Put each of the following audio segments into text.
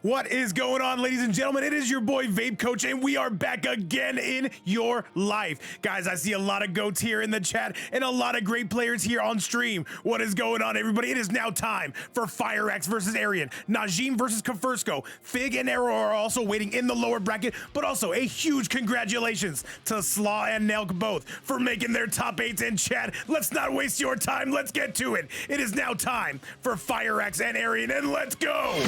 What is going on, ladies and gentlemen? It is your boy Vape Coach, and we are back again in your life. Guys, I see a lot of goats here in the chat and a lot of great players here on stream. What is going on, everybody? It is now time for FireAxe versus Arian, Najm versus Kefirsko. Fig and Arrow are also waiting in the lower bracket, but also a huge congratulations to Slaw and Nelk both for making their top 8s in chat. Let's not waste your time. Let's get to it. It is now time for FireAxe and Arian, and let's go.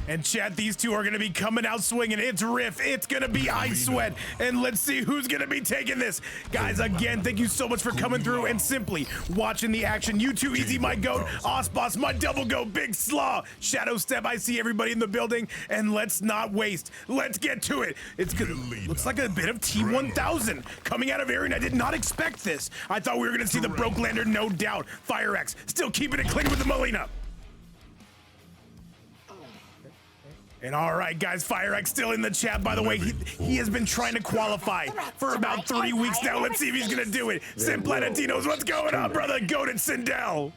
And chat, these two are going to be coming out swinging. It's Riff, it's going to be Ice Sweat, and let's see who's going to be taking this. Guys, again, thank you so much for coming through and simply watching the action. You too, Easy, my goat. Osboss, my double goat. Big Slaw. Shadow Step, I see everybody in the building, and let's not waste. Let's get to it. It's good. Looks like a bit of T1000 coming out of Arian. I did not expect this. I thought we were going to see the Brokelander, no doubt. FireAxe still keeping it clean with the Mileena. And all right, guys, FireAxe still in the chat, by the way. He has been trying to qualify for about 3 weeks now. Let's see if he's going to do it. Simplanetinos, what's going on, brother? Goated Sindel.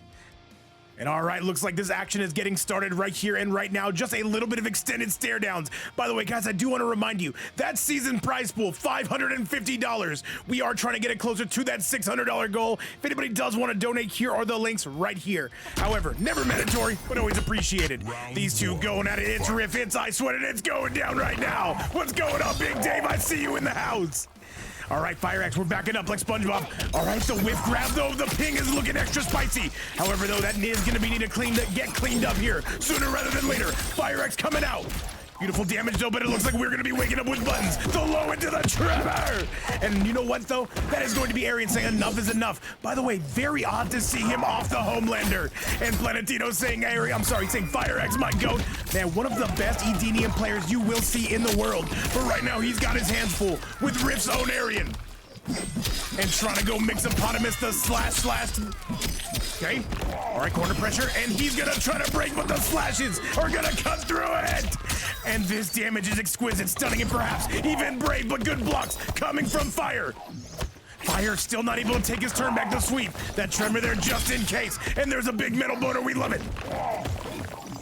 And all right, looks like this action is getting started right here and right now. Just a little bit of extended stare downs. By the way, guys, I do want to remind you, that season prize pool, $550. We are trying to get it closer to that $600 goal. If anybody does want to donate, here are the links right here. However, never mandatory, but always appreciated. These two going at it. It's Riff, it's Ice Sweat, and it's going down right now. What's going on, Big Dave? I see you in the house. All right, FireAxe, we're backing up like SpongeBob. All right, the whiff grab, though. The ping is looking extra spicy. However, though, that is going to be needed to get cleaned up here sooner rather than later. FireAxe coming out. Beautiful damage, though, but it looks like we're going to be waking up with buttons. The low into the tremor. And you know what, though? That is going to be Arian saying enough is enough. By the way, very odd to see him off the Homelander. And Planetino saying saying FireAxe, my goat. Man, one of the best Edenian players you will see in the world. But right now, he's got his hands full with Riff's own Arian. And trying to go Mixopotamus the slash. Okay, all right, corner pressure, and he's gonna try to break, but the slashes are gonna cut through it. And this damage is exquisite, stunning, and perhaps even brave, but good blocks coming from Fire. Fire still not able to take his turn back to sweep. That tremor there just in case, and there's a big metal boner, we love it.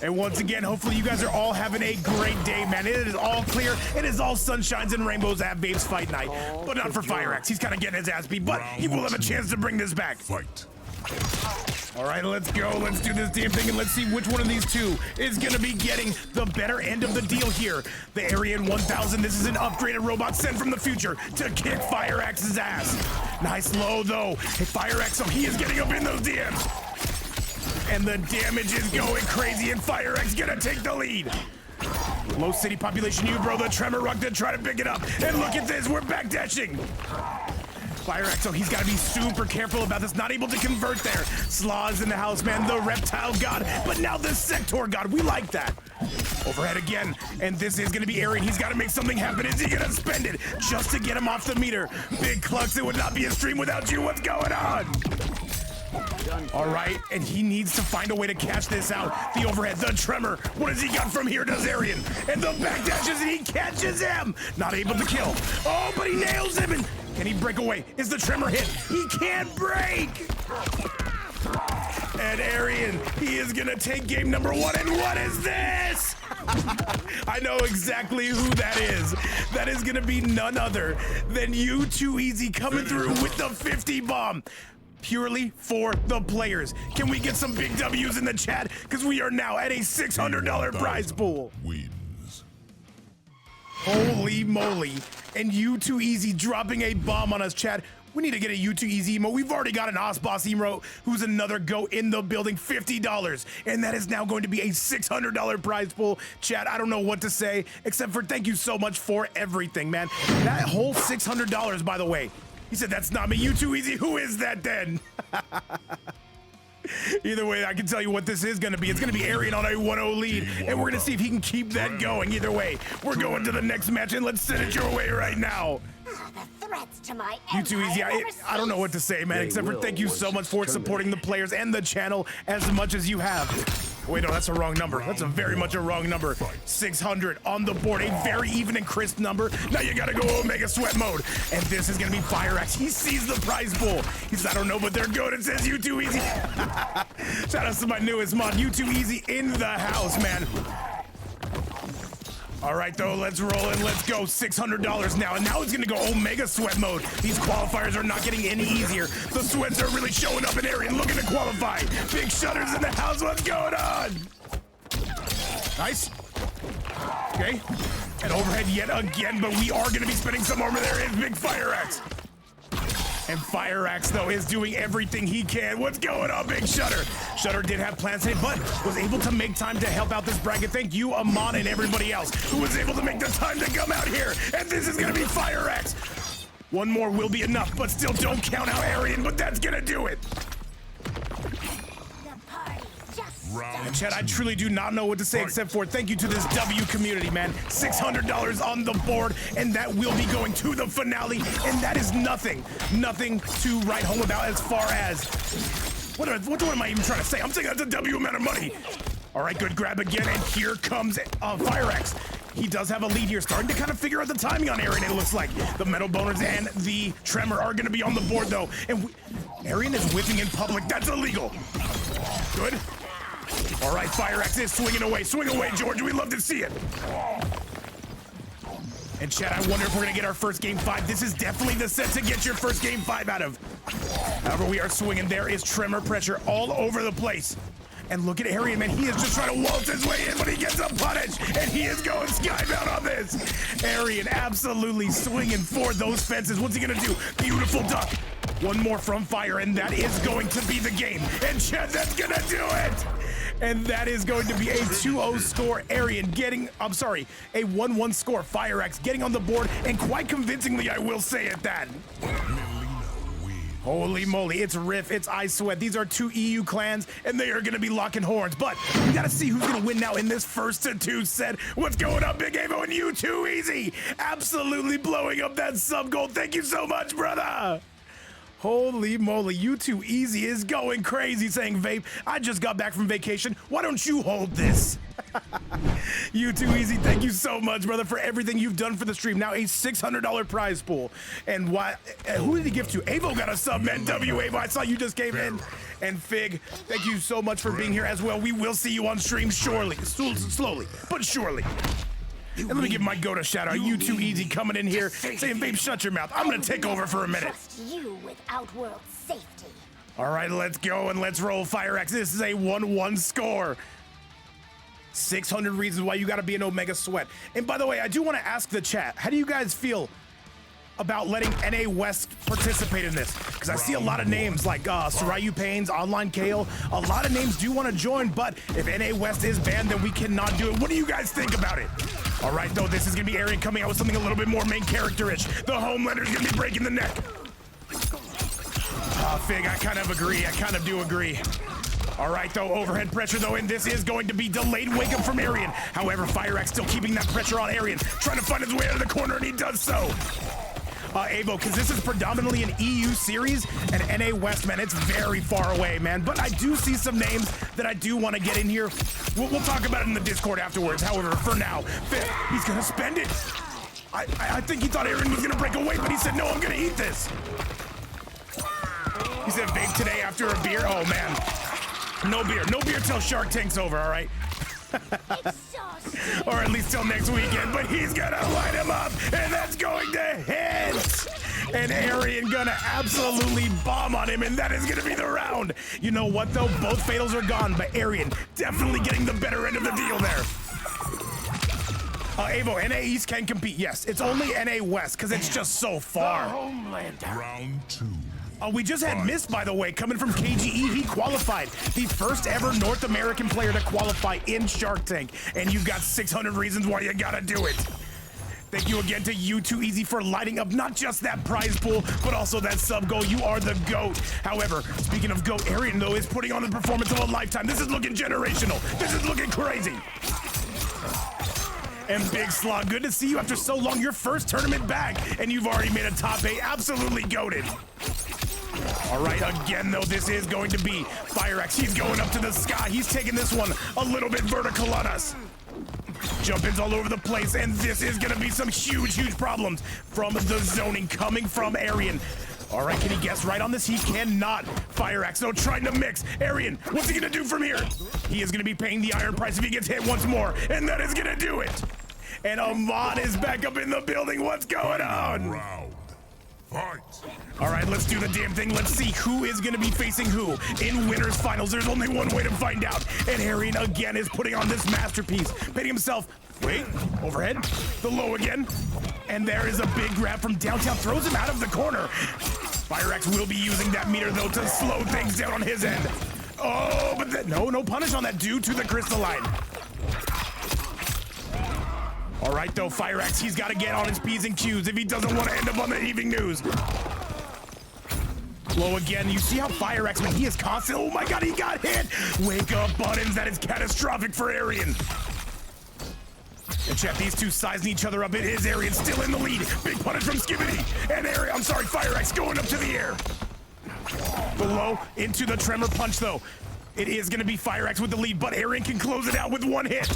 And once again, hopefully you guys are all having a great day, man. It is all clear. It is all sunshines and rainbows at Babe's Fight Night. But not for FireAxe. He's kind of getting his ass beat, but he will have a chance to bring this back. Fight. All right, let's go. Let's do this damn thing, and let's see which one of these two is going to be getting the better end of the deal here. The Arian 1000, this is an upgraded robot sent from the future to kick FireAxe's ass. Nice low, though. Hey, FireAxe, so he is getting up in those DMs. And the damage is going crazy, and FireAxe gonna take the lead. Low city population, you bro, the tremor ruck to try to pick it up. And look at this, we're backdashing. FireAxe, so he's gotta be super careful about this, not able to convert there. Slaw's in the house, man, the reptile god, but now the sector god, we like that. Overhead again, and this is gonna be Arian. He's gotta make something happen. Is he gonna spend it just to get him off the meter? Big Clucks, it would not be a stream without you. What's going on? All right, and he needs to find a way to catch this out. The overhead, the tremor. What has he got from here, does Arian? And the backdashes, and he catches him. Not able to kill. Oh, but he nails him. And can he break away? Is the tremor hit? He can't break. And Arian, he is going to take game number 1. And what is this? I know exactly who that is. That is going to be none other than you too easy coming through with the 50 bomb. Purely for the players. Can we get some big W's in the chat? Because we are now at a $600 prize pool. Wins. Holy moly. And you too easy dropping a bomb on us, chat. We need to get a you too easy emo. We've already got an Osboss emo who's another go in the building, $50. And that is now going to be a $600 prize pool. Chat, I don't know what to say, except for thank you so much for everything, man. That whole $600, by the way. He said, that's not me, you too easy. Who is that then? Either way, I can tell you what this is going to be. It's going to be Arian on a 1-0 lead, and we're going to see if he can keep that going. Either way, we're going to the next match, and let's send it your way right now. The threats to my You too easy. I don't know what to say, man, except for thank you so much for supporting the players and the channel as much as you have. Wait, no, that's a wrong number. That's a very much a wrong number. 600 on the board, a very even and crisp number. Now you gotta go Omega Sweat mode. And this is gonna be FireAxe. He sees the prize pool. He says, I don't know, but they're good. It says you too easy. Shout out to my newest mod, you too easy in the house, man. All right, though, let's roll and let's go. $600 now, and now it's gonna go Omega Sweat mode. These qualifiers are not getting any easier. The sweats are really showing up in Arian, looking to qualify. Big shutters in the house, what's going on? Nice. Okay, and overhead yet again, but we are gonna be spending some armor. There is big FireAxe. And FireAxe, though, is doing everything he can. What's going on, Big Shutter? Shutter did have plans today, but was able to make time to help out this bracket. Thank you, Amon, and everybody else who was able to make the time to come out here. And this is going to be FireAxe. One more will be enough, but still don't count out Arian, but that's going to do it. And Chad, I truly do not know what to say except for thank you to this W community, man. $600 on the board, and that will be going to the finale, and that is nothing to write home about as far as, what am I even trying to say? I'm saying that's a W amount of money. All right, good grab again, and here comes FireAxe. He does have a lead here, starting to kind of figure out the timing on Arian, it looks like. The metal boners and the tremor are gonna be on the board though, and Arian is whipping in public, that's illegal. Good. All right, FireAxe is swinging away. Swing away, George. We love to see it. And Chad, I wonder if we're going to get our first game 5. This is definitely the set to get your first game 5 out of. However, we are swinging. There is tremor pressure all over the place. And look at Arian, man. He is just trying to waltz his way in, but he gets a punish. And he is going skybound on this. Arian absolutely swinging for those fences. What's he going to do? Beautiful duck. One more from Fire, and that is going to be the game. And Chad, that's going to do it. And that is going to be a 2-0 score. Arian getting, I'm sorry, a 1-1 score. FireAxe getting on the board, and quite convincingly, I will say it that. Holy moly, it's Riff, it's Ice Sweat. These are 2 EU clans, and they are gonna be locking horns. But we gotta see who's gonna win now in this 1-2 set. What's going on, Big Avo and you too easy? Absolutely blowing up that sub goal. Thank you so much, brother. Holy moly, you too easy is going crazy saying, Vape, I just got back from vacation. Why don't you hold this? You too easy, thank you so much, brother, for everything you've done for the stream. Now a $600 prize pool. And who did he give to? Avo got a sub, man. Avo, I saw you just came in. And Fig, thank you so much for being here as well. We will see you on stream shortly, slowly, but surely. And let me give my go-to shout out. You too easy coming in here saying, babe, shut your mouth. I'm gonna take over for a minute. Trust you with outworld safety. All right, let's go and let's roll FireAxe. This is a 1-1 score. 600 reasons why you gotta be an Omega Sweat. And by the way, I do wanna ask the chat, how do you guys feel about letting NA West participate in this? Because I see a lot of names like Sarayu Paynes, Online Kale. A lot of names do want to join, but if NA West is banned, then we cannot do it. What do you guys think about it? All right, though, this is going to be Arian coming out with something a little bit more main character-ish. The Homelander's going to be breaking the neck. Fig, I kind of agree. I kind of do agree. All right, though, overhead pressure, though, and this is going to be delayed wake up from Arian. However, FireAxe still keeping that pressure on Arian, trying to find his way out of the corner, and he does so. Avo, because this is predominantly an EU series, and NA West, man, it's very far away, man. But I do see some names that I do want to get in here. We'll talk about it in the Discord afterwards. However, for now, he's going to spend it. I think he thought Arian was going to break away, but he said, no, I'm going to eat this. He said, vape today after a beer. Oh, man. No beer. No beer till Shark Tank's over, all right? Or at least till next weekend, but he's gonna light him up, and that's going to hit! And Arian gonna absolutely bomb on him, and that is gonna be the round. You know what, though? Both fatals are gone, but Arian definitely getting the better end of the deal there. Avo, NA East can compete, yes. It's only NA West, because it's just so far. Round 2. We just had Mist, by the way, coming from KGE. He qualified, the first ever North American player to qualify in Shark Tank. And you've got 600 reasons why you gotta do it. Thank you again to you too easy for lighting up not just that prize pool, but also that sub goal. You are the GOAT. However, speaking of GOAT, Arian, though, is putting on the performance of a lifetime. This is looking generational. This is looking crazy. And Big Slog, good to see you after so long. Your first tournament back, and you've already made a top 8. Absolutely goated. All right, again, though, this is going to be FireAxe. He's going up to the sky. He's taking this one a little bit vertical on us. Jump-ins all over the place, and this is going to be some huge problems from the zoning coming from Arian. All right, can he guess right on this? He cannot. FireAxe, though, trying to mix. Arian, what's he going to do from here? He is going to be paying the iron price if he gets hit once more, and that is going to do it. And Ahmad is back up in the building. What's going on? Round. Fight. All right, let's do the damn thing. Let's see who is going to be facing who in winners finals. There's only one way to find out. And Arian again is putting on this masterpiece, pitting himself. Wait, overhead, the low again. And there is a big grab from downtown, throws him out of the corner. FireAxe will be using that meter though to slow things down on his end. Oh, but no punish on that due to the crystalline. All right, though, FireAxe, he's got to get on his P's and Q's if he doesn't want to end up on the evening news. Low again. You see how FireAxe, man, he is constant. Oh my God, he got hit. Wake up buttons. That is catastrophic for Arian. And check these two sizing each other up. It is Arian still in the lead. Big punish from Skibbity. And Arian, I'm sorry, FireAxe going up to the air. Below into the tremor punch, though. It is going to be FireAxe with the lead, but Arian can close it out with one hit.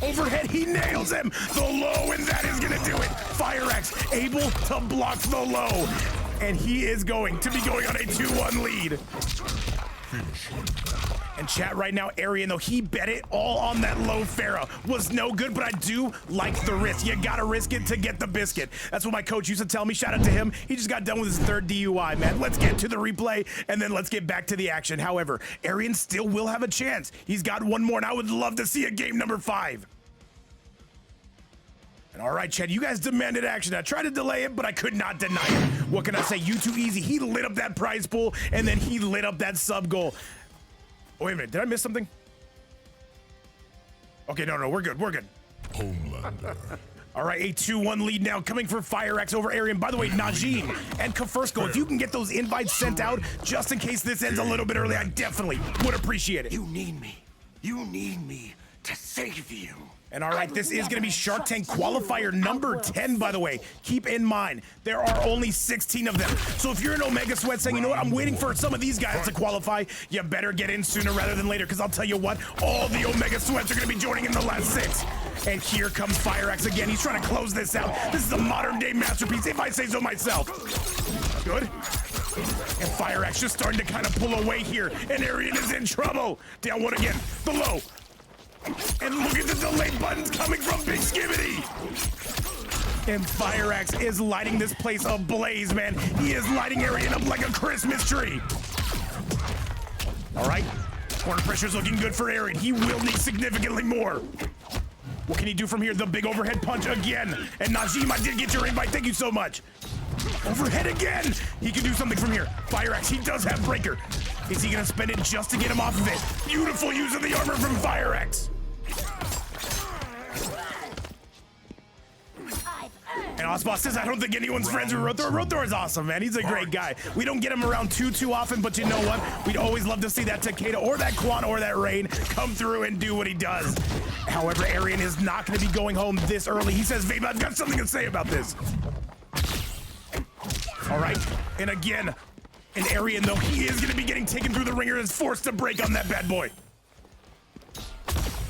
Overhead, he nails him. The low, and that is going to do it. FireAxe able to block the low. And he is going to be going on a 2-1 lead. And chat right now, Arian, though, he bet it all on that low Farah. Was no good, but I do like the risk. You got to risk it to get the biscuit. That's what my coach used to tell me. Shout out to him. He just got done with his 3rd DUI, man. Let's get to the replay, and then let's get back to the action. However, Arian still will have a chance. He's got one more, and I would love to see a game number 5. And all right, Chad, you guys demanded action. I tried to delay it, but I could not deny it. What can I say? You too easy. He lit up that prize pool, and then he lit up that sub goal. Oh, wait a minute. Did I miss something? Okay, no, we're good. We're good. Homelander. All right, a 2-1 lead now coming for FireAxe over Arian. By the way, Najm and Kefirsko, if you can get those invites sent out just in case this ends a little bit early, I definitely would appreciate it. You need me. You need me to save you. And all right, this is going to be Shark Tank qualifier number 10, by the way. Keep in mind, there are only 16 of them. So if you're an Omega Sweat saying, you know what, I'm waiting for some of these guys to qualify, you better get in sooner rather than later, because I'll tell you what, all the Omega Sweats are going to be joining in the last 6. And here comes FireAxe again. He's trying to close this out. This is a modern-day masterpiece, if I say so myself. Good. And FireAxe just starting to kind of pull away here. And Arian is in trouble. Down one again. The low. And look at the delay buttons coming from Big Skibbity. And FireAxe is lighting this place ablaze, man. He is lighting Arian up like a Christmas tree. All right. Corner pressure's looking good for Arian. He will need significantly more. What can he do from here? The big overhead punch again. And Najm, I did get your invite. Thank you so much. Overhead again. He can do something from here. FireAxe, he does have breaker. Is he going to spend it just to get him off of it? Beautiful use of the armor from FireAxe. And Osboss says, I don't think anyone's friends with Rothor. Rothor is awesome, man. He's a great guy. We don't get him around too often, but you know what? We'd always love to see that Takeda or that Quan or that Rain come through and do what he does. However, Arian is not going to be going home this early. He says, Vabe, I've got something to say about this. All right, and again, an Arian, though, he is going to be getting taken through the ringer and is forced to break on that bad boy.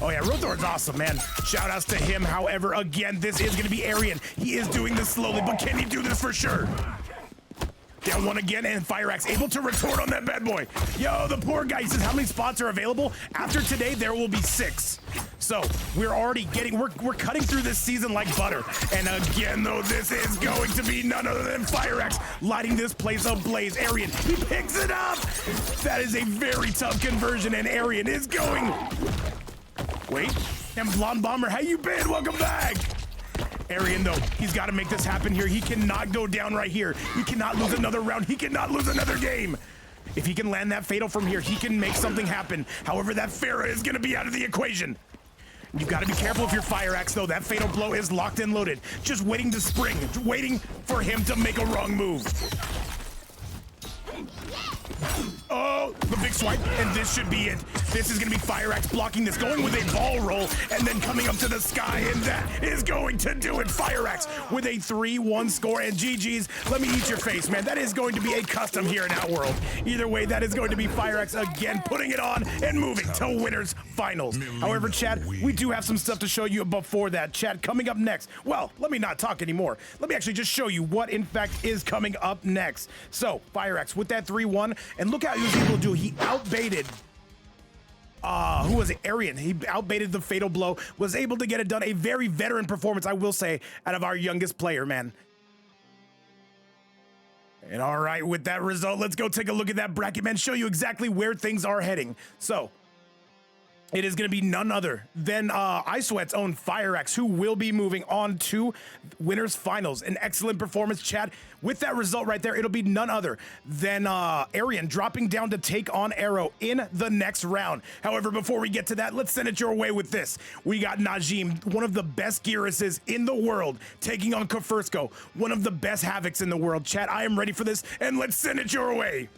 Oh yeah, Rothor's awesome, man. Shout outs to him. However, again, this is going to be Arian. He is doing this slowly, but can he do this for sure? Down one again, and FireAxe able to retort on that bad boy. Yo, the poor guy, he says, how many spots are available? After today, there will be 6. So we're already getting, we're cutting through this season like butter. And again, though, this is going to be none other than FireAxe lighting this place ablaze. Arian, he picks it up. That is a very tough conversion, and Arian is going. Wait, and Blonde Bomber, how you been? Welcome back. Arian, though, he's got to make this happen here. He cannot go down right here. He cannot lose another round. He cannot lose another game. If he can land that fatal from here, he can make something happen. However, that Farah is going to be out of the equation. You've got to be careful if you're FireAxe, though. That fatal blow is locked and loaded. Just waiting to spring, waiting for him to make a wrong move. Oh, the big swipe, and this should be it. This is gonna be FireAxe blocking this, going with a ball roll, and then coming up to the sky, and that is going to do it. FireAxe with a 3-1 score, and GG's. Let me eat your face, man. That is going to be a custom here in Outworld. Either way, that is going to be FireAxe again, putting it on and moving to winners finals. However, chat, we do have some stuff to show you before that. Chat, coming up next. Well, let me not talk anymore. Let me actually just show you what, in fact, is coming up next. So, FireAxe with that 3-1, and look how he was able to do. He outbaited who was it? Arian. He outbaited the fatal blow, was able to get it done. A very veteran performance, I will say, out of our youngest player, man. And all right, with that result, let's go take a look at that bracket, man, show you exactly where things are heading. So it is going to be none other than iSweat's own FireAxe, who will be moving on to winners finals. An excellent performance, chat. With that result right there, it'll be none other than Arian dropping down to take on Arrow in the next round. However, before we get to that, let's send it your way with this. We got Najm, one of the best GERASes in the world, taking on Kefirsko, one of the best Haviks in the world. Chat, I am ready for this, and let's send it your way.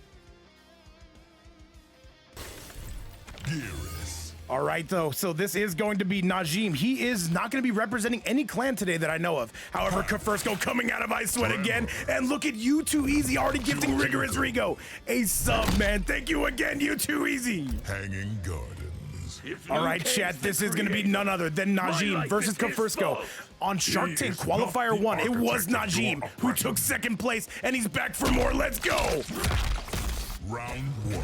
All right, though, so this is going to be Najm. He is not going to be representing any clan today that I know of. However, Kefirsko coming out of iSweat again, and look at you too easy, already gifting Rigorous Rigo a sub, man. Thank you again, you too easy. Hanging Gardens. All right, chat, this is going to be none other than Najm versus Kefirsko. On Shark Tank Qualifier 1, it was Najm who took second place, and he's back for more. Let's go. Round 1.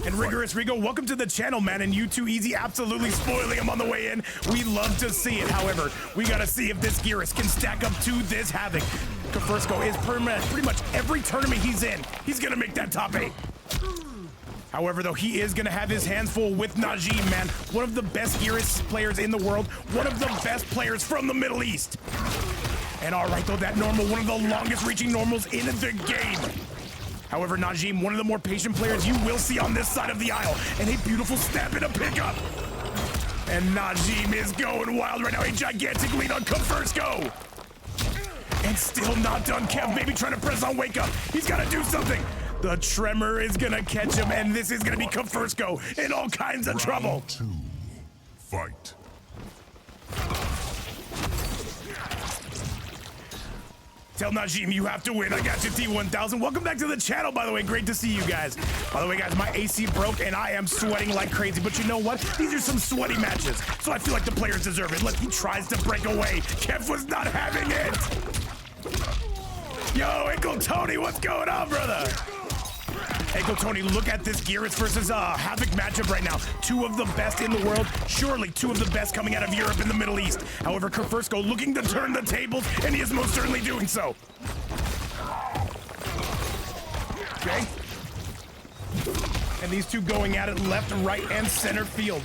And Rigorous Rigo, welcome to the channel, man. And you too easy, absolutely spoiling him on the way in. We love to see it. However, we got to see if this GERAS can stack up to this Havik. Kefirsko is pretty much every tournament he's in, he's going to make that top 8. However, though, he is going to have his hands full with Najm, man. One of the best GERAS players in the world. One of the best players from the Middle East. And all right, though, that normal, one of the longest reaching normals in the game. However, Najm, one of the more patient players you will see on this side of the aisle. And a beautiful snap and a pickup. And Najm is going wild right now. A gigantic lead on Kefirsko. And still not done. Kev maybe trying to press on wake up. He's got to do something. The tremor is going to catch him. And this is going to be Kefirsko in all kinds of trouble. Round 2. Fight. Tell Najm you have to win. I got you, T1000. Welcome back to the channel, by the way. Great to see you guys. By the way, guys, my AC broke, and I am sweating like crazy. But you know what? These are some sweaty matches, so I feel like the players deserve it. Look, he tries to break away. Kev was not having it. Yo, Uncle Tony, what's going on, brother? Uncle Tony, look at this GERAS versus Havik matchup right now. Two of the best in the world. Surely two of the best coming out of Europe and the Middle East. However, Kefirsko looking to turn the tables, and he is most certainly doing so. Okay. And these two going at it left, right, and center field.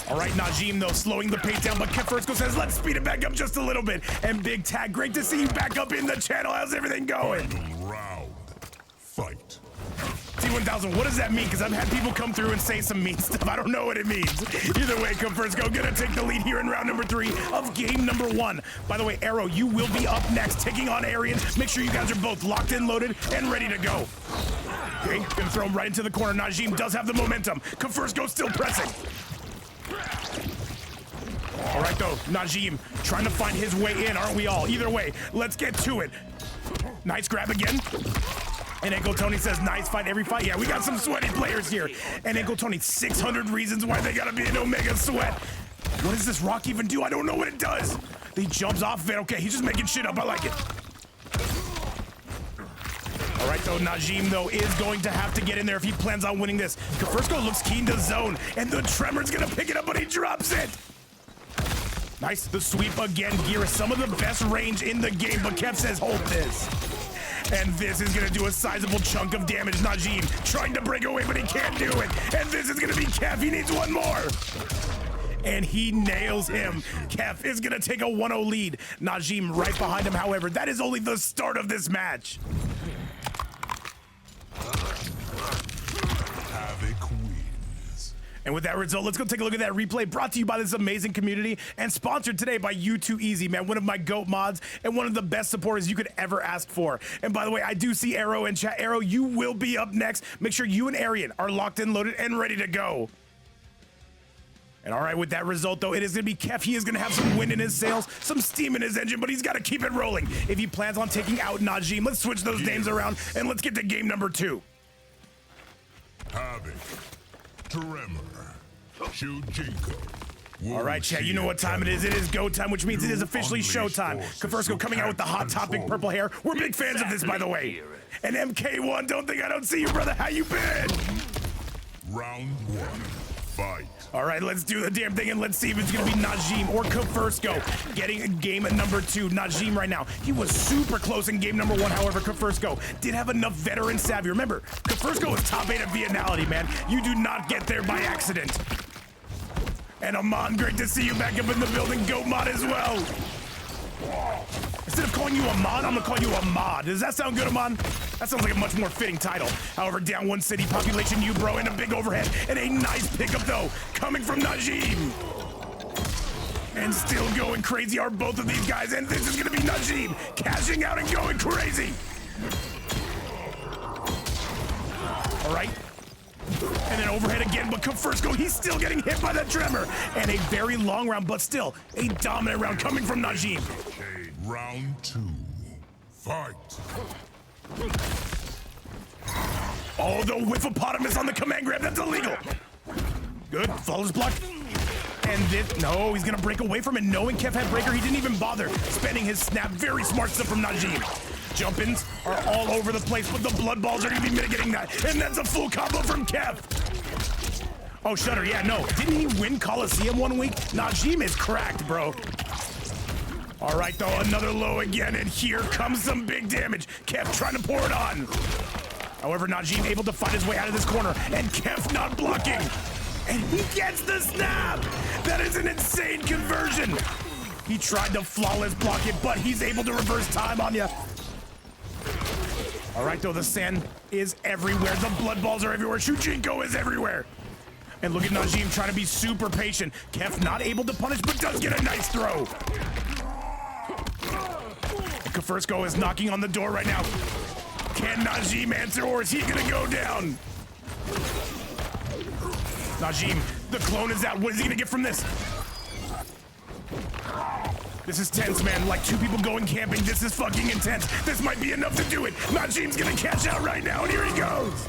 All right, Najm, though, slowing the pace down, but Kefirsko says, let's speed it back up just a little bit. And Big Tag, great to see you back up in the channel. How's everything going? Final round. Fight. T1000, what does that mean? Because I've had people come through and say some mean stuff. I don't know what it means. Either way, Kefirsko gonna take the lead here in round number 3 of game number 1. By the way, Arrow, you will be up next, taking on Arian. Make sure you guys are both locked in, loaded, and ready to go. Okay, gonna throw him right into the corner. Najm does have the momentum. Kefirsko still pressing. All right, though, Najm trying to find his way in, aren't we all? Either way, let's get to it. Nice grab again. And Uncle Tony says, nice fight every fight. Yeah, we got some sweaty players here. And Uncle Tony, 600 reasons why they gotta be an Omega Sweat. What does this rock even do? I don't know what it does. He jumps off of it. Okay, he's just making shit up. I like it. All right, though, Najm, though, is going to have to get in there if he plans on winning this. Kefirsko looks keen to zone, and the Tremor's gonna pick it up, but he drops it. Nice, the sweep again. GERAS, some of the best range in the game, but Kev says, hold this. And this is gonna do a sizable chunk of damage. Najm trying to break away, but he can't do it. And this is gonna be Kev, he needs one more. And he nails him. Kev is gonna take a 1-0 lead. Najm right behind him, however, that is only the start of this match. Havik wins. And with that result, let's go take a look at that replay brought to you by this amazing community and sponsored today by U2Easy, man, one of my GOAT mods and one of the best supporters you could ever ask for. And by the way, I do see Arrow in chat. Arrow, you will be up next. Make sure you and Arian are locked in, loaded, and ready to go. And all right, with that result, though, it is going to be Kef. He is going to have some wind in his sails, some steam in his engine, but he's got to keep it rolling if he plans on taking out Najm. Let's switch those names around, and let's get to game number 2. Havik. Tremor. Shujinko. All right, chat, you know what time it is. It is go time, which means it is officially showtime. Kefirsko coming out with the hot topic purple hair. We're big fans of this, by the way. And MK1, don't think I don't see you, brother. How you been? Round 1. Fight. All right, let's do the damn thing, and let's see if it's going to be Najm or Kefirsko getting game number 2. Najm right now, he was super close in game number 1. However, Kefirsko did have enough veteran savvy. Remember, Kefirsko is top 8 of Vitality, man. You do not get there by accident. And Amon, great to see you back up in the building. Goat mod as well. Instead of calling you Amon, I'm gonna call you Ahmad. Does that sound good, Amon? That sounds like a much more fitting title. However, down one city, population you, bro, and a big overhead. And a nice pickup, though, coming from Najm. And still going crazy are both of these guys. And this is gonna be Najm cashing out and going crazy. All right. And then overhead again, but Kefirsko, he's still getting hit by that tremor. And a very long round, but still a dominant round coming from Najm. Round 2. Fight. Oh, the whiffopotamus on the command grab, that's illegal. Good, flawless block. And this, no, he's gonna break away from it. Knowing Kef had breaker, he didn't even bother spending his snap. Very smart stuff from Najm. Jump-ins are all over the place, but the blood balls are gonna be mitigating that. And that's a full combo from Kef. Oh, Shutter, yeah, no. Didn't he win Coliseum one week? Najm is cracked, bro. All right, though, another low again, and here comes some big damage. Kef trying to pour it on. However, Najm able to find his way out of this corner, and Kef not blocking. And he gets the snap! That is an insane conversion. He tried to flawless block it, but he's able to reverse time on you. All right, though, the sand is everywhere. The blood balls are everywhere. Shujinko is everywhere. And look at Najm trying to be super patient. Kef not able to punish, but does get a nice throw. And Kefirsko is knocking on the door right now. Can Najm answer, or is he gonna go down? Najm, the clone is out. What is he gonna get from this? This is tense, man. Like 2 people going camping. This is fucking intense. This might be enough to do it. Najm's gonna cash out right now, and here he goes.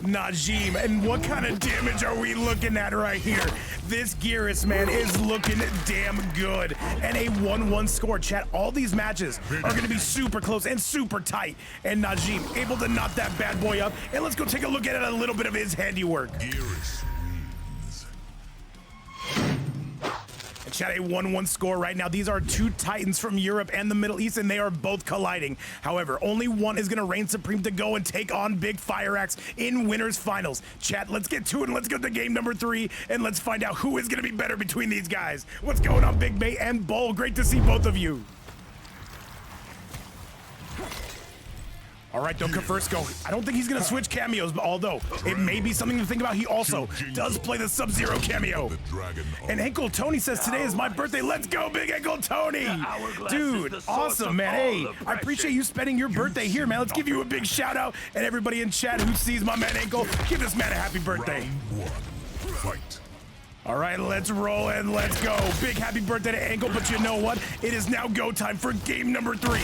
Najm, and what kind of damage are we looking at right here? This GERAS, man, is looking damn good. And a 1-1 score. Chat, all these matches are going to be super close and super tight. And Najm able to knock that bad boy up. And let's go take a look at it, a little bit of his handiwork. GERAS wins. And chat, a 1-1 score right now. These are 2 titans from Europe and the Middle East, and they are both colliding. However, only one is going to reign supreme to go and take on big FireAxe in winners finals. Chat, let's get to it, and let's go to game number 3, and let's find out who is going to be better between these guys. What's going on, Big Bay and Bull? Great to see both of you. All right, though, Kefirsko, I don't think he's going to switch cameos, although it may be something to think about. He also does play the Sub-Zero cameo. And Uncle Tony says, today is my birthday. Let's go, big Uncle Tony. Dude, awesome, man. Hey, I appreciate you spending your birthday here, man. Let's give you a big shout out. And everybody in chat who sees my man Uncle, give this man a happy birthday. Round 1. Fight. All right, let's roll and let's go. Big happy birthday to Ankle, but you know what? It is now go time for game number 3.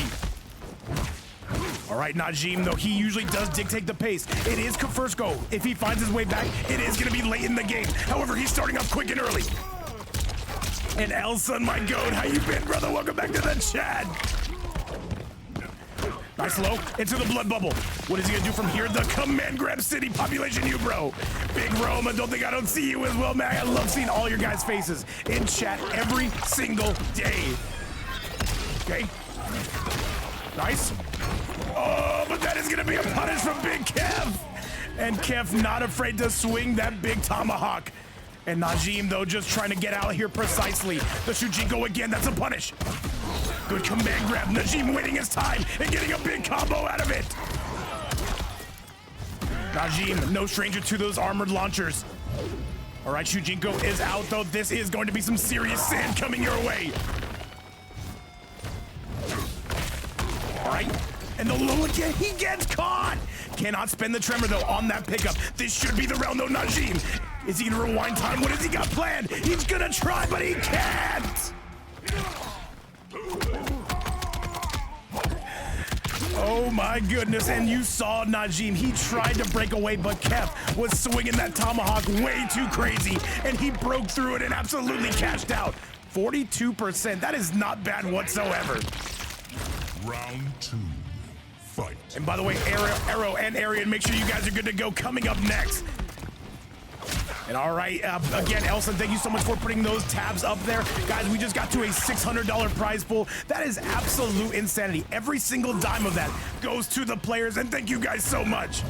All right, Najm, though, he usually does dictate the pace. It is Kefirsko. If he finds his way back, it is going to be late in the game. However, he's starting off quick and early. And Elson, my goat, how you been, brother? Welcome back to the chat. Nice low into the blood bubble. What is he gonna do from here? The command grab city population, you bro. Big Roma, don't think I don't see you as well, man. I love seeing all your guys' faces in chat every single day. Okay. Nice. Oh, but that is gonna be a punish from Big Kev. And Kev not afraid to swing that big tomahawk. And Najm, though, just trying to get out here precisely. The Shujinko again, that's a punish. Good command grab. Najm waiting his time and getting a big combo out of it. Najm, no stranger to those armored launchers. All right, Shujinko is out, though. This is going to be some serious sand coming your way. All right, and the low again, he gets caught. Cannot spend the tremor, though, on that pickup. This should be the round, though, Najm. Is he gonna rewind time? What has he got planned? He's gonna try, but he can't. Oh my goodness, and you saw Najm. He tried to break away, but Kef was swinging that tomahawk way too crazy, and he broke through it and absolutely cashed out. 42%, that is not bad whatsoever. Round 2. Fight. And by the way, Arrow and Arian, make sure you guys are good to go coming up next. And all right, again, Elson, thank you so much for putting those tabs up there. Guys, we just got to a $600 prize pool. That is absolute insanity. Every single dime of that goes to the players, and thank you guys so much.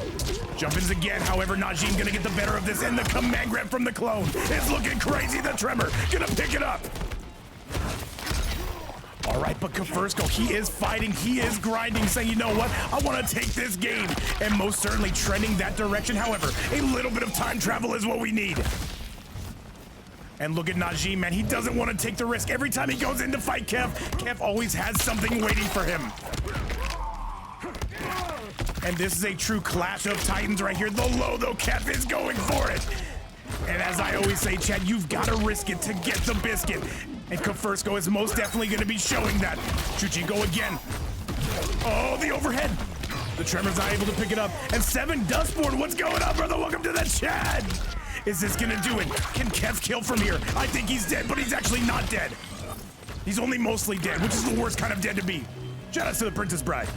Jump-ins again, however, Najm gonna get the better of this, and the command grab from the clone is looking crazy. The tremor gonna pick it up. All right, but Kefirsko, he is fighting, he is grinding, saying, you know what, I want to take this game, and most certainly trending that direction. However, a little bit of time travel is what we need. And look at Najm, man, he doesn't want to take the risk. Every time he goes in to fight Kef always has something waiting for him. And this is a true clash of titans right here. The low, though, Kef is going for it. And as I always say, Chad, you've got to risk it to get the biscuit. And Kefirsko is most definitely going to be showing that. Shujinko again. Oh, the overhead. The tremor's not able to pick it up. And 7 dustboard. What's going on, brother? Welcome to the chat. Is this going to do it? Can Kef kill from here? I think he's dead, but he's actually not dead. He's only mostly dead, which is the worst kind of dead to be. Shout out to the Princess Bride.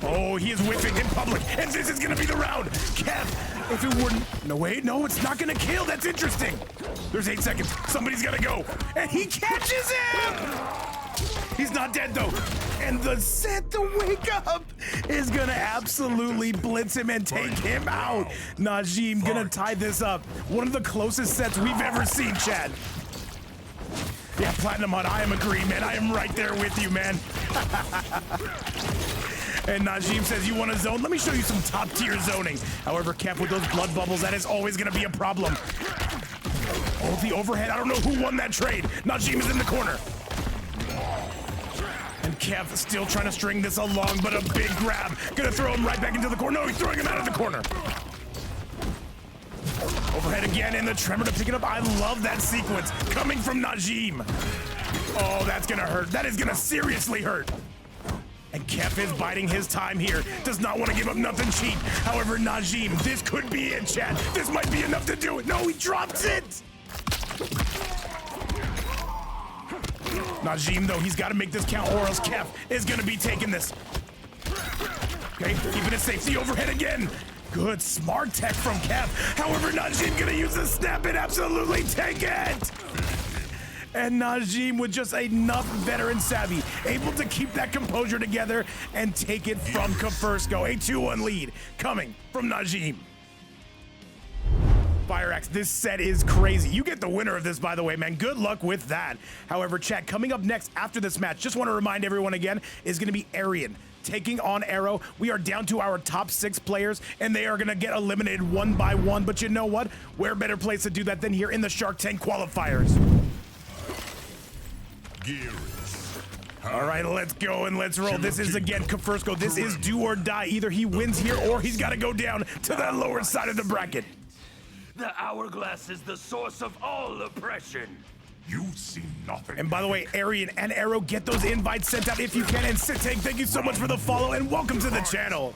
Oh, he is whiffing in public, and this is gonna be the round. Kef, if it wouldn't, no wait, no, it's not gonna kill. That's interesting. There's 8 seconds. Somebody's gotta go, and he catches him. He's not dead though, and the set to wake up is gonna absolutely blitz him and take him out. Najm gonna tie this up. One of the closest sets we've ever seen, Chad. Yeah, Platinum Hunt, I am agreeing, man. I am right there with you, man. And Najm says, you want to zone? Let me show you some top tier zoning. However, Kef with those blood bubbles, that is always going to be a problem. Oh, the overhead. I don't know who won that trade. Najm is in the corner. And Kef still trying to string this along, but a big grab. Gonna throw him right back into the corner. No, he's throwing him out of the corner. Overhead again, and the tremor to pick it up. I love that sequence coming from Najm. Oh, that's gonna hurt. That is gonna seriously hurt. And Kef is biding his time here. Does not want to give up nothing cheap. However, Najm, this could be it, Chad. This might be enough to do it. No, he drops it. Najm, though, he's got to make this count, or else Kef is going to be taking this. Okay, keeping it safe. The overhead again. Good, smart tech from Kef. However, Najm going to use the snap and absolutely take it. And Najm with just enough veteran savvy, able to keep that composure together and take it from Kefirsko. A 2-1 lead coming from Najm. FireAxe, this set is crazy. You get the winner of this, by the way, man. Good luck with that. However, chat, coming up next after this match, just want to remind everyone again, is going to be Arian taking on Arrow. We are down to our top 6 players, and they are going to get eliminated one by one. But you know what? Where better place to do that than here in the Shark Tank qualifiers? GERAS. All right, let's go and let's roll. This is, again, Kefirsko. This is do or die. Either he wins here or he's got to go down to that lower side of the bracket. The hourglass is the source of all oppression. You see nothing. And by the way, Arian and Arrow, get those invites sent out if you can. And Sitang, thank you so much for the follow and welcome to the channel.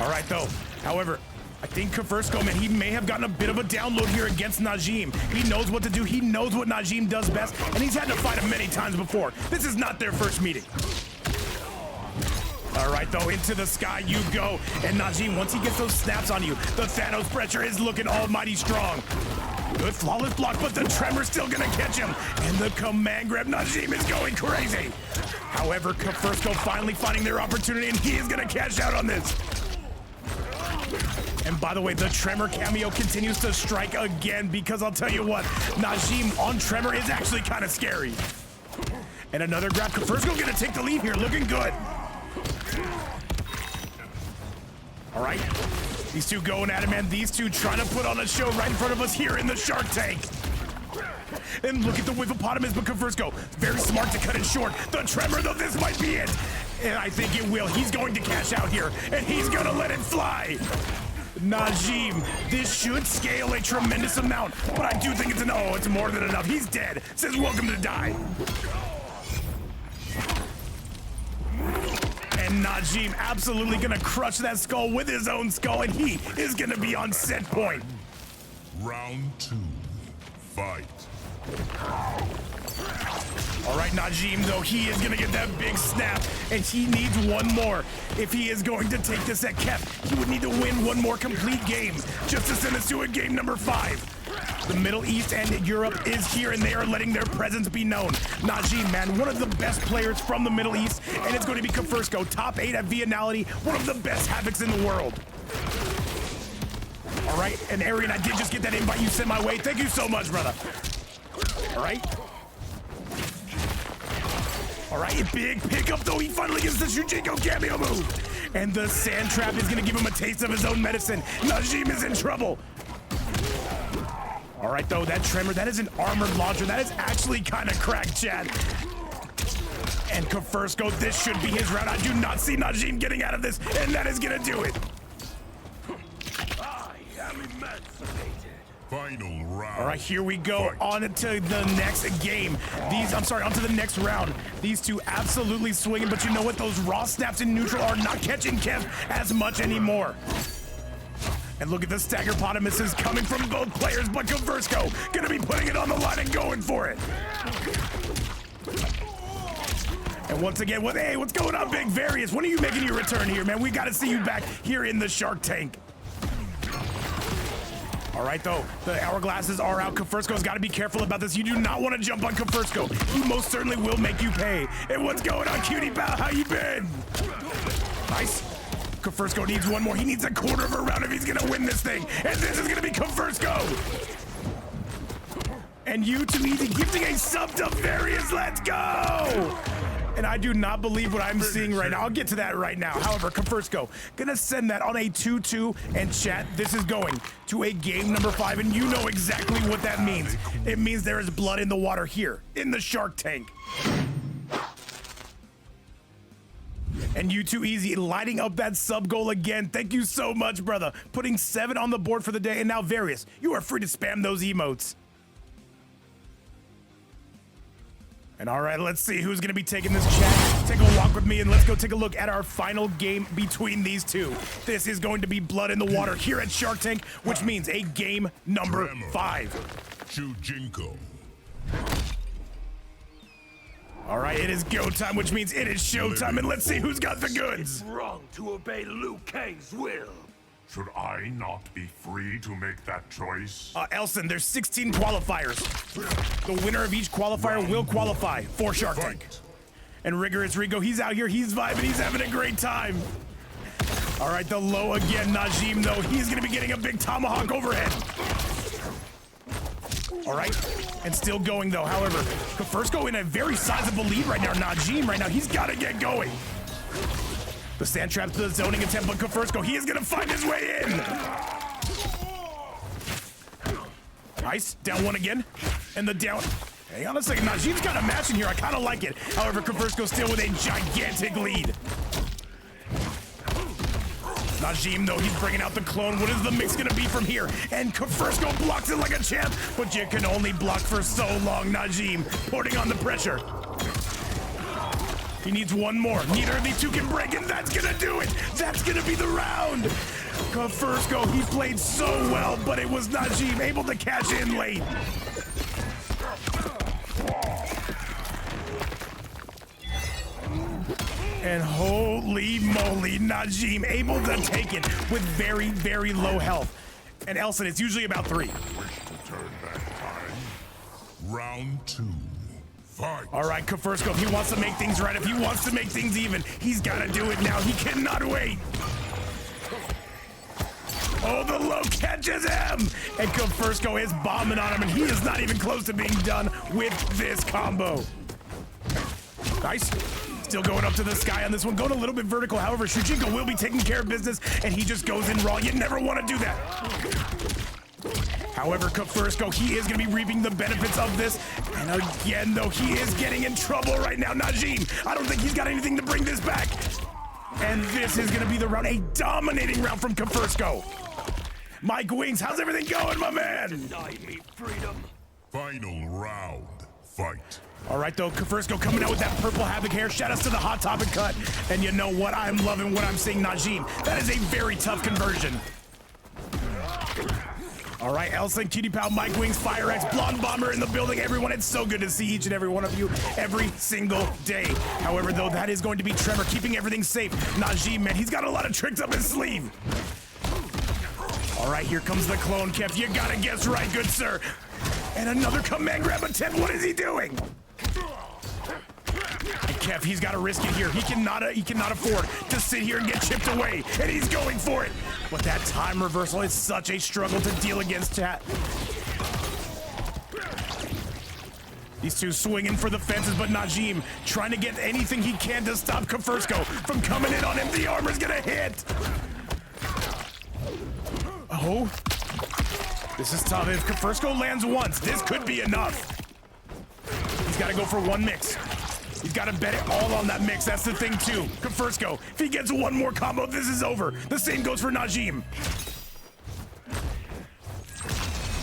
All right, though. However, I think Kefirsko, man, he may have gotten a bit of a download here against Najm. He knows what to do. He knows what Najm does best, and he's had to fight him many times before. This is not their first meeting. All right, though, into the sky you go. And Najm, once he gets those snaps on you, the Thanos pressure is looking almighty strong. Good flawless block, but the tremor's still gonna catch him. And the command grab, Najm is going crazy. However, Kefirsko finally finding their opportunity, and he is gonna cash out on this. And by the way, the Tremor cameo continues to strike again, because I'll tell you what, Najm on Tremor is actually kind of scary. And another grab. Kefirsko gonna take the lead here, looking good. All right, these two going at it, man. These two trying to put on a show right in front of us here in the Shark Tank. And look at the Whiffopotamus, but Kefirsko, very smart to cut it short. The Tremor, though, this might be it. And I think it will. He's going to cash out here, and he's gonna let it fly. Najm, this should scale a tremendous amount, but I do think it's more than enough. He's dead. Says welcome to die. And Najm absolutely gonna crush that skull with his own skull, and he is gonna be on set point. Round 2. Fight. All right, Najm, though, he is gonna get that big snap, and he needs one more. If he is going to take this at Kef, he would need to win one more complete game just to send us to a game number 5. The Middle East and Europe is here, and they are letting their presence be known. Najm, man, one of the best players from the Middle East, and it's going to be Kefirsko, top 8 at Vianality, one of the best Haviks in the world. All right, and Arian, I did just get that invite you sent my way. Thank you so much, brother. All right. All right, big pickup, though. He finally gets the Shujinko cameo move. And the Sand Trap is going to give him a taste of his own medicine. Najm is in trouble. All right, though, that Tremor, that is an armored launcher. That is actually kind of cracked, Chad. And Kefirsko, this should be his round. I do not see Najm getting out of this, and that is going to do it. I am emancipated. Final round. All right, here we go. On to the next game. Onto the next round. These two absolutely swinging, but you know what? Those raw snaps in neutral are not catching Kef as much anymore. And look at the Staggerpotamuses coming from both players, but Kefirsko gonna be putting it on the line and going for it. And once again, what's going on, Big Various? When are you making your return here, man? We gotta see you back here in the Shark Tank. All right, though, the hourglasses are out. Kefirsko's got to be careful about this. You do not want to jump on Kefirsko. He most certainly will make you pay. And what's going on, cutie pal? How you been? Nice. Kefirsko needs one more. He needs a quarter of a round if he's going to win this thing. And this is going to be Kefirsko. And you too easy, gifting a sub to Various. Let's go. And I do not believe what I'm seeing right now. I'll get to that right now. However, Kefirsko gonna send that on a 2-2, and chat, this is going to a game number 5, and you know exactly what that means. It means there is blood in the water here in the Shark Tank. And you too easy, lighting up that sub goal again. Thank you so much, brother. Putting 7 on the board for the day, and now Various, you are free to spam those emotes. And all right, let's see who's gonna be taking this chat. Take a walk with me and let's go take a look at our final game between these two. This is going to be blood in the water here at Shark Tank, which means a game number 5. Shujinko. All right, it is go time, which means it is showtime, and let's see who's got the goods. It's wrong to obey Liu Kang's will. Should I not be free to make that choice? Elson, there's 16 qualifiers. The winner of each qualifier will qualify for Shark Tank. And Rigorous Rigo, he's out here, he's vibing, he's having a great time. All right, the low again, Najm, though, he's gonna be getting a big tomahawk overhead. All right, and still going, though. However, Kefirsko in a very sizable lead right now. Najm right now, he's gotta get going. The Sand Trap to the zoning attempt, but Kefirsko, he is gonna find his way in. Nice, down one again, and the down. Hang on a second, Najm's got a match in here, I kinda like it. However, Kefirsko still with a gigantic lead. Najm, though, he's bringing out the clone. What is the mix gonna be from here? And Kefirsko blocks it like a champ, but you can only block for so long. Najm putting on the pressure. He needs one more. Neither of these two can break, and that's gonna do it. That's gonna be the round. Kefirsko, he played so well, but it was Najm able to cash in late. And holy moly, Najm able to take it with very, very low health. And Elson, it's usually about 3. Wish to turn back time. Round 2. Fight. All right, Kefirsko, if he wants to make things right, if he wants to make things even, he's got to do it now. He cannot wait. Oh, the low catches him! And Kefirsko is bombing on him, and he is not even close to being done with this combo. Nice. Still going up to the sky on this one, going a little bit vertical. However, Shujinko will be taking care of business, and he just goes in raw. You never want to do that. However, Kefirsko, he is going to be reaping the benefits of this. And again, though, he is getting in trouble right now. Najm, I don't think he's got anything to bring this back. And this is going to be the round, a dominating round from Kefirsko. Mike Wings, how's everything going, my man? Deny me freedom. Final round. Fight. All right, though, Kefirsko coming out with that purple Havik hair. Shout outs to the Hot Topic cut. And you know what? I'm loving what I'm seeing, Najm. That is a very tough conversion. All right, Elsa, Cutie Pal, Mike Wings, FireAxe, Blonde Bomber in the building. Everyone, it's so good to see each and every one of you every single day. However, though, that is going to be Trevor keeping everything safe. Najm, man, he's got a lot of tricks up his sleeve. All right, here comes the clone, Kef. You gotta guess right, good sir. And another command grab attempt. What is he doing? And Kef, he's got to risk it here. He cannot afford to sit here and get chipped away. And he's going for it. But that time reversal is such a struggle to deal against, chat. These two swinging for the fences, but Najm trying to get anything he can to stop Kefirsko from coming in on him. The armor's gonna hit. Oh. This is tough. If Kefirsko lands once, this could be enough. He's got to go for one mix. He's got to bet it all on that mix. That's the thing, too. Kefirsko, if he gets one more combo, this is over. The same goes for Najm.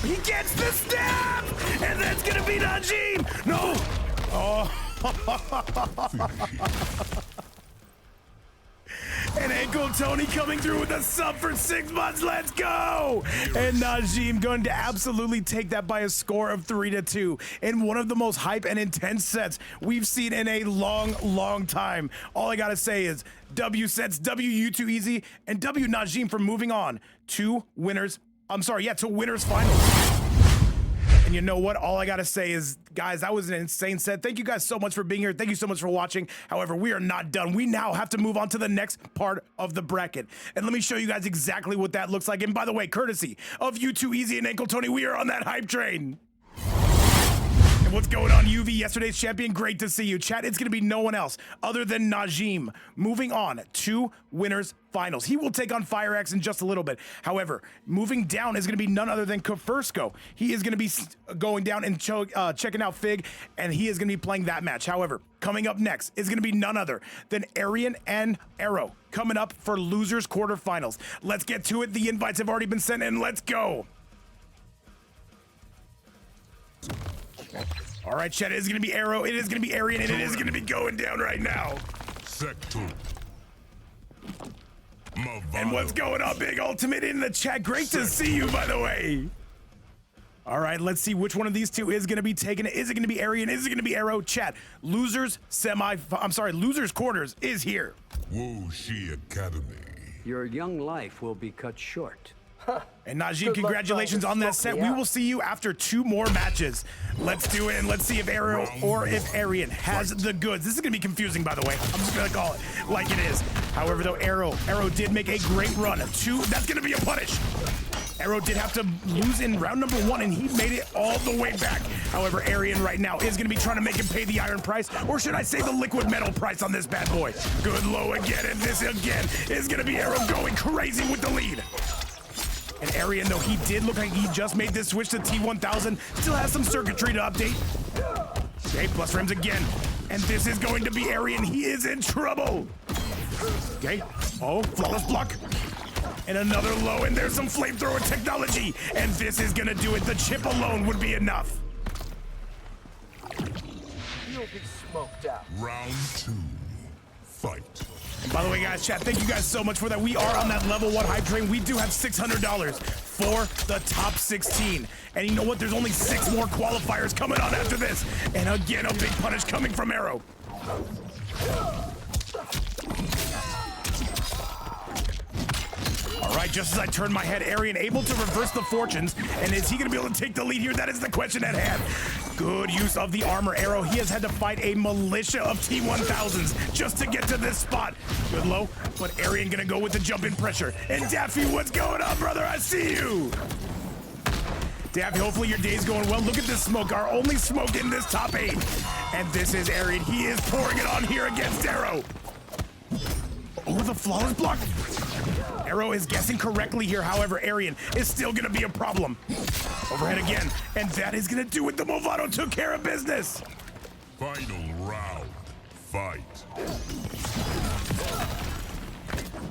He gets the stab! And that's going to be Najm! No! Oh. And Ankle Tony coming through with a sub for 6 months. Let's go! And Najm going to absolutely take that by a score of 3-2 in one of the most hype and intense sets we've seen in a long, long time. All I gotta say is W sets, W you too easy, and W Najm for moving on to winners. To winners finals. And you know what? All I gotta say is, guys, that was an insane set. Thank you guys so much for being here. Thank you so much for watching. However, we are not done. We now have to move on to the next part of the bracket. And let me show you guys exactly what that looks like. And by the way, courtesy of You Too Easy and Ankle Tony, we are on that hype train. And what's going on, UV, yesterday's champion? Great to see you. Chat, it's going to be no one else other than Najm. Moving on to winners finals. He will take on FireAxe in just a little bit. However, moving down is going to be none other than Kefirsko. He is going to be going down and checking out Fig, and he is going to be playing that match. However, coming up next is going to be none other than Arian and Arrow coming up for losers quarterfinals. Let's get to it. The invites have already been sent in. Let's go. All right, chat, it is going to be Arrow, it is going to be Arian, and it is going to be going down right now. Sector. And what's going on, Big Ultimate in the chat? Great to see you, by the way. All right, let's see which one of these two is going to be taking it. Is it going to be Arian? Is it going to be Arrow? Chat, losers quarters is here. Wu Shi Academy. Your young life will be cut short. And Najm, congratulations on that set. We will see you after 2 more matches. Let's do it, and let's see if Arrow or if Arian has the goods. This is going to be confusing, by the way. I'm just going to call it like it is. However, though, Arrow did make a great run. That's going to be a punish. Arrow did have to lose in round number 1, and he made it all the way back. However, Arian right now is going to be trying to make him pay the iron price, or should I say the liquid metal price on this bad boy. Good low again, and this again is going to be Arrow going crazy with the lead. And Arian, though, he did look like he just made this switch to T1000. Still has some circuitry to update. Okay, plus frames again. And this is going to be Arian. He is in trouble. Okay. Oh, flawless block. And another low, and there's some flamethrower technology. And this is going to do it. The chip alone would be enough. You'll be smoked out. Round 2. Fight. And by the way, guys, chat, thank you guys so much for that. We are on that level 1 hype train. We do have $600 for the top 16. And you know what? There's only 6 more qualifiers coming on after this. And again, a big punish coming from Arrow. All right, just as I turn my head, Arian able to reverse the fortunes. And is he going to be able to take the lead here? That is the question at hand. Good use of the armor arrow. He has had to fight a militia of T-1000s just to get to this spot. Good low, but Arian gonna go with the jump in pressure. And Daffy, what's going on, brother? I see you. Daffy, hopefully your day's going well. Look at this smoke, our only smoke in this top 8. And this is Arian. He is pouring it on here against Arrow. Oh, the flawless block. Arrow is guessing correctly here. However, Arian is still gonna be a problem. Overhead again, and that is gonna do it. The Movado took care of business. Final round. Fight.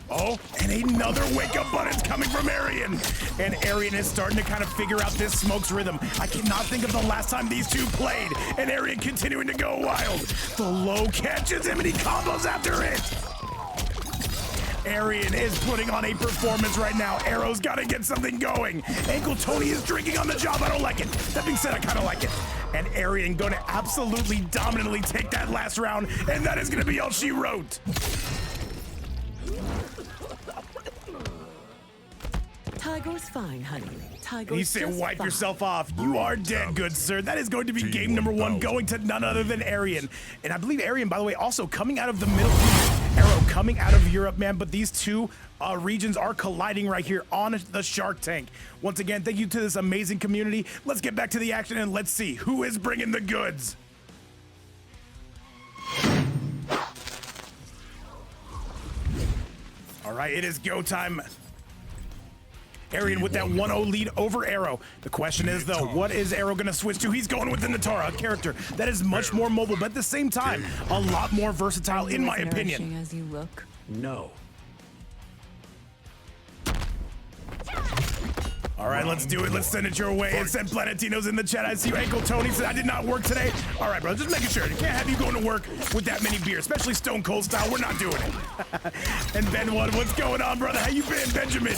Oh, and another wake-up button's coming from Arian. And Arian is starting to kind of figure out this smoke's rhythm. I cannot think of the last time these two played. And Arian continuing to go wild. The low catches him and he combos after it. Arian is putting on a performance right now. Arrow's got to get something going. Ankle Tony is drinking on the job. I don't like it. That being said, I kind of like it. And Arian going to absolutely dominantly take that last round. And that is going to be all she wrote. Tiger's fine, honey. Tiger's He said, just wipe fine. yourself off. You are dead, good sir. That is going to be game number 1, going to none other than Arian. And I believe Arian, by the way, also coming out of the Middle East. Arrow coming out of Europe, man. But these two regions are colliding right here on the Shark Tank. Once again, thank you to this amazing community. Let's get back to the action and let's see who is bringing the goods. All right, it is go time. Arian with that 1-0 lead over Arrow. The question is, though, what is Arrow going to switch to? He's going with the Natara, a character that is much more mobile, but at the same time, a lot more versatile, in my opinion. As you look. No. All right, let's do it. Let's send it your way. And send Planetino's in the chat. I see you, Ankle Tony said I did not work today. All right, bro, just making sure. You can't have you going to work with that many beers, especially Stone Cold style. We're not doing it. And Ben, what's going on, brother? How you been, Benjamin?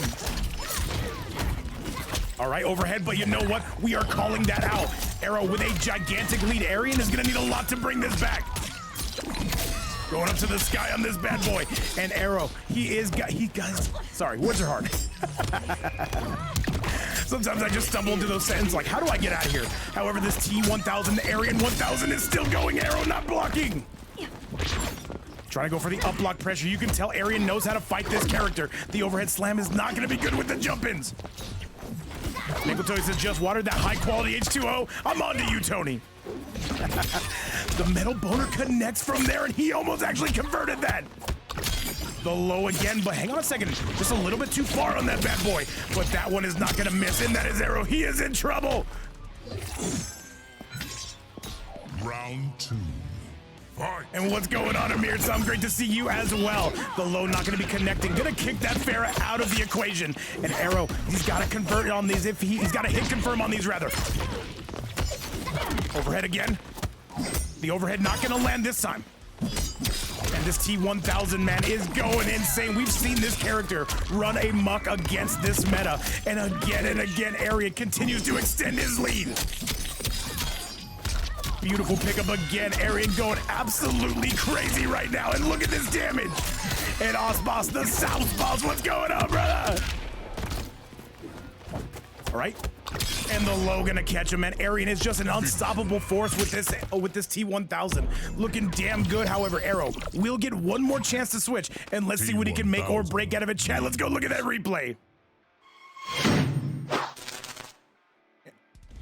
All right, overhead, but you know what? We are calling that out. Arrow with a gigantic lead. Arian is gonna need a lot to bring this back. Going up to the sky on this bad boy. And Arrow, sorry, words are hard. Sometimes I just stumble into those sentences like, how do I get out of here? However, this T-1000, the Arian 1000 is still going. Arrow not blocking. Trying to go for the up block pressure. You can tell Arian knows how to fight this character. The overhead slam is not gonna be good with the jump-ins. Nickel Tony says, just watered that high quality H2O. I'm on to you, Tony. The metal boner connects from there, and he almost actually converted that. The low again, but hang on a second. Just a little bit too far on that bad boy. But that one is not gonna miss, and that is Arrow. He is in trouble. Round 2. Fight. And what's going on, Amir? Some great to see you as well. The low not going to be connecting. Going to kick that Farah out of the equation. And Arrow, he's got to convert on these. He's got to hit confirm on these, rather. Overhead again. The overhead not going to land this time. And this T-1000, man, is going insane. We've seen this character run amok against this meta. And again, Arian continues to extend his lead. Beautiful pickup again. Arian going absolutely crazy right now. And look at this damage. And Osboss, the Southpaws. What's going on, brother? All right. And the low gonna catch him. And Arian is just an unstoppable force with this T-1000. Looking damn good. However, Arrow will get one more chance to switch. And let's see what he can make or break out of it. Chat, let's go look at that replay.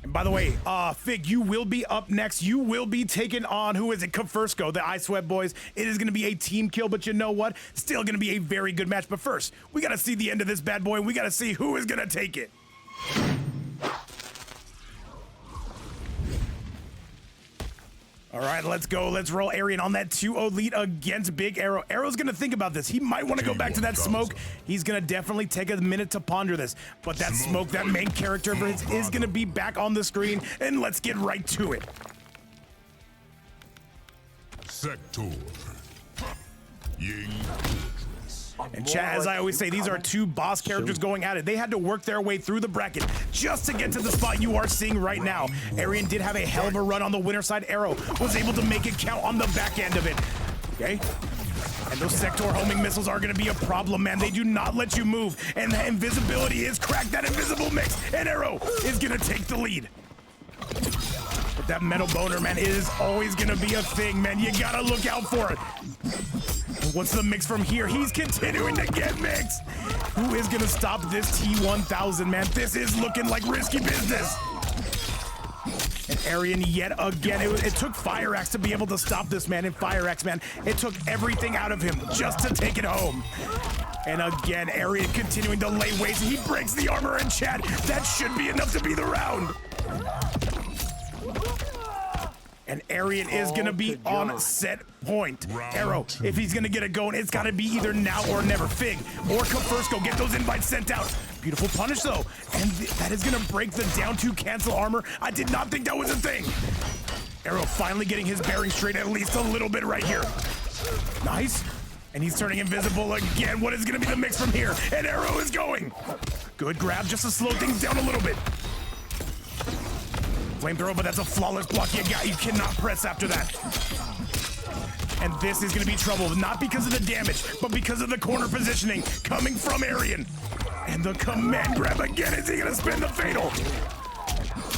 By the way, Fig, you will be up next. You will be taking on, who is it? Kefirsko, the I Sweat boys. It is going to be a team kill, but you know what? Still going to be a very good match. But first, we got to see the end of this bad boy, and we got to see who is going to take it. All right, let's go. Let's roll Arian on that 2-0 lead against Big Arrow. Arrow's going to think about this. He might want to go back to that smoke. He's going to definitely take a minute to ponder this. But that smoke, that main character of his, is going to be back on the screen. And let's get right to it. Sector. Ying. And chat, as I always say, these are two boss characters going at it. They had to work their way through the bracket just to get to the spot you are seeing right now. Arian did have a hell of a run on the winner side. Arrow was able to make it count on the back end of it. Okay? And those sector homing missiles are going to be a problem, man. They do not let you move. And the invisibility is cracked, that invisible mix. And Arrow is going to take the lead. But That metal boner, man, is always gonna be a thing, man. You gotta look out for it. What's the mix from here? He's continuing to get mixed. Who is gonna stop this T-1000, man? This is looking like risky business. And Arian yet again, it took FireAxe to be able to stop this man. And FireAxe, man, it took everything out of him just to take it home. And again, Arian continuing to lay waste. He breaks the armor in chat. That should be enough to be the round. And Arian is gonna be on set point. Arrow, if he's gonna get it going, it's gotta be either now or never. Fig or Kefirsko, get those invites sent out. Beautiful punish though. And that is gonna break the down 2 cancel armor. I did not think that was a thing. Arrow finally getting his bearing straight at least a little bit right here. Nice. And he's turning invisible again. What is gonna be the mix from here? And Arrow is going. Good grab, just to slow things down a little bit. Flamethrower, but that's a flawless block you got. You cannot press after that. And this is gonna be trouble, not because of the damage, but because of the corner positioning coming from Arian. And the command grab again. Is he gonna spin the fatal?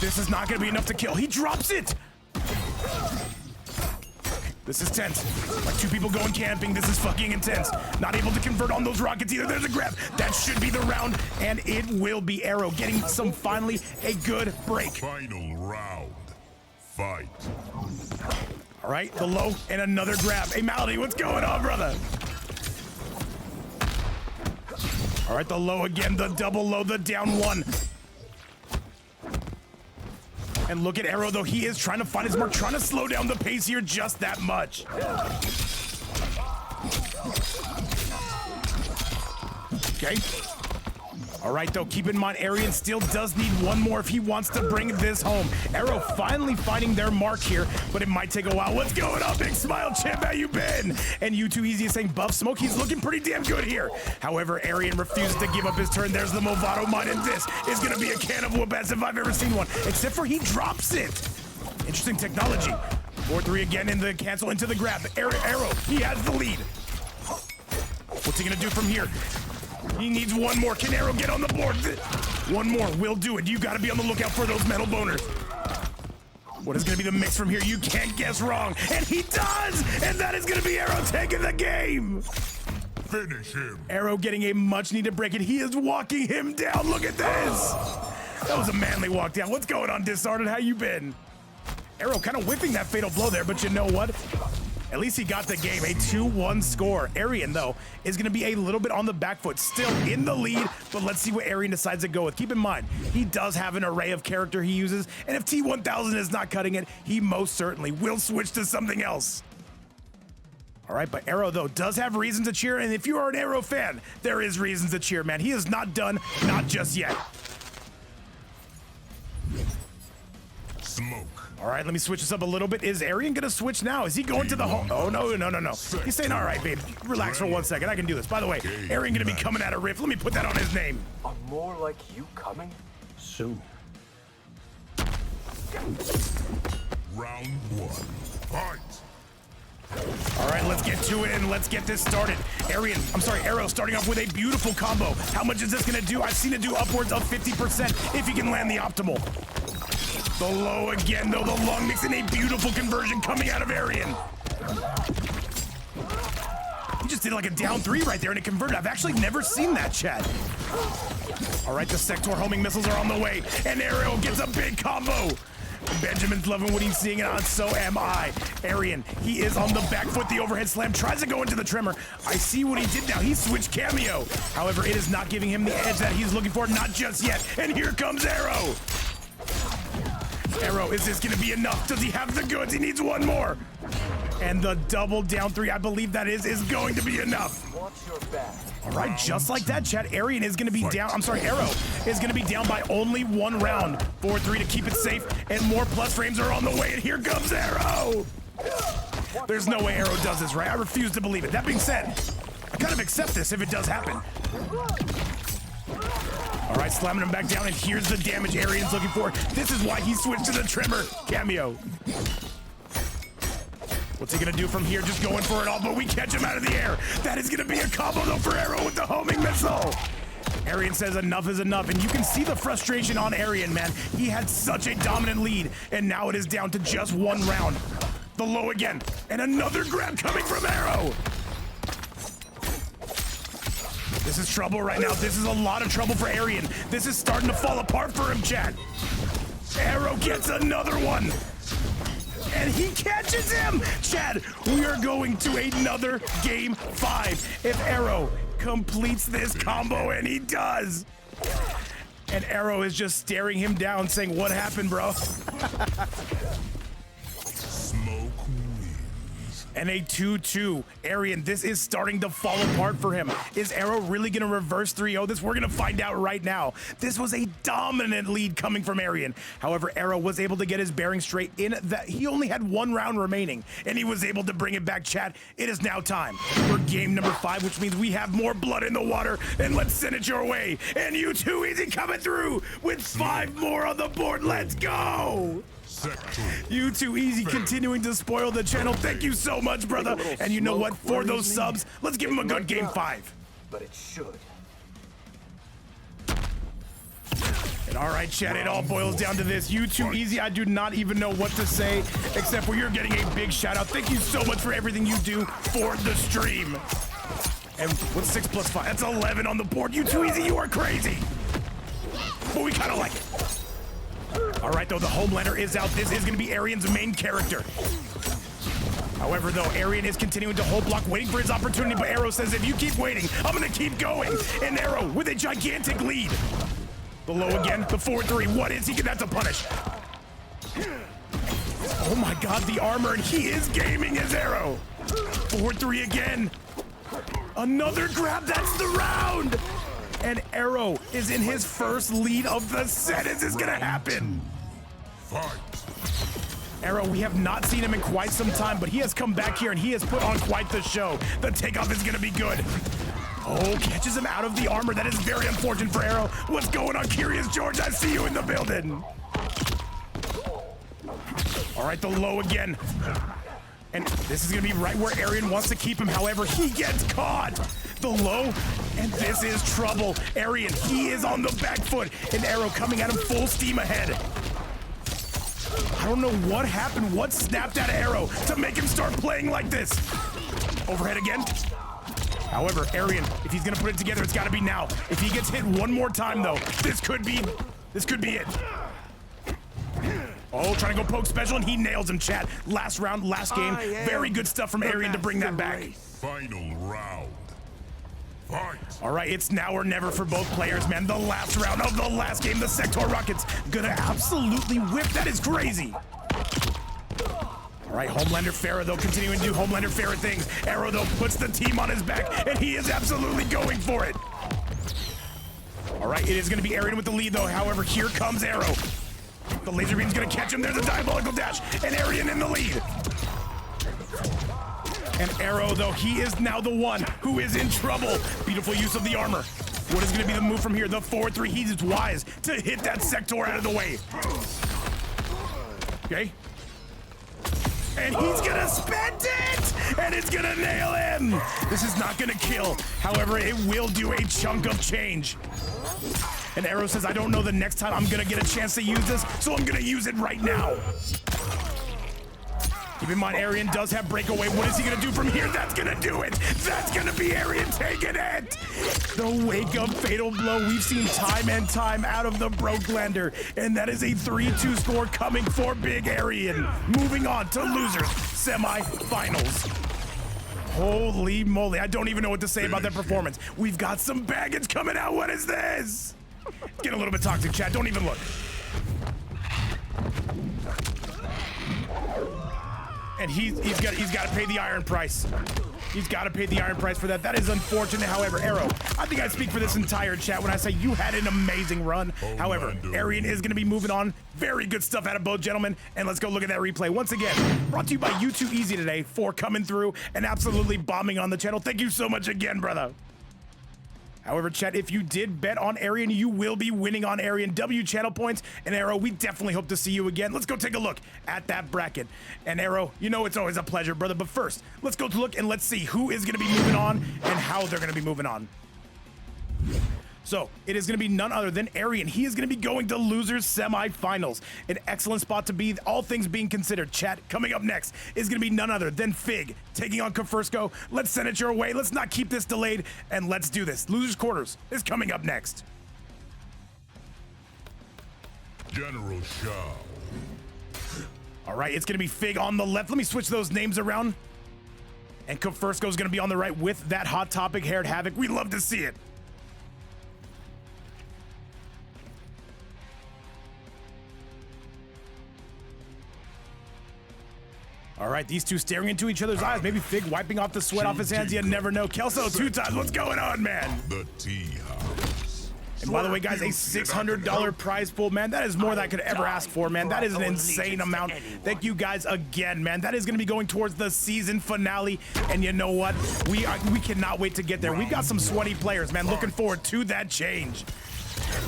This is not gonna be enough to kill. He drops it. This is tense. Like 2 people going camping. This is fucking intense. Not able to convert on those rockets either. There's a grab. That should be the round, and it will be. Arrow getting finally a good break. Final round. Fight. All right, the low and another grab. Hey, Malady, what's going on, brother? All right, the low again, the double low, the down 1. And look at Arrow, though. He is trying to find his mark, trying to slow down the pace here just that much. Okay. All right, though, keep in mind, Arian still does need 1 more if he wants to bring this home. Arrow finally finding their mark here, but it might take a while. What's going on, Big Smile Champ? How you been? And you too easy is saying buff smoke. He's looking pretty damn good here. However, Arian refuses to give up his turn. There's the Movado mine, and this is going to be a can of whoop-ass if I've ever seen one, except for he drops it. Interesting technology. 4-3 again in the cancel into the grab. Arrow, he has the lead. What's he going to do from here? He needs 1 more. Can Arrow get on the board? 1 more will do it. You got to be on the lookout for those metal boners. What is going to be the mix from here? You can't guess wrong. And he does! And that is going to be Arrow taking the game. Finish him. Arrow getting a much-needed break, and he is walking him down. Look at this. That was a manly walk down. What's going on, Disarded? How you been? Arrow kind of whipping that fatal blow there, but you know what? At least he got the game, a 2-1 score. Arian, though, is going to be a little bit on the back foot, still in the lead, but let's see what Arian decides to go with. Keep in mind, he does have an array of character he uses, and if T-1000 is not cutting it, he most certainly will switch to something else. All right, but Arrow, though, does have reason to cheer, and if you are an Arrow fan, there is reasons to cheer, man. He is not done, not just yet. Smoke. All right, let me switch this up a little bit. Is Arian gonna switch now? Is he going to the home? Oh, no. He's saying, all right, babe, relax for 1 second. I can do this. By the way, Arian gonna be coming at a riff. Let me put that on his name. Are more like you coming? Soon. Round 1. Fight. All right, let's get to it and let's get this started. Arrow starting off with a beautiful combo. How much is this gonna do? I've seen it do upwards of 50% if he can land the optimal. The low again, though, the long mix and a beautiful conversion coming out of Arian. He just did like a down 3 right there and it converted. I've actually never seen that, chat. All right, the Sector homing missiles are on the way, and Arrow gets a big combo. Benjamin's loving what he's seeing, and so am I. Arian, he is on the back foot. The overhead slam tries to go into the trimmer. I see what he did now. He switched cameo. However, it is not giving him the edge that he's looking for, not just yet. And here comes Arrow. Arrow, is this going to be enough? Does he have the goods? He needs 1 more. And the double down 3, I believe that is going to be enough. Watch your back. All right, just like that, chat, Arian is going to be down. Arrow is going to be down by only 1 round. 4-3 to keep it safe, and more plus frames are on the way, and here comes Arrow. There's no way Arrow does this, right? I refuse to believe it. That being said, I kind of accept this if it does happen. All right, slamming him back down, and here's the damage Arian's looking for. This is why he switched to the trimmer cameo. What's he gonna do from here? Just going for it all, but we catch him out of the air. That is gonna be a combo though for Arrow with the homing missile. Arian says enough is enough, and you can see the frustration on Arian, man. He had such a dominant lead, and now it is down to just one round. The low again, and another grab coming from Arrow. This is trouble right now. This is a lot of trouble for Arian. This is starting to fall apart for him, chat. Arrow gets another one. And he catches him! Chad, we are going to another game 5. If Arrow completes this combo, and he does. And Arrow is just staring him down saying, what happened, bro? Smoke wins. And a 2-2. Arian, this is starting to fall apart for him. Is Arrow really gonna reverse 3-0 this? We're gonna find out right now. This was a dominant lead coming from Arian. However, Arrow was able to get his bearings straight in that he only had 1 round remaining, and he was able to bring it back, chat. It is now time for game number 5, which means we have more blood in the water, and let's send it your way. And you too easy coming through with 5 more on the board. Let's go! You too easy continuing to spoil the channel. Thank you so much, brother. And you know what? For those subs, let's give him a good game 5. But it should. And all right, chat, it all boils down to this. You too easy. I do not even know what to say, except for you're getting a big shout out. Thank you so much for everything you do for the stream. And what's 6 plus 5? That's 11 on the board. You too easy. You are crazy. But we kind of like it. All right, though, the Homelander is out. This is going to be Arian's main character. However, though, Arian is continuing to hold block, waiting for his opportunity, but Arrow says, if you keep waiting, I'm going to keep going. And Arrow with a gigantic lead. The low again, the 4-3. What is he? That's a punish. Oh, my God, the armor, and he is gaming his Arrow. 4-3 again. Another grab. That's the round. And Arrow is in his first lead of the set. Is this gonna happen? Fight. Arrow, we have not seen him in quite some time, but he has come back here and he has put on quite the show. The takeoff is gonna be good. Oh, catches him out of the armor. That is very unfortunate for Arrow. What's going on, Curious George? I see you in the building. All right, the low again. And this is gonna be right where Arian wants to keep him. However, he gets caught. The low, and this is trouble. Arian, he is on the back foot, and Arrow coming at him full steam ahead. I don't know what happened, what snapped out of Arrow to make him start playing like this. Overhead again. However, Arian, if he's gonna put it together, it's gotta be now. If he gets hit one more time, though, this could be it. Oh, trying to go poke special, and he nails him, chat. Last round, last game. Very good stuff from Arian to bring that back. Final round. Fight. All right, it's now or never for both players, man. The last round of the last game, the Sector Rockets gonna absolutely whip. That is crazy. All right, Homelander Farah, though, continuing to do Homelander Farah things. Arrow, though, puts the team on his back, and he is absolutely going for it. All right, it is gonna be Arian with the lead, though. However, here comes Arrow. The laser beam's gonna catch him. There's a diabolical dash, and Arian in the lead. And Arrow, though, he is now the one who is in trouble. Beautiful use of the armor. What is going to be the move from here? The 4-3. He's wise to hit that Sector out of the way. Okay. And he's going to spend it! And it's going to nail him! This is not going to kill. However, it will do a chunk of change. And Arrow says, I don't know the next time I'm going to get a chance to use this, so I'm going to use it right now. Keep in mind, Arian does have breakaway. What is he gonna do from here? That's gonna do it. That's gonna be Arian taking it. The wake up fatal blow we've seen time and time out of the Brokelander. And that is a 3-2 score coming for Big Arian. Moving on to losers semifinals. Holy moly, I don't even know what to say about that performance. We've got some baggage coming out. What is this? Get a little bit toxic, chat. Don't even look. And he's got to pay the iron price. He's got to pay the iron price for that. That is unfortunate. However, Arrow, I think I speak for this entire chat when I say you had an amazing run. However, Arian is going to be moving on. Very good stuff out of both gentlemen. And let's go look at that replay. Once again, brought to you by You Too Easy today for coming through and absolutely bombing on the channel. Thank you so much again, brother. However, chat, if you did bet on Arian, you will be winning on Arian W channel points. And Arrow, we definitely hope to see you again. Let's go take a look at that bracket. And Arrow, you know it's always a pleasure, brother. But first, let's go look and let's see who is going to be moving on and how they're going to be moving on. So it is going to be none other than Arian. He is going to be going to losers semifinals. An excellent spot to be, all things being considered. Chat, coming up next is going to be none other than Fig taking on Kefirsko. Let's send it your way. Let's not keep this delayed, and let's do this. Losers quarters is coming up next. General Shao. All right, it's going to be Fig on the left. Let me switch those names around. And Kefirsko is going to be on the right with that Hot Topic haired Havik. We love to see it. All right, these two staring into each other's eyes. Maybe Fig wiping off the sweat off his hands. You never know. Kelso, 2 times. What's going on, man? The tea house. And by the way, guys, a $600 prize pool, man. That is more than I could ever ask for, man. That is an insane amount. Thank you guys again, man. That is going to be going towards the season finale. And you know what? We cannot wait to get there. We've got some sweaty players, man. Looking forward to that change.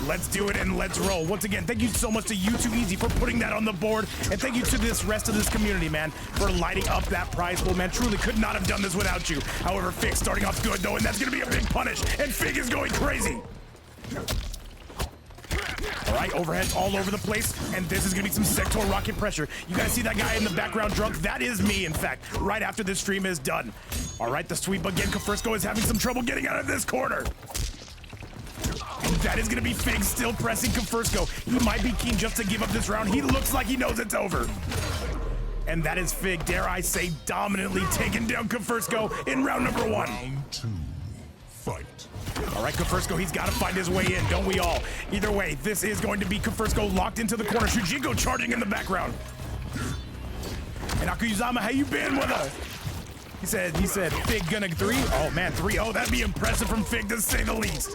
Let's do it and let's roll. Once again, thank you so much to You2Easy for putting that on the board. And thank you to this rest of this community, man, for lighting up that prize pool, man. Truly could not have done this without you. However, Fig starting off good, though, and that's going to be a big punish. And Fig is going crazy. All right, overheads all over the place, and this is gonna be some sector rocket pressure. You guys see that guy in the background drunk? That is me, in fact, right after this stream is done. All right, the sweep again. Kefirsko is having some trouble getting out of this corner. And that is gonna be Fig still pressing Kefirsko. He might be keen just to give up this round. He looks like he knows it's over. And that is Fig, dare I say, dominantly taking down Kefirsko in round number 1. Round 2. Fight. All right, Kefirsko, he's got to find his way in, don't we all? Either way, this is going to be Kefirsko locked into the corner. Shujinko charging in the background. And Akuyuzama, how you been with us? He said, Fig gonna 3? Oh man, 3-0, that'd be impressive from Fig to say the least.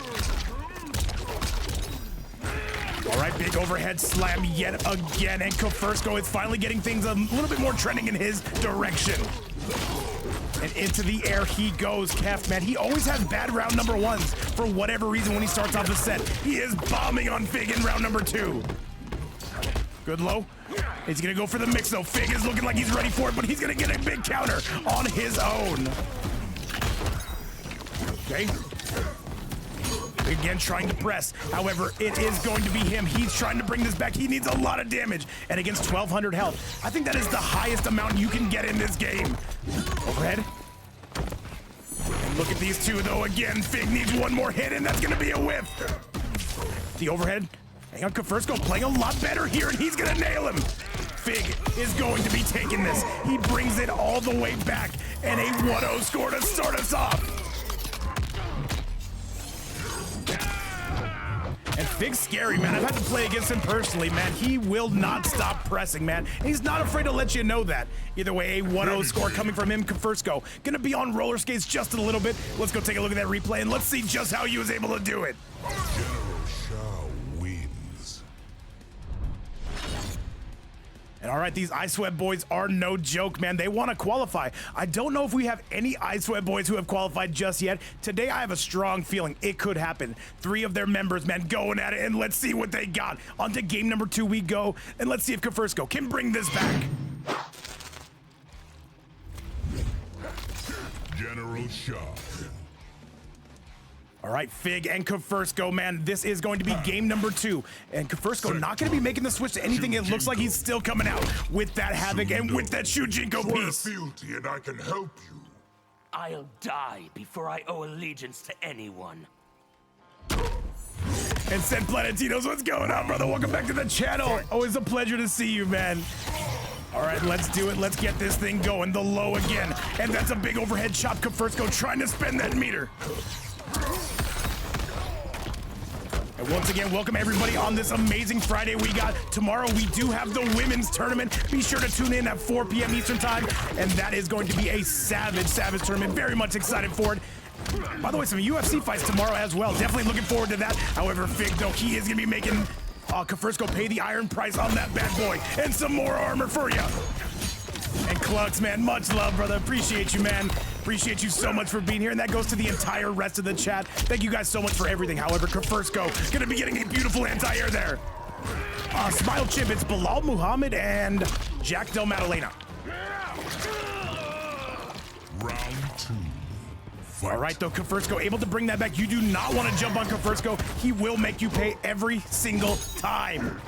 All right, big overhead slam yet again, and Kefirsko is finally getting things a little bit more trending in his direction. And into the air he goes, Kef, man. He always has bad round number 1s for whatever reason when he starts off the set. He is bombing on Fig in round number 2. Good low. He's gonna go for the mix though. Fig is looking like he's ready for it, but he's gonna get a big counter on his own. Okay. Again, trying to press. However, it is going to be him. He's trying to bring this back. He needs a lot of damage. And against 1,200 health, I think that is the highest amount you can get in this game. Overhead. And look at these two, though. Again, Fig needs one more hit, and that's going to be a whiff. The overhead. Hang on, Kefirsko playing a lot better here, and he's going to nail him. Fig is going to be taking this. He brings it all the way back, and a 1-0 score to start us off. And Fig's scary, man. I've had to play against him personally, man. He will not stop pressing, man. And he's not afraid to let you know that. Either way, a 1-0 score coming from him, Kefirsko. Gonna be on roller skates just a little bit. Let's go take a look at that replay, and let's see just how he was able to do it. General Shao wins. And all right, these Ice Sweat boys are no joke, man. They want to qualify. I don't know if we have any Ice Sweat boys who have qualified just yet. Today, I have a strong feeling it could happen. 3 of their members, man, going at it, and let's see what they got. On to game number 2 we go, and let's see if Kefirsko can bring this back. General Shao. All right, Fig and Kefirsko, man, this is going to be game number 2. And Kefirsko not going to be making the switch to anything. It looks like he's still coming out with that Havik and with that Shujinko piece. Fealty and I can help you. I'll die before I owe allegiance to anyone. And said Planetinos, what's going on, brother? Welcome back to the channel. Always a pleasure to see you, man. All right, let's do it. Let's get this thing going. The low again. And that's a big overhead chop. Kefirsko trying to spend that meter. And once again, welcome everybody on this amazing Friday we got. Tomorrow we do have the women's tournament. Be sure to tune in at 4 p.m. Eastern time. And that is going to be a savage tournament. Very much excited for it. By the way, some UFC fights tomorrow as well. Definitely looking forward to that. However, Fig, though, he is going to be making Kefirsko pay the iron price on that bad boy. And some more armor for you. And Clucks, man, much love, brother. Appreciate you, man. Appreciate you so much for being here. And that goes to the entire rest of the chat. Thank you guys so much for everything. However, Kefirsko gonna be getting a beautiful anti-air there. Smile Chip, it's Bilal Muhammad and Jack Del Madalena. Round 2. All right, though, Kefirsko able to bring that back. You do not want to jump on Kefirsko. He will make you pay every single time.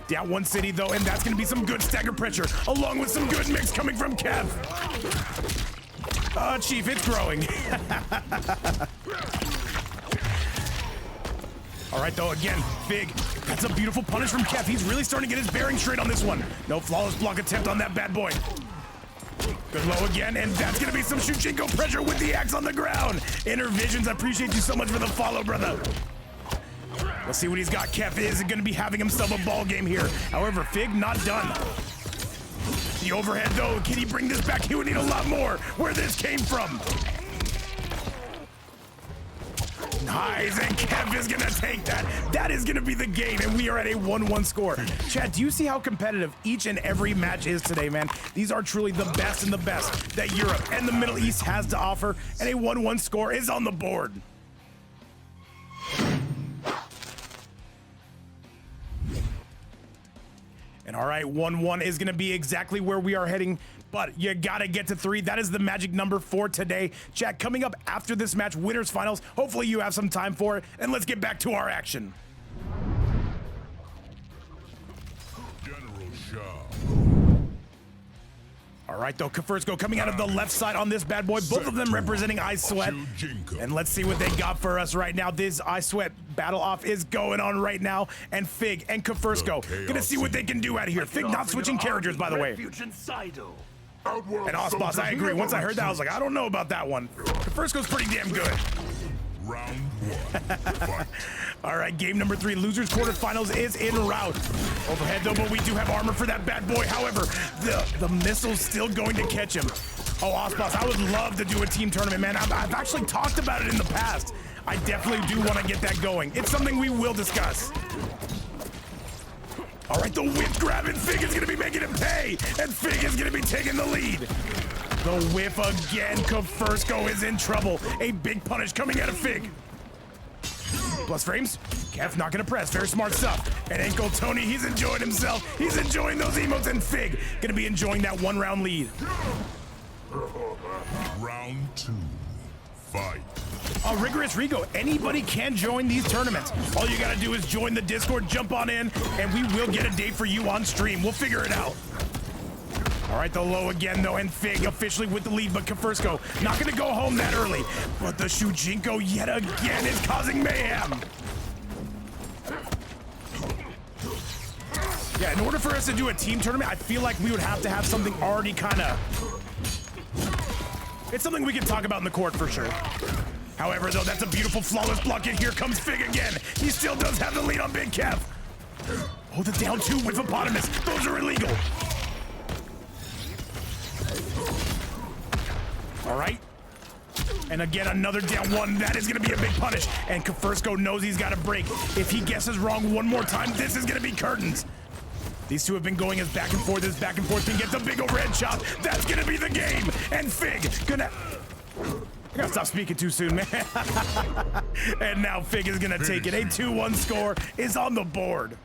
Down one city, though, and that's going to be some good stagger pressure, along with some good mix coming from Kev. Chief, it's growing. All right, though, again, Fig. That's a beautiful punish from Kev. He's really starting to get his bearing straight on this one. No flawless block attempt on that bad boy. Good low again, and that's going to be some Shuchinko pressure with the axe on the ground. Inner Visions, I appreciate you so much for the follow, brother. Let's see what he's got. Kev is going to be having himself a ball game here. However, Fig not done. The overhead, though, can he bring this back? He would need a lot more where this came from. Nice, and Kev is gonna take that. That is gonna be the game, and we are at a 1-1 score. Chat, do you see how competitive each and every match is today, man? These are truly the best and the best that Europe and the Middle East has to offer, and a 1-1 score is on the board. And all right, 1-1 is gonna be exactly where we are heading, but you gotta get to 3. That is the magic number for today. Chat, coming up after this match, winners finals. Hopefully you have some time for it, and let's get back to our action. General Shah. All right, though, Kefirsko coming out of the left side on this bad boy. Both of them representing I Sweat. And let's see what they got for us right now. This I Sweat battle off is going on right now. And Fig and Kefirsko gonna see what they can do out of here. Fig not switching characters, by the way. And Osboss, I agree. Once I heard that, I was like, I don't know about that one. Kefirsko's pretty damn good. Round 1. All right, game number 3, losers quarterfinals is en route. Overhead though, but we do have armor for that bad boy. However, the missile's still going to catch him. Oh, Osboss, I would love to do a team tournament, man. I've actually talked about it in the past. I definitely do want to get that going. It's something we will discuss. All right, the whip grab, and Fig is gonna be making him pay, and Fig is gonna be taking the lead. The whiff again, Kefirsko is in trouble. A big punish coming out of Fig. Plus frames, Kev not gonna press, very smart stuff. And Ankle Tony, he's enjoying himself. He's enjoying those emotes, and Fig gonna be enjoying that 1-round lead. Round 2. Fight. Rigorous Rigo, anybody can join these tournaments. All you gotta do is join the Discord, jump on in, and we will get a date for you on stream. We'll figure it out. All right, the low again, though, and Fig officially with the lead, but Kefirsko not gonna go home that early. But the Shuchinko yet again is causing mayhem. Yeah, in order for us to do a team tournament, I feel like we would have to have something already it's something we can talk about in the court for sure. However, though, that's a beautiful flawless block, and here comes Fig again. He still does have the lead on Big Kev. Oh, the down 2 with Hippopotamus. Those are illegal. All right. And again, another down 1. That is going to be a big punish. And Kefirsko knows he's got a break. If he guesses wrong one more time, this is going to be curtains. These two have been going as back and forth can get the big overhead chop. That's going to be the game. And Fig gonna... I gotta stop speaking too soon, man. And now Fig is gonna take it. A 2-1 score is on the board.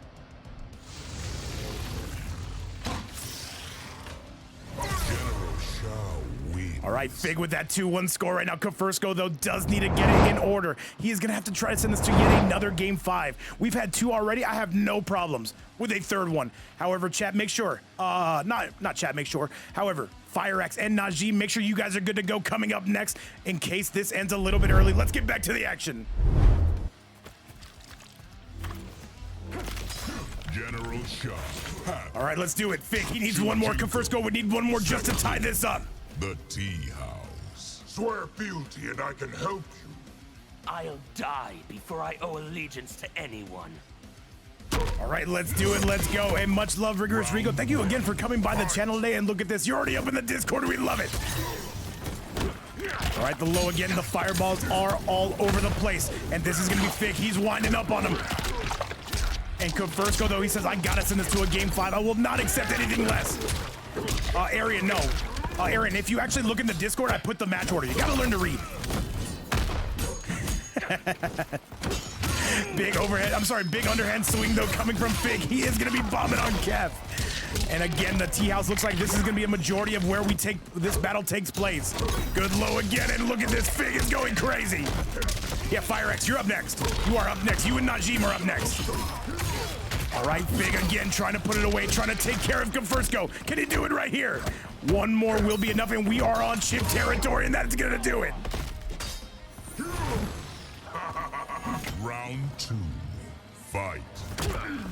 All right, Fig with that 2-1 score right now. Kefirsko, though, does need to get it in order. He is gonna have to try to send this to yet another game 5. We've had 2 already. I have no problems with a 3rd one. However, chat, make sure, not chat, make sure. However, FireAxe and Najm, make sure you guys are good to go coming up next in case this ends a little bit early. Let's get back to the action. General Shah. All right, let's do it. Fig, he needs one more. Kefirsko would need one more just to tie this up. The tea house. Swear fealty and I can help you. I'll die before I owe allegiance to anyone. All right, let's do it. Let's go. And much love, Rigorous Rigo. Thank you again for coming by the channel today. And look at this. You're already up in the Discord. We love it. All right, the low again. The fireballs are all over the place. And this is going to be Fig. He's winding up on him. And Kefirsko, though, he says, I got to send this to a game 5. I will not accept anything less. Arian, no. Arian, if you actually look in the Discord, I put the match order. You got to learn to read. Big overhead, big underhand swing though coming from Fig. He is gonna be bombing on Kev. And again, the tea house looks like this is gonna be a majority of where this battle takes place. Good low again, and look at this, Fig is going crazy. Yeah, FireAxe, you're up next. You are up next. You and Najm are up next. All right, Fig again, trying to put it away, trying to take care of Kefirsko. Can he do it right here? One more will be enough, and we are on chip territory, and that's gonna do it. Round 2. Fight.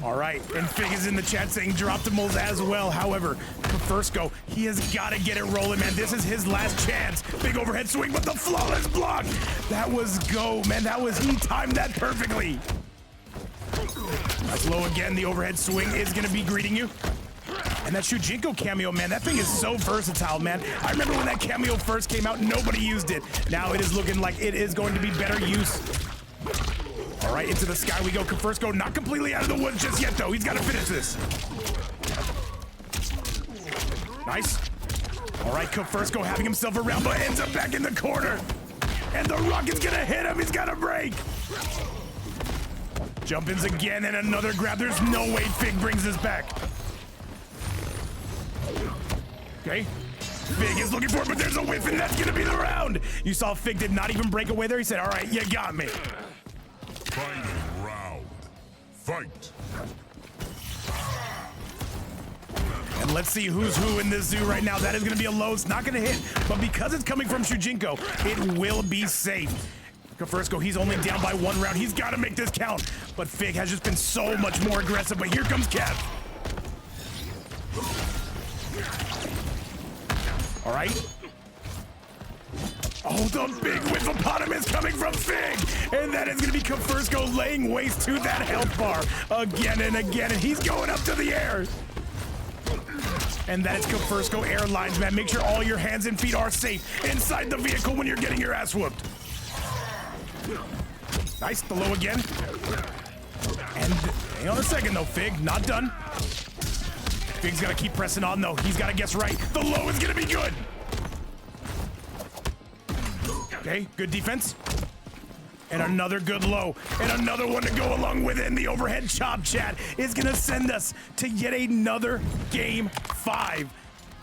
All right, and Fig is in the chat saying Droptimals as well. However, Kefirsko, he has got to get it rolling, man. This is his last chance. Big overhead swing, but the flawless block. That was go, man. He timed that perfectly. That's low again. The overhead swing is going to be greeting you. And that Shujinko cameo, man, that thing is so versatile, man. I remember when that cameo first came out, nobody used it. Now it is looking like it is going to be better use. All right, into the sky we go. Kefirsko not completely out of the woods just yet, though. He's got to finish this. Nice. All right, Kefirsko having himself around, but ends up back in the corner. And the rocket's going to hit him. He's got to break. Jump-ins again, and another grab. There's no way Fig brings this back. Okay. Fig is looking for it, but there's a whiff, and that's going to be the round. You saw Fig did not even break away there. He said, all right, you got me. Final round. Fight. And let's see who's who in this zoo right now. That is going to be a low. It's not going to hit, but because it's coming from Shujinko, it will be safe. Kefirsko, he's only down by 1 round. He's got to make this count. But Fig has just been so much more aggressive. But here comes Kev. All right. Oh, the big whippopotamus coming from Fig. And that is going to be Kefirsko laying waste to that health bar again and again. And he's going up to the air. And that is Kefirsko Airlines, man. Make sure all your hands and feet are safe inside the vehicle when you're getting your ass whooped. Nice, the low again. And hang on a second though, Fig, not done. Fig's gotta keep pressing on though. He's gotta guess right. The low is gonna be good. Okay, good defense. And another good low. And another one to go along with it. And the overhead chop chat is gonna send us to yet another game 5.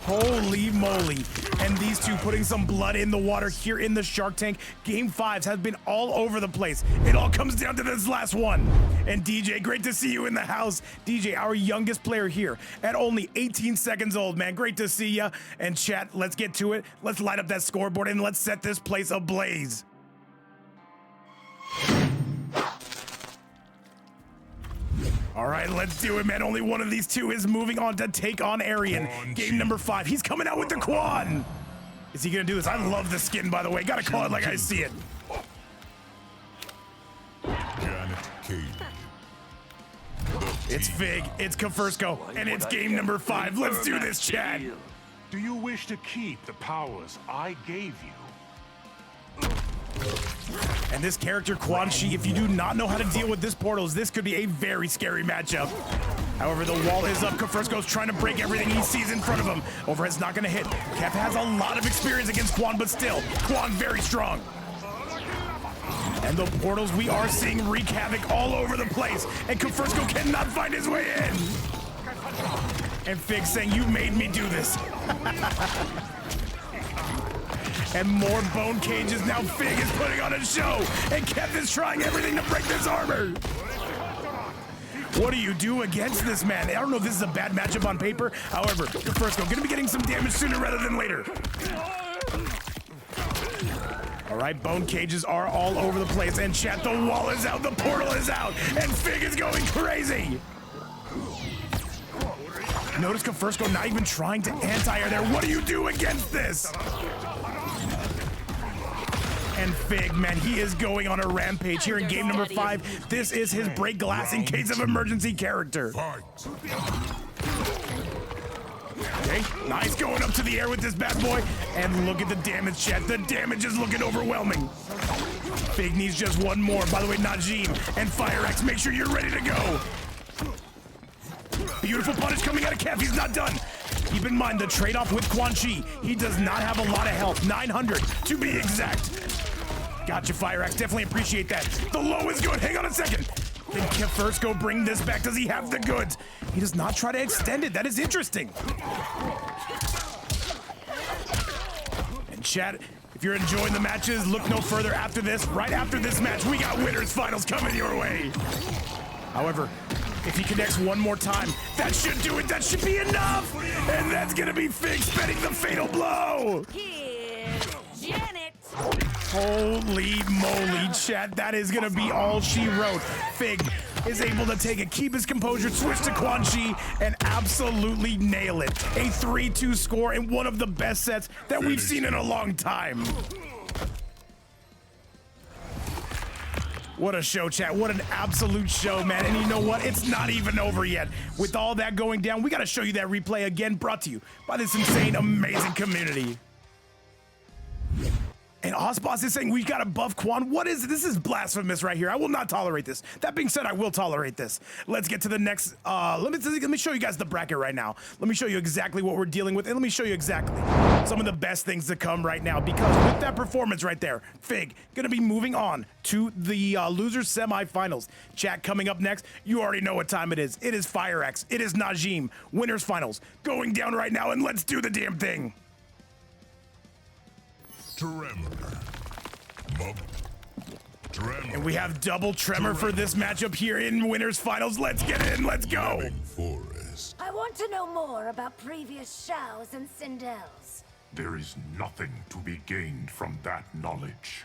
Holy moly. And these two putting some blood in the water here in the Shark Tank. Game 5s have been all over the place. It all comes down to this last one. And DJ, great to see you in the house. DJ, our youngest player here at only 18 seconds old, man. Great to see ya. And chat, let's get to it. Let's light up that scoreboard and let's set this place ablaze. All right, let's do it, man. Only one of these two is moving on to take on Arian. Game number 5. He's coming out with the Quan. Is he gonna do this? I love the skin, by the way. Gotta call it like I see it. It's Fig, it's Kefirsko, and it's game number 5. Let's do this, chat. Do you wish to keep the powers I gave you? And this character, Quan Chi, if you do not know how to deal with this portals, this could be a very scary matchup. However, the wall is up. Kefirsko's trying to break everything he sees in front of him. Overhead's not gonna hit. Kev has a lot of experience against Quan, but still, Quan very strong. And the portals we are seeing wreak havoc all over the place. And Kefirsko cannot find his way in. And Fig saying, you made me do this. And more bone cages. Now Fig is putting on a show. And Kev is trying everything to break this armor. What do you do against this man? I don't know if this is a bad matchup on paper. However, Kefirsko going to be getting some damage sooner rather than later. All right, bone cages are all over the place. And chat, the wall is out. The portal is out. And Fig is going crazy. Notice Kefirsko not even trying to anti-air there. What do you do against this? And Fig, man, he is going on a rampage here in game number 5. This is his break glass in case of emergency character. Okay, nice going up to the air with this bad boy. And look at the damage, chat. The damage is looking overwhelming. Fig needs just one more. By the way, Najm and FireAxe, make sure you're ready to go. Beautiful punish coming out of Kev. He's not done. Keep in mind the trade-off with Quan Chi. He does not have a lot of health. 900 to be exact. Gotcha, FireAxe. Definitely appreciate that. The low is good. Hang on a second. Can Kefirsko bring this back? Does he have the goods? He does not try to extend it. That is interesting. And chat, if you're enjoying the matches, look no further after this. Right after this match, we got winners finals coming your way. However, if he connects one more time, that should do it. That should be enough. And that's gonna be Fig spending the fatal blow. Here's Janet. Holy moly, chat. That is gonna be all she wrote. Fig is able to take it, keep his composure, switch to Quan Chi, and absolutely nail it. A 3-2 score in one of the best sets that we've seen in a long time. What a show, chat. What an absolute show, man. And you know what? It's not even over yet. With all that going down, we got to show you that replay again, brought to you by this insane, amazing community. And Osboss is saying we got to buff Quan. What is this? Is blasphemous right here. I will not tolerate this. That being said, I will tolerate this. Let's get to the next. Let me show you guys the bracket right now. Let me show you exactly what we're dealing with, and let me show you exactly some of the best things to come right now. Because with that performance right there, Fig gonna be moving on to the losers semifinals. Chat, coming up next, you already know what time it is. It is FireAxe. It is Najm. Winners finals going down right now, and let's do the damn thing. Tremor. Tremor. And we have double tremor for this matchup here in winners finals. Let's get in. Let's go. Forest. I want to know more about previous Shaos and Sindels. There is nothing to be gained from that knowledge.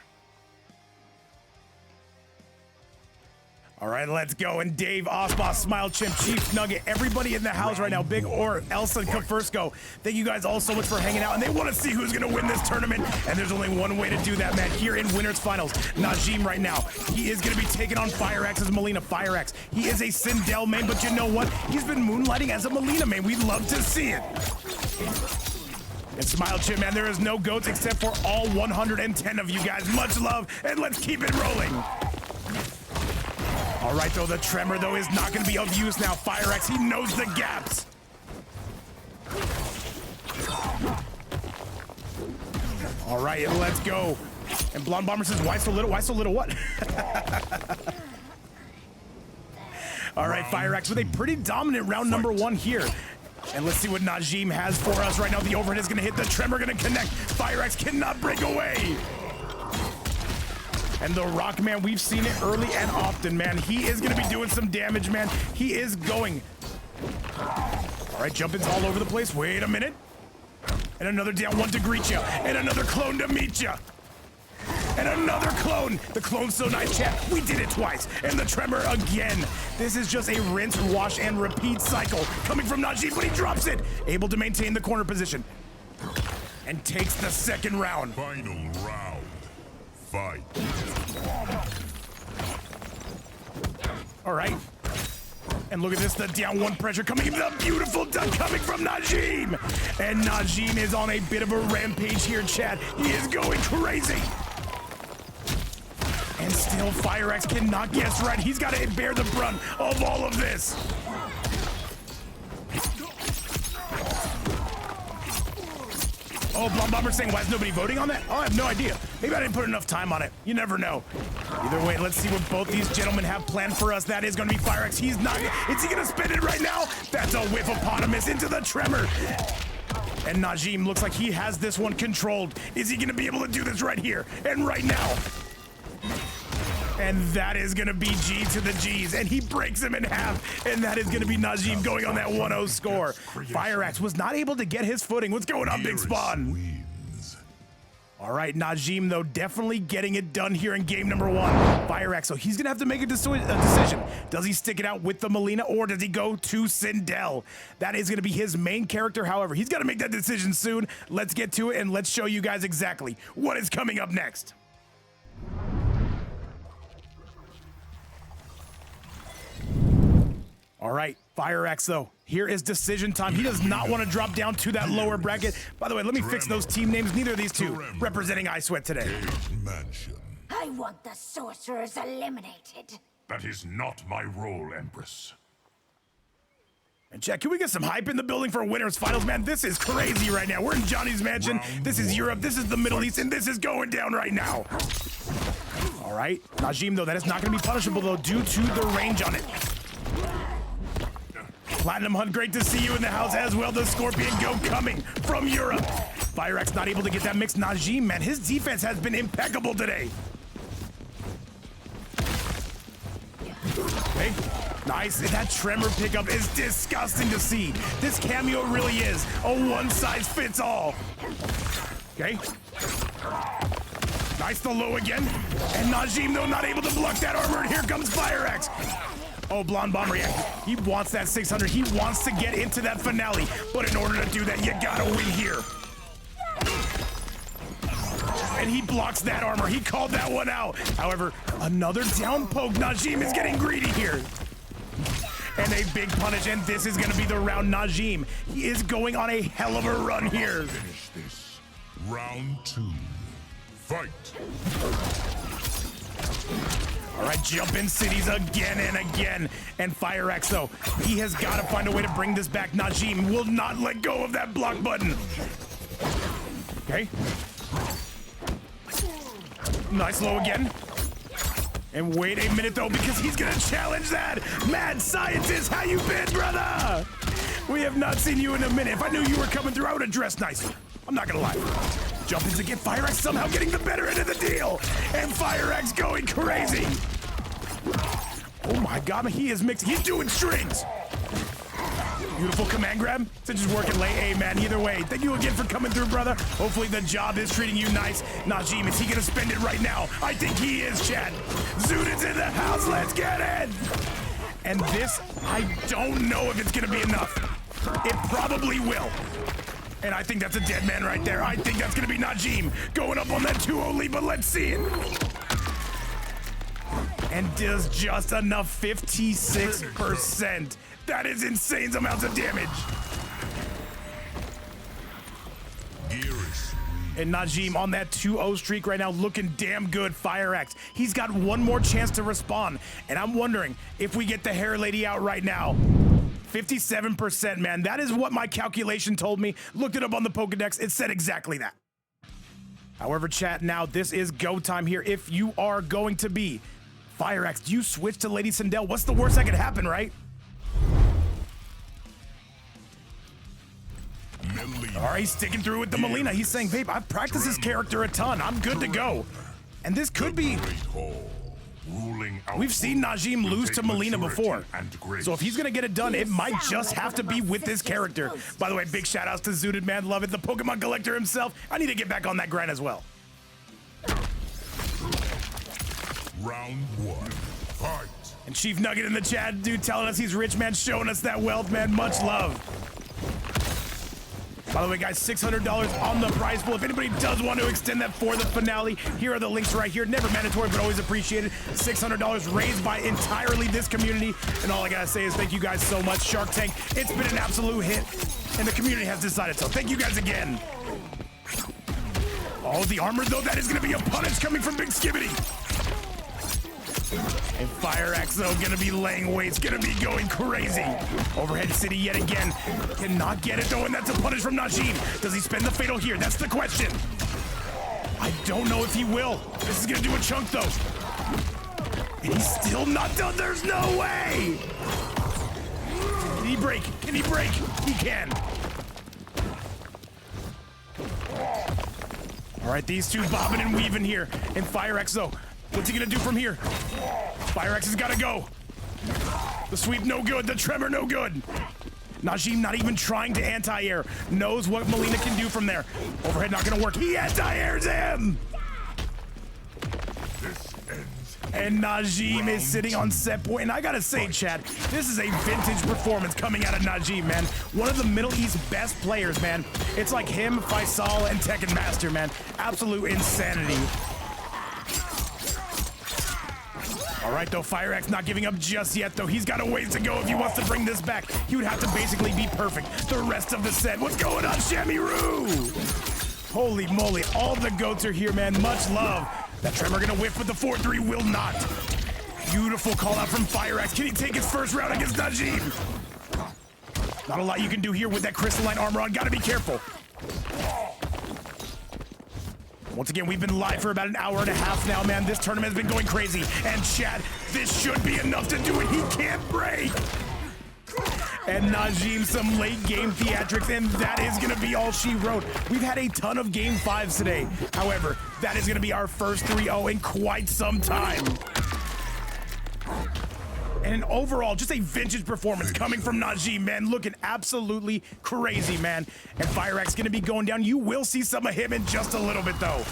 All right, let's go. And Dave, Osboss, Smile Chimp, Chief Nugget, everybody in the house right now, Big Or, Elsa, and Kefirsko. Thank you guys all so much for hanging out. And they want to see who's going to win this tournament. And there's only one way to do that, man. Here in winners finals, Najm right now. He is going to be taking on FireAxe's Mileena. FireAxe, he is a Sindel main, but you know what? He's been moonlighting as a Mileena main. We'd love to see it. And Smile Chimp, man, there is no goats except for all 110 of you guys. Much love, and let's keep it rolling. All right, though, the tremor, though, is not going to be of use now. FireAxe, he knows the gaps. All right, let's go. And Blonde Bomber says, why so little? Why so little what? All right, FireAxe with a pretty dominant round number 1 here. And let's see what Najm has for us right now. The overhead is going to hit. The tremor going to connect. FireAxe cannot break away. And the Rock, man, we've seen it early and often, man. He is going to be doing some damage, man. He is going. All right, jumping's all over the place. Wait a minute. And another down one to greet you. And another clone to meet you. And another clone. The clone's so nice, chat. We did it twice. And the tremor again. This is just a rinse, wash, and repeat cycle coming from Najm, but he drops it. Able to maintain the corner position. And takes the second round. Final round. Fight. All right. And look at this, the down one pressure coming in, the beautiful duck coming from Najm. And Najm is on a bit of a rampage here, chat. He is going crazy. And still FireAxe cannot guess right. He's got to bear the brunt of all of this. Oh, Blonde Bomber saying, why is nobody voting on that? Oh, I have no idea. Maybe I didn't put enough time on it. You never know. Either way, let's see what both these gentlemen have planned for us. That is going to be FireAxe. He's not. Is he going to spin it right now? That's a whiff-opotamus into the tremor. And Najm looks like he has this one controlled. Is he going to be able to do this right here and right now? And that is going to be G to the G's. And he breaks him in half. And that is going to be Najm going on that 1-0 score. FireAxe was not able to get his footing. What's going on, Big Spawn? Wins. All right, Najm, though, definitely getting it done here in game number 1. FireAxe, so he's going to have to make a decision. Does he stick it out with the Mileena, or does he go to Sindel? That is going to be his main character. However, he's got to make that decision soon. Let's get to it, and let's show you guys exactly what is coming up next. All right, FireAxe, though, here is decision time. He does not want to drop down to that lower bracket. By the way, let me fix those team names. Neither of these two representing I Sweat today. Mansion. I want the sorcerers eliminated. That is not my role, Empress. And chat, can we get some hype in the building for winners finals, man? This is crazy right now. We're in Johnny's mansion. This is Europe. This is the Middle East, and this is going down right now. All All right, Najm, though, that is not going to be punishable, though, due to the range on it. Platinum Hunt, great to see you in the house as well. The Scorpion Go coming from Europe. FireAxe not able to get that mix. Najm, man, his defense has been impeccable today. Okay, nice. That tremor pickup is disgusting to see. This cameo really is a one-size-fits-all. Okay. Nice, the low again. And Najm, though, not able to block that armor. And here comes FireAxe. Oh, Blonde Bomb react. He wants that 600. He wants to get into that finale. But in order to do that, you gotta win here. And he blocks that armor. He called that one out. However, another down poke. Najm is getting greedy here. And a big punish, and this is gonna be the round. Najm, he is going on a hell of a run here. Finish this. Round 2. Fight. All right, jump in cities again and again. And FireAxe, though, he has got to find a way to bring this back. Najm will not let go of that block button. Okay. Nice low again. And wait a minute, though, because he's going to challenge that. Mad Scientist, how you been, brother? We have not seen you in a minute. If I knew you were coming through, I would have dressed nice. I'm not going to lie. Jump in to get FireAxe somehow getting the better end of the deal. And FireAxe going crazy. Oh my God, he is mixing. He's doing strings. Beautiful command grab. Since he's working late, hey man, either way, thank you again for coming through, brother. Hopefully the job is treating you nice. Najm, is he gonna spend it right now? I think he is, Chad. Zudin's in the house, let's get it. And this, I don't know if it's gonna be enough. It probably will. And I think that's a dead man right there. I think that's gonna be Najm going up on that 2-0 lead, but let's see it. And does just enough, 56%. That is insane amounts of damage. GERAS. And Najm on that 2-0 streak right now, looking damn good. FireAxe, he's got one more chance to respond. And I'm wondering if we get the hair lady out right now. 57%, man. That is what my calculation told me. Looked it up on the Pokedex. It said exactly that. However, chat, now this is go time here. If you are going to be FireAxe, do you switch to Lady Sindel? What's the worst that could happen, right? Mileena. All right, he's sticking through with the Mileena. He's saying, babe, I've practiced this character a ton. I'm good to go. And this could be... Great Hall. Ruling We've seen Najm lose to Mileena before. And grace. So if he's gonna get it done, it might just have to be with this character. By the way, big shout outs to Zooted, man. Love it. The Pokemon collector himself. I need to get back on that grind as well. Round 1. Fight. And Chief Nugget in the chat, dude, telling us he's rich, man, showing us that wealth, man. Much love. By the way, guys, $600 on the prize pool. If anybody does want to extend that for the finale, here are the links right here. Never mandatory, but always appreciated. $600 raised by entirely this community. And all I gotta say is thank you guys so much. Shark Tank, it's been an absolute hit, and the community has decided so. Thank you guys again. Oh, the armor, though, that is gonna be a punish coming from Big Skibbity. And FireAxe, though, gonna be laying waste, gonna be going crazy. Overhead City yet again. Cannot get it, though, and that's a punish from Najm. Does he spend the fatal here? That's the question. I don't know if he will. This is gonna do a chunk, though. And he's still not done. There's no way. Can he break? Can he break? He can. All right, these two bobbing and weaving here. And FireAxe, though, what's he gonna do from here? FireAxe has gotta go. The sweep no good, the tremor no good. Najm not even trying to anti-air. Knows what Mileena can do from there. Overhead not gonna work. He anti-airs him! This ends. And Najm is sitting on set point. And I gotta say, Chad, this is a vintage performance coming out of Najm, man. One of the Middle East's best players, man. It's like him, Faisal, and Tekken Master, man. Absolute insanity. All right, though, FireAxe not giving up just yet, though. He's got a ways to go if he wants to bring this back. He would have to basically be perfect the rest of the set. What's going on, Shamiroo? Holy moly, all the goats are here, man. Much love. That Tremor gonna whiff, but the 4-3 will not. Beautiful call out from FireAxe. Can he take his first round against Najm? Not a lot you can do here with that crystalline armor on. Gotta be careful. Once again, we've been live for about an hour and a half now, man. This tournament has been going crazy. And Chad, this should be enough to do it. He can't break. And Najm, some late game theatrics, and that is gonna be all she wrote. We've had a ton of game 5s today. However, that is gonna be our first 3-0 in quite some time. And an overall, just a vintage performance coming from Najm, man, looking absolutely crazy, man. And FireAxe gonna be going down. You will see some of him in just a little bit, though.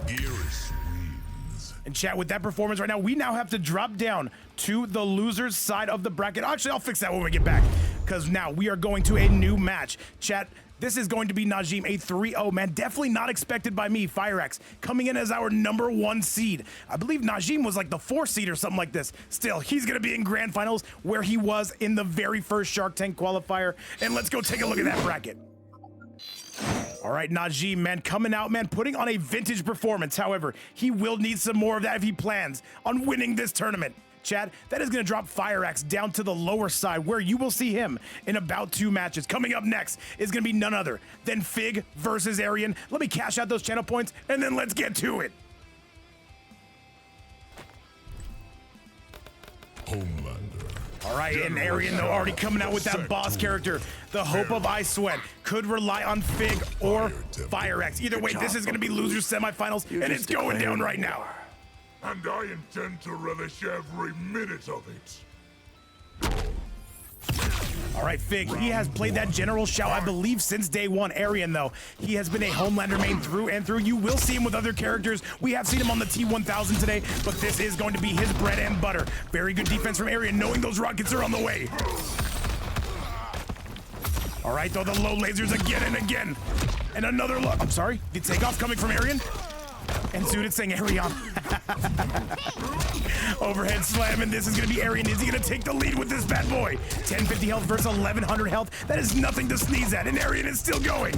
GERAS wins. And chat, with that performance right now, we now have to drop down to the loser's side of the bracket. Actually, I'll fix that when we get back, because now we are going to a new match. Chat, this is going to be Najm, a 3-0, man. Definitely not expected by me, FireAxe, coming in as our #1 seed. I believe Najm was like the 4th seed or something like this. Still, he's going to be in grand finals where he was in the very first Shark Tank qualifier. And let's go take a look at that bracket. All right, Najm, man, coming out, man, putting on a vintage performance. However, he will need some more of that if he plans on winning this tournament. Chad, that is going to drop FireAxe down to the lower side, where you will see him in about 2 matches. Coming up next is going to be none other than Fig versus Arian. Let me cash out those channel points, and then let's get to it. Homelander. All right, and Arian, though, already coming out with that boss character. The hope of I Sweat could rely on Fig or FireAxe. Either way, this is going to be losers semifinals, and it's going down right now. And I intend to relish every minute of it. All right, Fig, he has played that General Shao, I believe, since day 1. Arian, though, he has been a Homelander main through and through. You will see him with other characters. We have seen him on the T-1000 today, but this is going to be his bread and butter. Very good defense from Arian, knowing those rockets are on the way. All right, though, the low lasers again and again. And another low. I'm sorry, the takeoff coming from Arian. And Zudit saying Arian. Overhead slam, and this is going to be Arian. Is he going to take the lead with this bad boy? 1050 health versus 1100 health. That is nothing to sneeze at, and Arian is still going.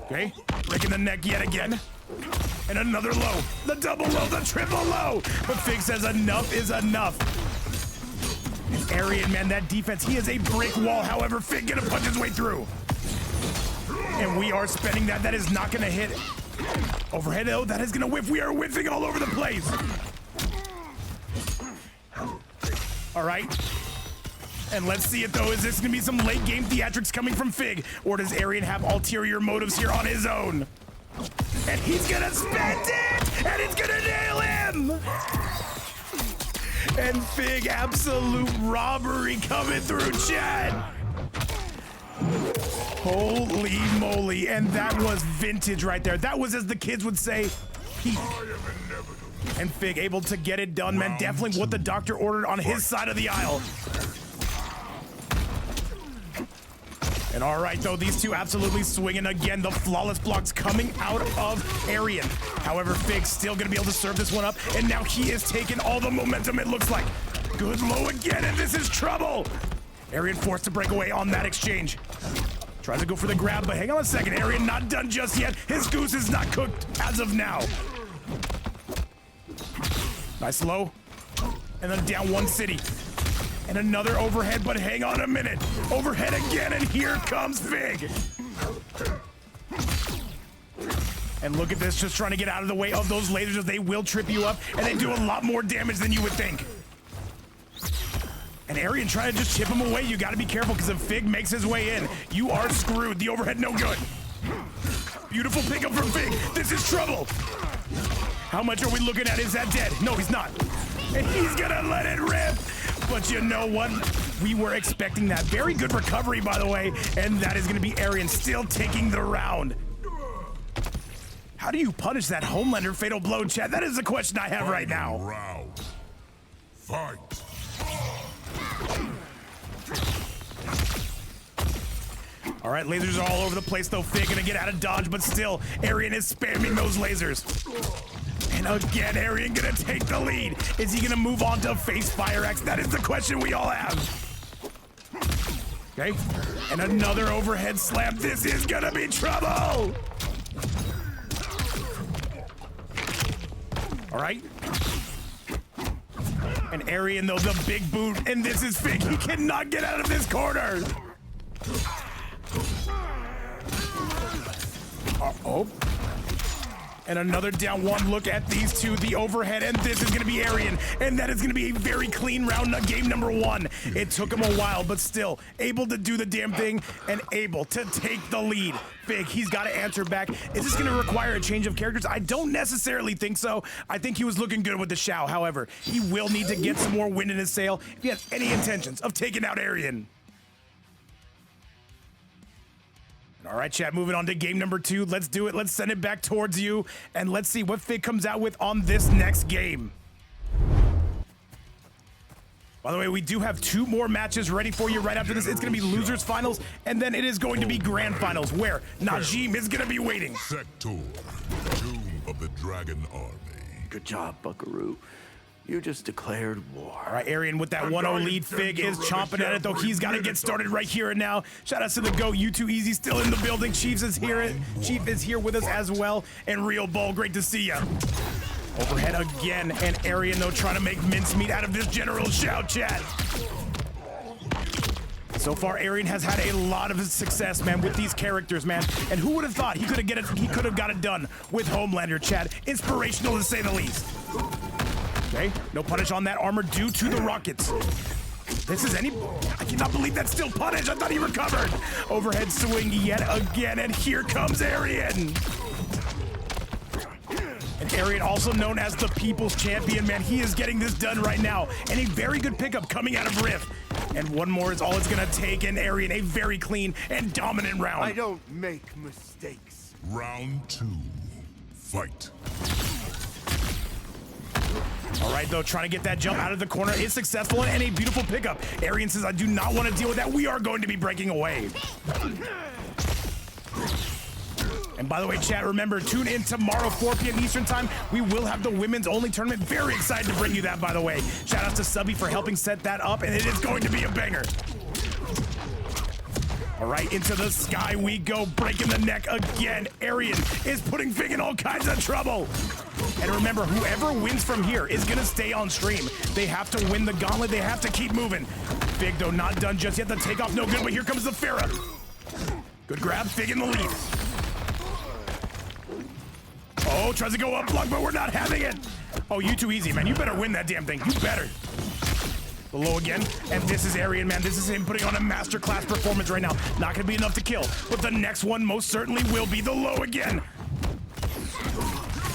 Okay, breaking the neck yet again. And another low. The double low, the triple low. But Fig says enough is enough. And Arian, man, that defense, he is a brick wall. However, Fig going to punch his way through. And we are spending that. That is not going to hit. Overhead, though, that is going to whiff. We are whiffing all over the place. All right. And let's see it, though. Is this going to be some late game theatrics coming from Fig? Or does Arian have ulterior motives here on his own? And he's going to spend it! And it's going to nail him! And Fig, absolute robbery coming through, Chad. Holy moly, and that was vintage right there. That was, as the kids would say, peak. And Fig able to get it done, man. Definitely what the doctor ordered on his side of the aisle. And all right, though, these two absolutely swinging again. The flawless blocks coming out of Arian. However, Fig's still going to be able to serve this one up, and now he is taking all the momentum, it looks like. Good low again, and this is trouble. Arian forced to break away on that exchange. Tries to go for the grab, but hang on a second. Arian not done just yet. His goose is not cooked as of now. Nice low. And then down 1 city. And another overhead, but hang on a minute. Overhead again, and here comes Fig. And look at this, just trying to get out of the way of those lasers, as they will trip you up, and they do a lot more damage than you would think. And Arian trying to just chip him away. You got to be careful, because if Fig makes his way in, you are screwed. The overhead, no good. Beautiful pickup from Fig. This is trouble. How much are we looking at? Is that dead? No, he's not. And he's going to let it rip. But you know what? We were expecting that. Very good recovery, by the way. And that is going to be Arian still taking the round. How do you punish that Homelander fatal blow, Chad? That is the question I have right now. Round. Fight. All right, lasers are all over the place, though. Fig gonna get out of dodge, but still, Arian is spamming those lasers. And again, Arian gonna take the lead. Is he gonna move on to face FireAxe? That is the question we all have. Okay, and another overhead slam. This is gonna be trouble. All right. And Arian, though, the big boot, and this is Fig. He cannot get out of this corner. Oh. And another down one. Look at these two, the overhead, and this is gonna be Arian. And that is gonna be a very clean round, game number 1. It took him a while, but still able to do the damn thing and able to take the lead. Fig, he's gotta answer back. Is this gonna require a change of characters? I don't necessarily think so. I think he was looking good with the Shao. However, he will need to get some more wind in his sail if he has any intentions of taking out Arian. All right, chat, moving on to game number 2. Let's do it. Let's send it back towards you, and let's see what Fig comes out with on this next game. By the way, we do have 2 more matches ready for you right after this. It's going to be losers finals, and then it is going to be grand finals, where Najm is going to be waiting. Sector, Tomb of the Dragon Army. Good job, Buckaroo. You just declared war. All right, Arian with that 1-0 lead. Fig is chomping at it, though. He's got to get started right here and now. Shout out to the GOAT, U2Easy, still in the building. Chief is here with us as well. And Real Bull, great to see ya. Overhead again, and Arian, though, trying to make mincemeat out of this General Shao, chat. So far, Arian has had a lot of success, man, with these characters, man. And who would have thought he could have got it done with Homelander, chat. Inspirational, to say the least. Okay, no punish on that armor due to the rockets. I cannot believe that's still punish. I thought he recovered. Overhead swing yet again, and here comes Arian. And Arian, also known as the People's Champion, man, he is getting this done right now. And a very good pickup coming out of Rift. And one more is all it's gonna take, and Arian, a very clean and dominant round. I don't make mistakes. Round 2, fight. All right, though, trying to get that jump out of the corner is successful, and a beautiful pickup. Arian says, I do not want to deal with that. We are going to be breaking away. And by the way, chat, remember, tune in tomorrow, 4 p.m. Eastern time. We will have the women's only tournament. Very excited to bring you that, by the way. Shout out to Subby for helping set that up, and it is going to be a banger. All right, into the sky we go, breaking the neck again. Arian is putting Fig in all kinds of trouble. And remember, whoever wins from here is gonna stay on stream. They have to win the gauntlet, they have to keep moving. Fig, though, not done just yet. The takeoff, no good, but here comes the Farah. Good grab, Fig in the lead. Oh, tries to go up block, but we're not having it. Oh, U2Easy, man, you better win that damn thing, you better. The low again, and this is Arian, man. This is him putting on a masterclass performance right now. Not gonna be enough to kill, but the next one most certainly will be the low again.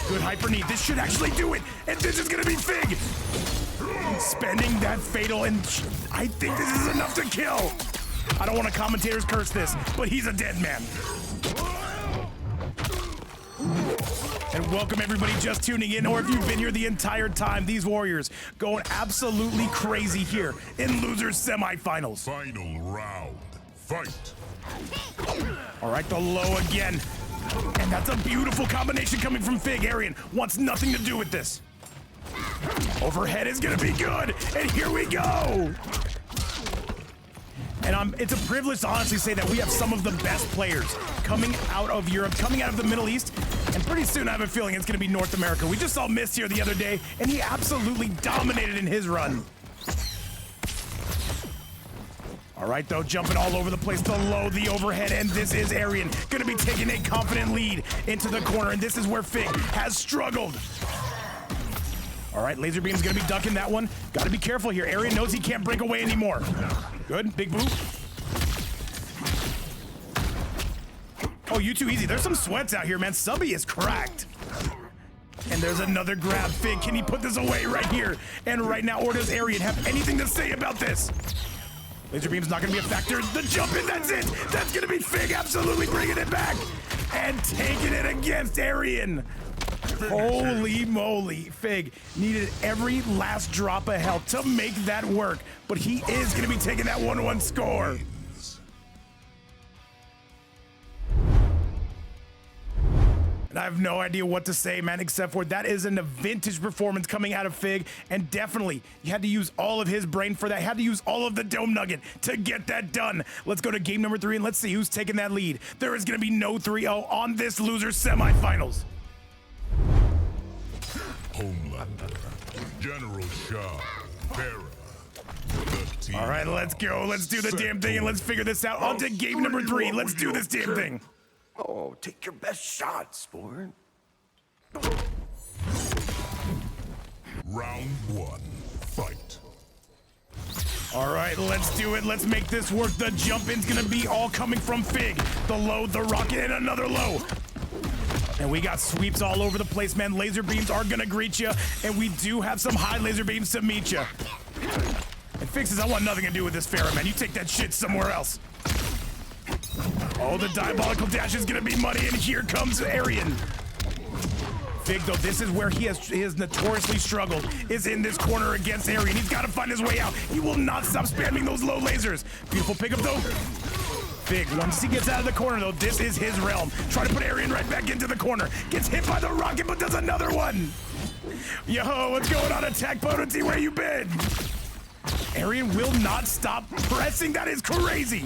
Good hyper knee. This should actually do it, and this is gonna be Fig. Spending that fatal, and I think this is enough to kill. I don't want to commentators curse this, but he's a dead man. And welcome everybody just tuning in, or if you've been here the entire time, these Warriors going absolutely crazy here in losers semifinals. Final round, fight. All right, the low again. And that's a beautiful combination coming from Fig. Arian wants nothing to do with this. Overhead is gonna be good, and here we go. And it's a privilege to honestly say that we have some of the best players coming out of Europe, coming out of the Middle East, and pretty soon I have a feeling it's gonna be North America. We just saw Mist here the other day, and he absolutely dominated in his run. All right, though, jumping all over the place, the low, the overhead, and this is Arian gonna be taking a confident lead into the corner, and this is where Fig has struggled. All right, laser beam's gonna be ducking that one. Gotta be careful here. Arian knows he can't break away anymore. Good, big boot. Oh, U2Easy, there's some sweats out here, man. Subby is cracked. And there's another grab. Fig, can he put this away right here? And right now, or does Arian have anything to say about this? Laser beam's not gonna be a factor. The jump in, that's it. That's gonna be Fig absolutely bringing it back. And taking it against Arian. Holy moly, Fig needed every last drop of health to make that work, but he is going to be taking that 1-1 score. And I have no idea what to say, man, except for that is a vintage performance coming out of Fig, and definitely you had to use all of his brain for that, had to use all of the Dome Nugget to get that done. Let's go to game number 3, and let's see who's taking that lead. There is going to be no 3-0 on this loser semifinals. Homelander, General Shao, Farah. All right, let's go. Let's do the damn thing, and let's figure this out. On to game number 3. Let's do this damn thing. Oh, take your best shot, sport. Round 1. Fight. All right, let's do it. Let's make this work. The jump in's gonna be all coming from Fig. The low, the rocket, and another low. And we got sweeps all over the place, man. Laser beams are gonna greet you, and we do have some high laser beams to meet you. And Fig says, I want nothing to do with this Pharaoh, man. You take that shit somewhere else. Oh, the diabolical dash is gonna be money, and here comes Arian. Fig, though, this is where he has notoriously struggled, is in this corner against Arian. He's got to find his way out. He will not stop spamming those low lasers. Beautiful pickup, though. Fig, once he gets out of the corner, though, this is his realm. Try to put Arian right back into the corner. Gets hit by the rocket, but does another one. Yo, what's going on, Attack Potency? Where you been? Arian will not stop pressing. That is crazy.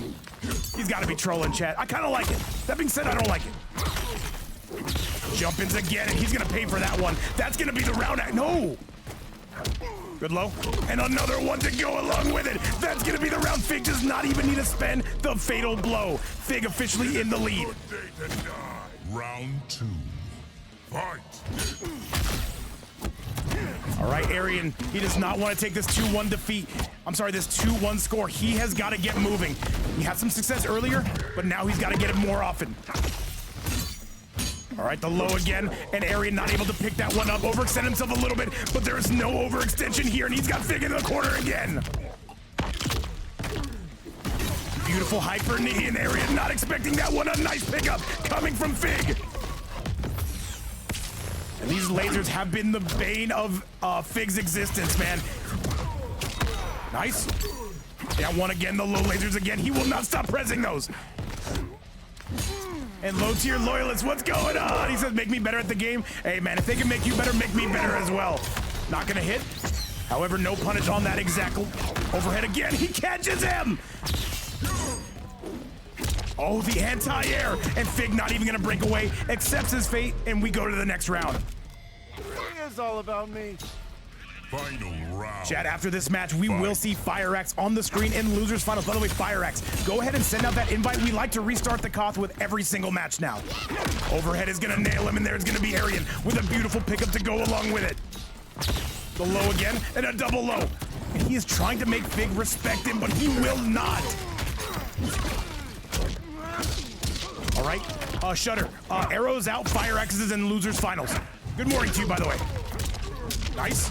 He's got to be trolling, chat. I kind of like it. That being said, I don't like it. Jump ins again, and he's gonna pay for that one. That's gonna be the round act. No! Good low. And another one to go along with it. That's gonna be the round. Fig does not even need to spend the fatal blow. Fig officially in the lead. Round 2. Fight! All right, Arian, he does not want to take this 2-1 defeat. I'm sorry, this 2-1 score. He has got to get moving. He had some success earlier, but now he's got to get it more often. All right, the low again, and Arian not able to pick that one up. Overextend himself a little bit, but there is no overextension here, and he's got Fig in the corner again. Beautiful hyper knee, and Arian not expecting that one. A nice pickup coming from Fig. And these lasers have been the bane of Fig's existence, man. Nice. Yeah, one again, the low lasers again. He will not stop pressing those. And low tier loyalists, what's going on? He says, make me better at the game. Hey man, if they can make you better, make me better as well. Not gonna hit. However, no punish on that exact overhead again. He catches him. Oh, the anti-air. And Fig not even gonna break away, accepts his fate, and we go to the next round. It's all about me. Final round. Chat, after this match, we will see FireAxe on the screen in Losers Finals. By the way, FireAxe, go ahead and send out that invite. We like to restart the Koth with every single match now. Overhead is gonna nail him, and there's gonna be Arian with a beautiful pickup to go along with it. The low again, and a double low. And he is trying to make Fig respect him, but he will not. All right, Shutter, arrows out, FireAxe is in Losers Finals. Good morning to you, by the way. Nice.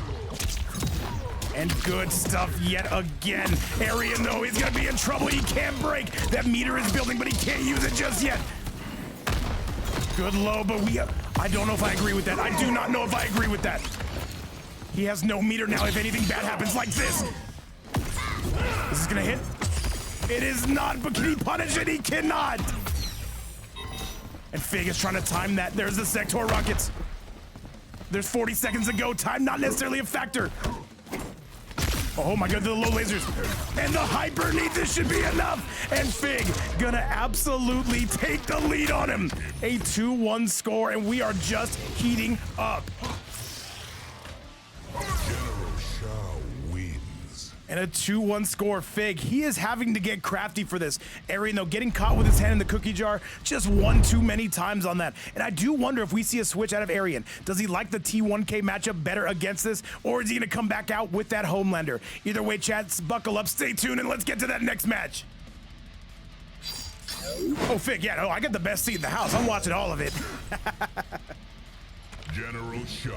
And good stuff yet again. Arian, though, is gonna be in trouble. He can't break. That meter is building, but he can't use it just yet. Good low, but I don't know if I agree with that. I do not know if I agree with that. He has no meter now if anything bad happens like this. Is this gonna hit? It is not, but can he punish it? He cannot. And Fig is trying to time that. There's the Sector rockets. There's 40 seconds to go. Time not necessarily a factor. Oh my god, the low lasers. And the hyper knee, this should be enough. And Fig gonna absolutely take the lead on him. A 2-1 score, and we are just heating up. General Shao wins. And a 2-1 score. Fig, he is having to get crafty for this. Arian, though, getting caught with his hand in the cookie jar, just one too many times on that. And I do wonder if we see a switch out of Arian. Does he like the T1K matchup better against this, or is he gonna come back out with that Homelander? Either way, chats, buckle up, stay tuned, and let's get to that next match. Oh, Fig, yeah, no, I got the best seat in the house. I'm watching all of it. General Shao.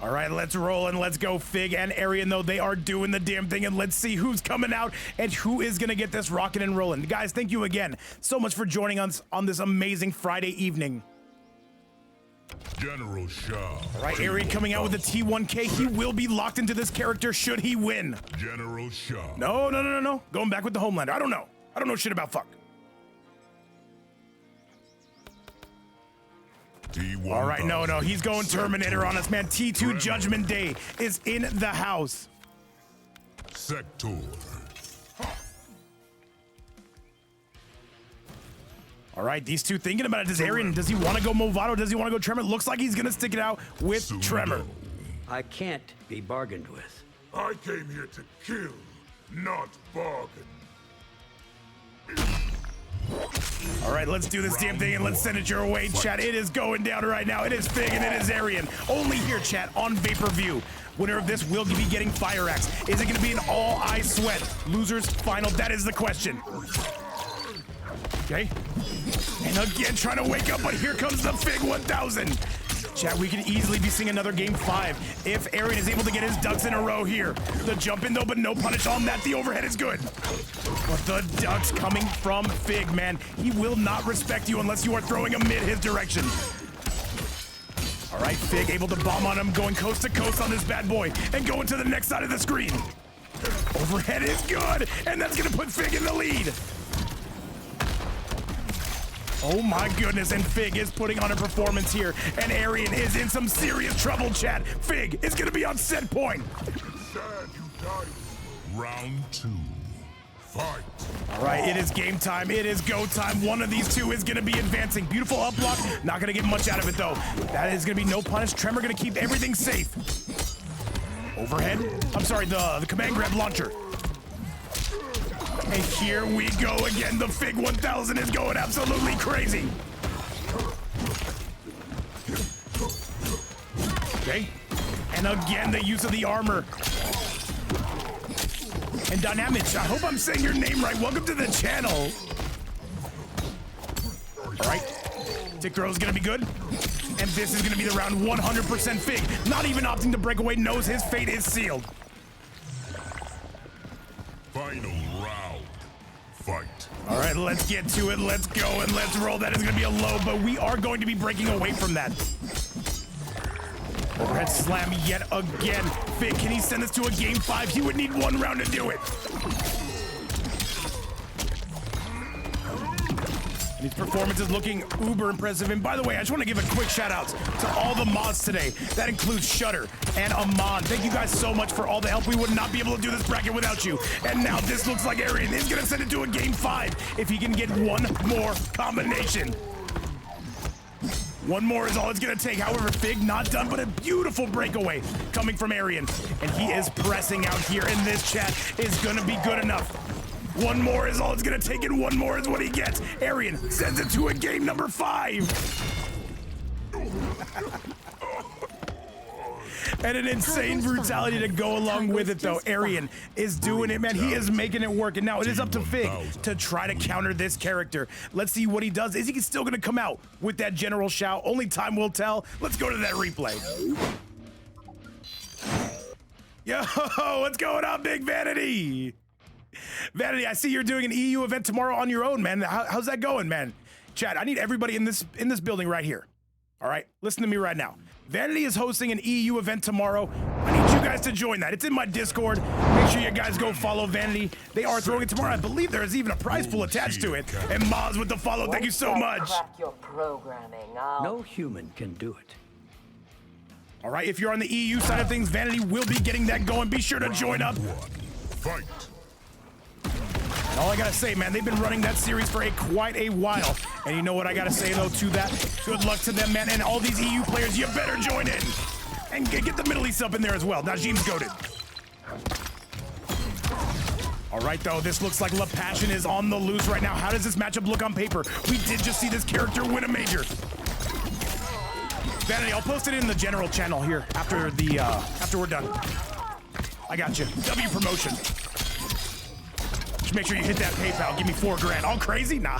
All right, let's roll and let's go. Fig and Arian, though, they are doing the damn thing, and let's see who's coming out and who is gonna get this rocking and rolling. Guys, thank you again so much for joining us on this amazing Friday evening. General Shao. All right, Arian coming out with the T1K. He will be locked into this character should he win. General Shao. No. Going back with the Homelander. I don't know shit about fuck. T1. All right, no. He's going Terminator on us, man. T2 Judgment Day is in the house. Sector. All right, these two thinking about it. Does Arian, does he want to go Movado? Does he want to go Tremor? Looks like he's going to stick it out with Tremor. I can't be bargained with. I came here to kill, not bargain. All right, let's do this damn thing and let's send it your way, chat. It is going down right now. It is Fig and it is Arian. Only here, chat, on Vapor-View. Winner of this will be getting FireAxe. Is it going to be an all-eye sweat? Losers final, that is the question. Okay. And again, trying to wake up, but here comes the Fig 1000. Chat, we can easily be seeing another game 5 if Arian is able to get his ducks in a row here. The jump in though, but no punish on that. The overhead is good. But the ducks coming from Fig, man. He will not respect you unless you are throwing a mid his direction. All right, Fig able to bomb on him, going coast to coast on this bad boy and going to the next side of the screen. Overhead is good, and that's gonna put Fig in the lead. Oh my goodness, and Fig is putting on a performance here, and Arian is in some serious trouble, chat. Fig is gonna be on set point. Sad you died. Round 2. Fight. All right, it is game time, it is go time. One of these two is gonna be advancing. Beautiful up block, not gonna get much out of it though. That is gonna be no punish. Tremor gonna keep everything safe. Overhead, I'm sorry, the command grab launcher. And here we go again. The Fig 1000 is going absolutely crazy. Okay. And again, the use of the armor. And Dynamic, I hope I'm saying your name right. Welcome to the channel. All right. Tick throw is going to be good. And this is going to be the round 100% Fig. Not even opting to break away, knows his fate is sealed. Final round. Fight. All right, let's get to it. Let's go and let's roll. That is going to be a low, but we are going to be breaking away from that. Overhead slam yet again. Fig, can he send this to a game 5? He would need one round to do it. And his performance is looking uber impressive. And by the way, I just want to give a quick shout out to all the mods today. That includes Shutter and Amon. Thank you guys so much for all the help. We would not be able to do this bracket without you. And now this looks like Arian is going to send it to a game 5 if he can get one more combination. One more is all it's going to take. However, Fig not done, but a beautiful breakaway coming from Arian. And he is pressing out here, and this chat is going to be good enough. One more is all it's going to take, and one more is what he gets. Arian sends it to a game number 5. And an insane brutality to go along with it, though. Arian is doing it, man. He is making it work. And now it is up to Fig to try to counter this character. Let's see what he does. Is he still going to come out with that general shout? Only time will tell. Let's go to that replay. Yo, what's going on, Big Vanity? Vanity, I see you're doing an EU event tomorrow on your own, man. How's that going, man? Chat, I need everybody in this building right here. All right, listen to me right now. Vanity is hosting an EU event tomorrow. I need you guys to join that. It's in my Discord. Make sure you guys go follow Vanity. They are throwing it tomorrow. I believe there is even a prize pool attached to it. And Maz with the follow. Thank you so much. Crack your programming. No human can do it. All right, if you're on the EU side of things, Vanity will be getting that going. Be sure to join up. Fight. And all I gotta say, man, they've been running that series for quite a while. And you know what I gotta say, though, to that? Good luck to them, man. And all these EU players, you better join in. And get the Middle East up in there as well. Najm's goated. All right, though, this looks like La Passion is on the loose right now. How does this matchup look on paper? We did just see this character win a major. Vanity, I'll post it in the general channel here after we're done. I got you. W promotion. Just make sure you hit that PayPal. Give me $4 grand. All crazy? Nah.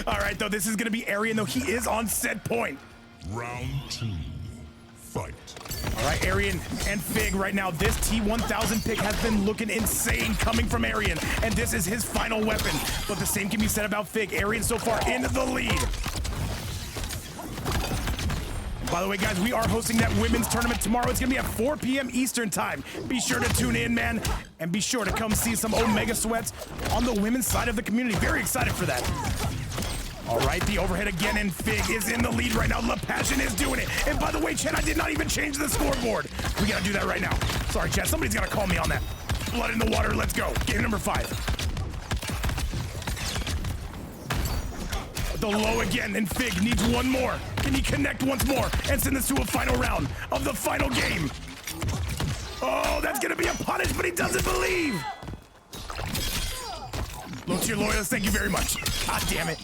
All right, though, this is gonna be Arian, though. He is on set point. Round 2. Fight. All right, Arian and Fig right now. This T1000 pick has been looking insane coming from Arian, and this is his final weapon. But the same can be said about Fig. Arian so far in the lead. By the way, guys, we are hosting that women's tournament tomorrow. It's gonna be at 4 p.m. Eastern time. Be sure to tune in, man, and be sure to come see some Omega Sweats on the women's side of the community. Very excited for that. All right, the overhead again, and Fig is in the lead right now. La Passion is doing it. And by the way, chat, I did not even change the scoreboard. We gotta do that right now. Sorry, chat, somebody's gotta call me on that. Blood in the water, let's go. Game number 5. The low again, and Fig needs one more. Can he connect once more and send this to a final round of the final game? Oh, that's gonna be a punish, but he doesn't believe. Low tier loyalist, thank you very much. God damn it.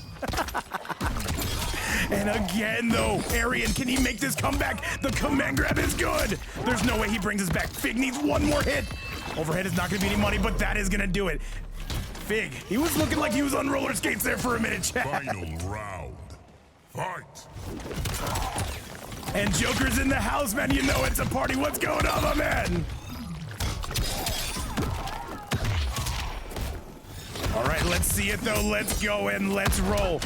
And again, though, Arian, can he make this comeback? The command grab is good. There's no way he brings us back. Fig needs one more hit. Overhead is not gonna be any money, but that is gonna do it. Fig, he was looking like he was on roller skates there for a minute, chat. Final round. Fight. And Joker's in the house, man. You know it's a party. What's going on, my man? All right, let's see it, though. Let's go and let's roll.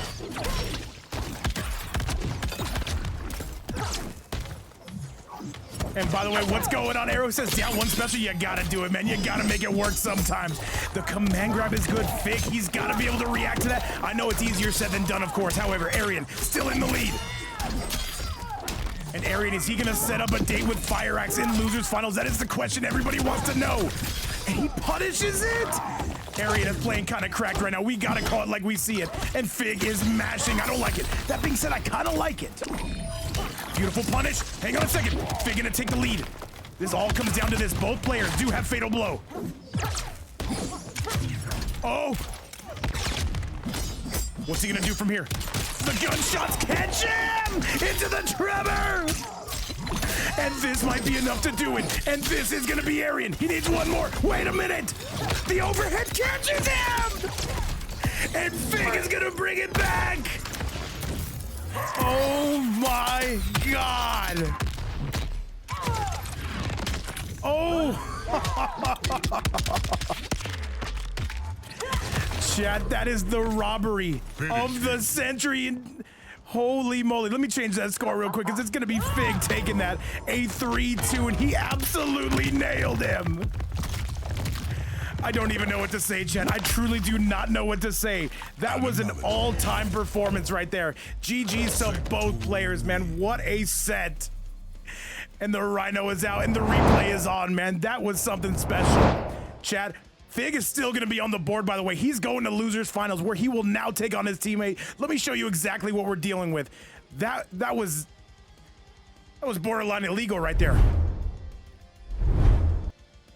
And by the way, what's going on? Arrow says down one special. You gotta do it, man. You gotta make it work sometimes. The command grab is good. Fig, he's gotta be able to react to that. I know it's easier said than done, of course. However, Arian still in the lead. And Arian, is he gonna set up a date with FireAxe in losers finals? That is the question everybody wants to know. And he punishes it. Arian is playing kind of cracked right now. We gotta call it like we see it. And Fig is mashing. I don't like it. That being said, I kind of like it. Beautiful punish. Hang on a second. Fig gonna take the lead. This all comes down to this. Both players do have fatal blow. Oh. What's he gonna do from here? The gunshots catch him into the tremor. And this might be enough to do it. And this is gonna be Arian. He needs one more. Wait a minute. The overhead catches him. And Fig is gonna bring it back. Oh my God. Oh. Chat, that is the robbery of the century. Holy moly. Let me change that score real quick because it's going to be Fig taking that. A 3-2, and he absolutely nailed him. I don't even know what to say, chat. I truly do not know what to say. That was an all-time performance right there. GG's to both players, man. What a set. And the Rhino is out, and the replay is on, man. That was something special. Chat, Fig is still going to be on the board, by the way. He's going to losers finals where he will now take on his teammate. Let me show you exactly what we're dealing with. That was borderline illegal right there.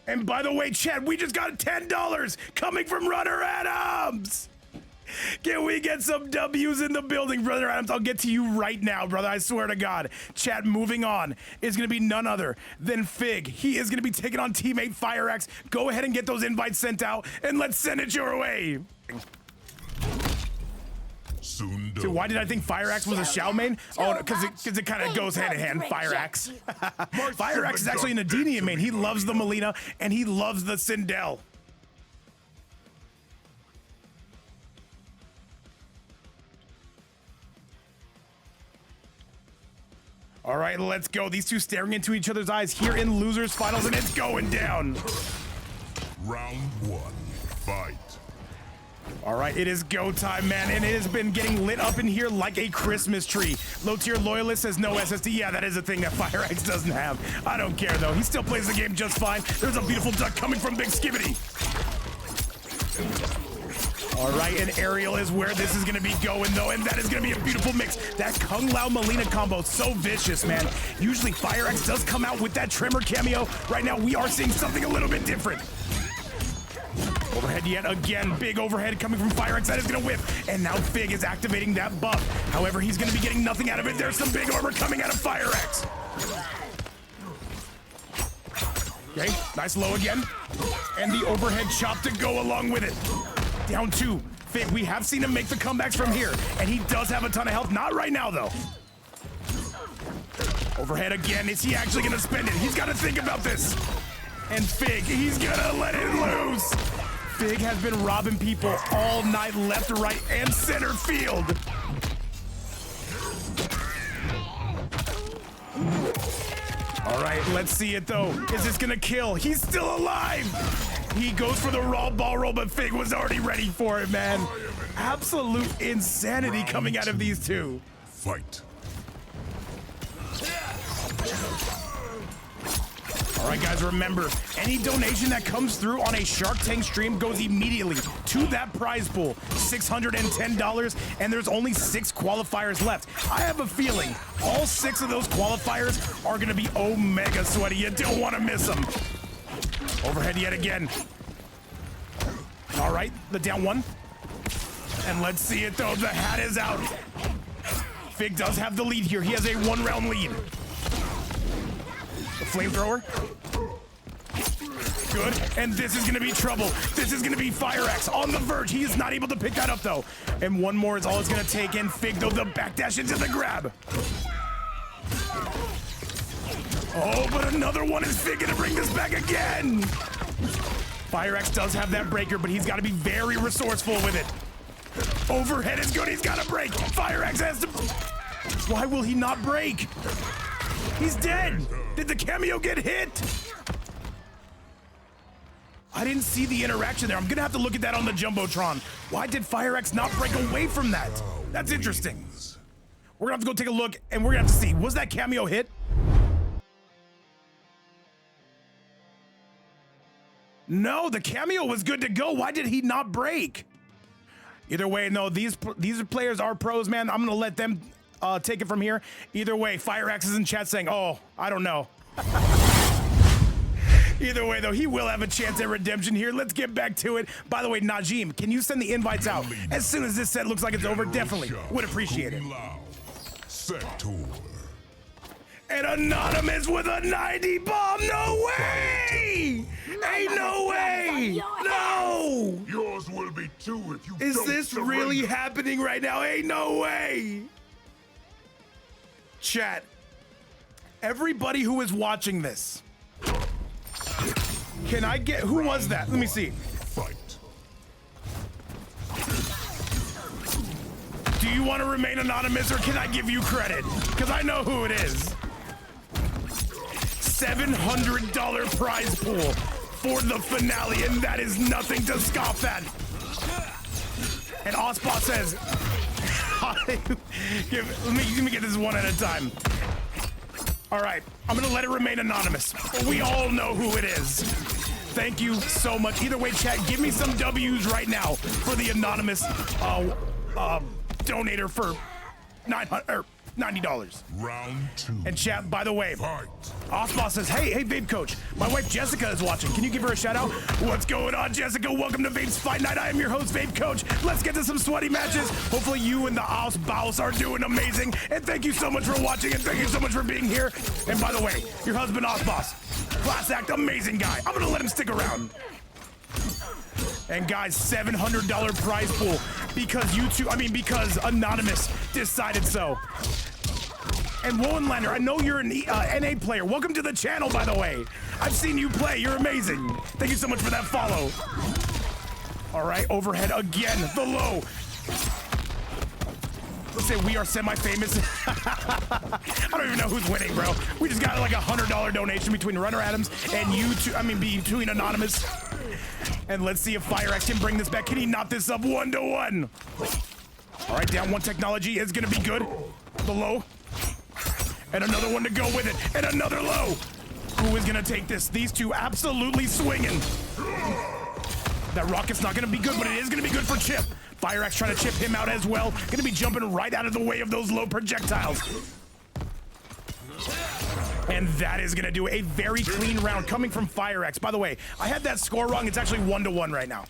And by the way, chat, we just got $10 coming from Runner Adams. Can we get some W's in the building, Brother Adams? I'll get to you right now, brother. I swear to God. Chat, moving on is going to be none other than Fig. He is going to be taking on teammate FireAxe. Go ahead and get those invites sent out, and let's send it your way. Soon done. So why did I think FireAxe was a Xiao main? Oh, because it kind of goes hand in hand. FireAxe. FireAxe is actually an Adenian main. He loves the Mileena, and he loves the Sindel. All right, let's go. These two staring into each other's eyes here in losers finals, and it's going down. Round one. Fight. All right, it is go time, man, and it has been getting lit up in here like a Christmas tree. Low tier loyalist says no SSD. Yeah, that is a thing that FireAxe doesn't have. I don't care, though. He still plays the game just fine. There's a beautiful duck coming from Big Skibbity. All right, and Aerial is where this is going to be going, though, and that is going to be a beautiful mix. That Kung Lao Mileena combo, so vicious, man. Usually FireAxe does come out with that Tremor cameo. Right now, we are seeing something a little bit different. Overhead yet again, big overhead coming from FireAxe. That is going to whip, and now Fig is activating that buff. However, he's going to be getting nothing out of it. There's some big armor coming out of FireAxe. Okay, nice low again, and the overhead chop to go along with it. Down two. Fig, we have seen him make the comebacks from here, and he does have a ton of health. Not right now, though. Overhead again. Is he actually going to spend it? He's got to think about this. And Fig, he's going to let it loose. Fig has been robbing people all night, left, right, and center field. All right, let's see it, though. Is this going to kill? He's still alive. He goes for the raw ball roll, but Fig was already ready for it, man. Absolute insanity coming out of these two. Fight. All right, guys, remember, any donation that comes through on a Shark Tank stream goes immediately to that prize pool, $610, and there's only 6 qualifiers left. I have a feeling all 6 of those qualifiers are going to be omega sweaty. You don't want to miss them. Overhead yet again. All right, the down one. And let's see it though, the hat is out. Fig does have the lead here. He has a 1-round lead. The flamethrower. Good, and this is gonna be trouble. This is gonna be FireAxe on the verge. He is not able to pick that up though. And one more is all it's gonna take, and Fig though, the backdash into the grab. Oh, but another one. Is Fig gonna bring this back again? FireAxe does have that breaker, but he's gotta be very resourceful with it. Overhead is good, he's gotta break. FireAxe has to... Why will he not break? He's dead. Did the cameo get hit? I didn't see the interaction there. I'm gonna have to look at that on the Jumbotron. Why did FireAxe not break away from that? That's interesting. We're gonna have to go take a look, and we're gonna have to see. Was that cameo hit? No, the cameo was good to go. Why did he not break? Either way, no, these players are pros, man. I'm gonna let them take it from here. Either way, FireAxe is in chat saying, oh, I don't know. Either way, though, he will have a chance at redemption here. Let's get back to it. By the way, Najm, can you send the invites out? As soon as this set looks like it's over, definitely would appreciate it. And Anonymous with a 90 bomb. No way! Ain't no way! No! Yours will be too if you Is don't this surrender. really happening right now? Ain't no way! Chat, everybody who is watching this, can I get, who was that? Let me see. Fight. Do you want to remain anonymous, or can I give you credit? Because I know who it is. $700 prize pool for the finale, and that is nothing to scoff at. And Ospa says, let me get this one at a time. All right, I'm gonna let it remain anonymous. We all know who it is. Thank you so much. Either way, chat, give me some W's right now for the anonymous donator for $90. Round 2. And chat, by the way, Fight. Osboss says, hey, Vape Coach, my wife Jessica is watching. Can you give her a shout out? What's going on, Jessica? Welcome to Vape's Fight Night. I am your host, Vape Coach. Let's get to some sweaty matches. Hopefully you and the Osboss are doing amazing. And thank you so much for watching, and thank you so much for being here. And by the way, your husband, Osboss, class act, amazing guy. I'm gonna let him stick around. And guys, $700 prize pool because Anonymous decided so. And Wohenlander, I know you're an NA player. Welcome to the channel, by the way. I've seen you play. You're amazing. Thank you so much for that follow. All right, overhead again. The low. Let's say we are semi-famous. I don't even know who's winning, bro. We just got like a $100 donation between Runner Adams and between Anonymous. And let's see if FireAxe can bring this back. Can he knock this up 1-1? All right, down one technology is gonna be good. The low. And another one to go with it. And another low. Who is gonna take this? These two absolutely swinging. That rocket's not gonna be good, but it is gonna be good for Chip. FireAxe trying to chip him out as well. Gonna be jumping right out of the way of those low projectiles. And that is gonna do a very clean round coming from FireAxe. By the way, I had that score wrong. It's actually 1-1 right now.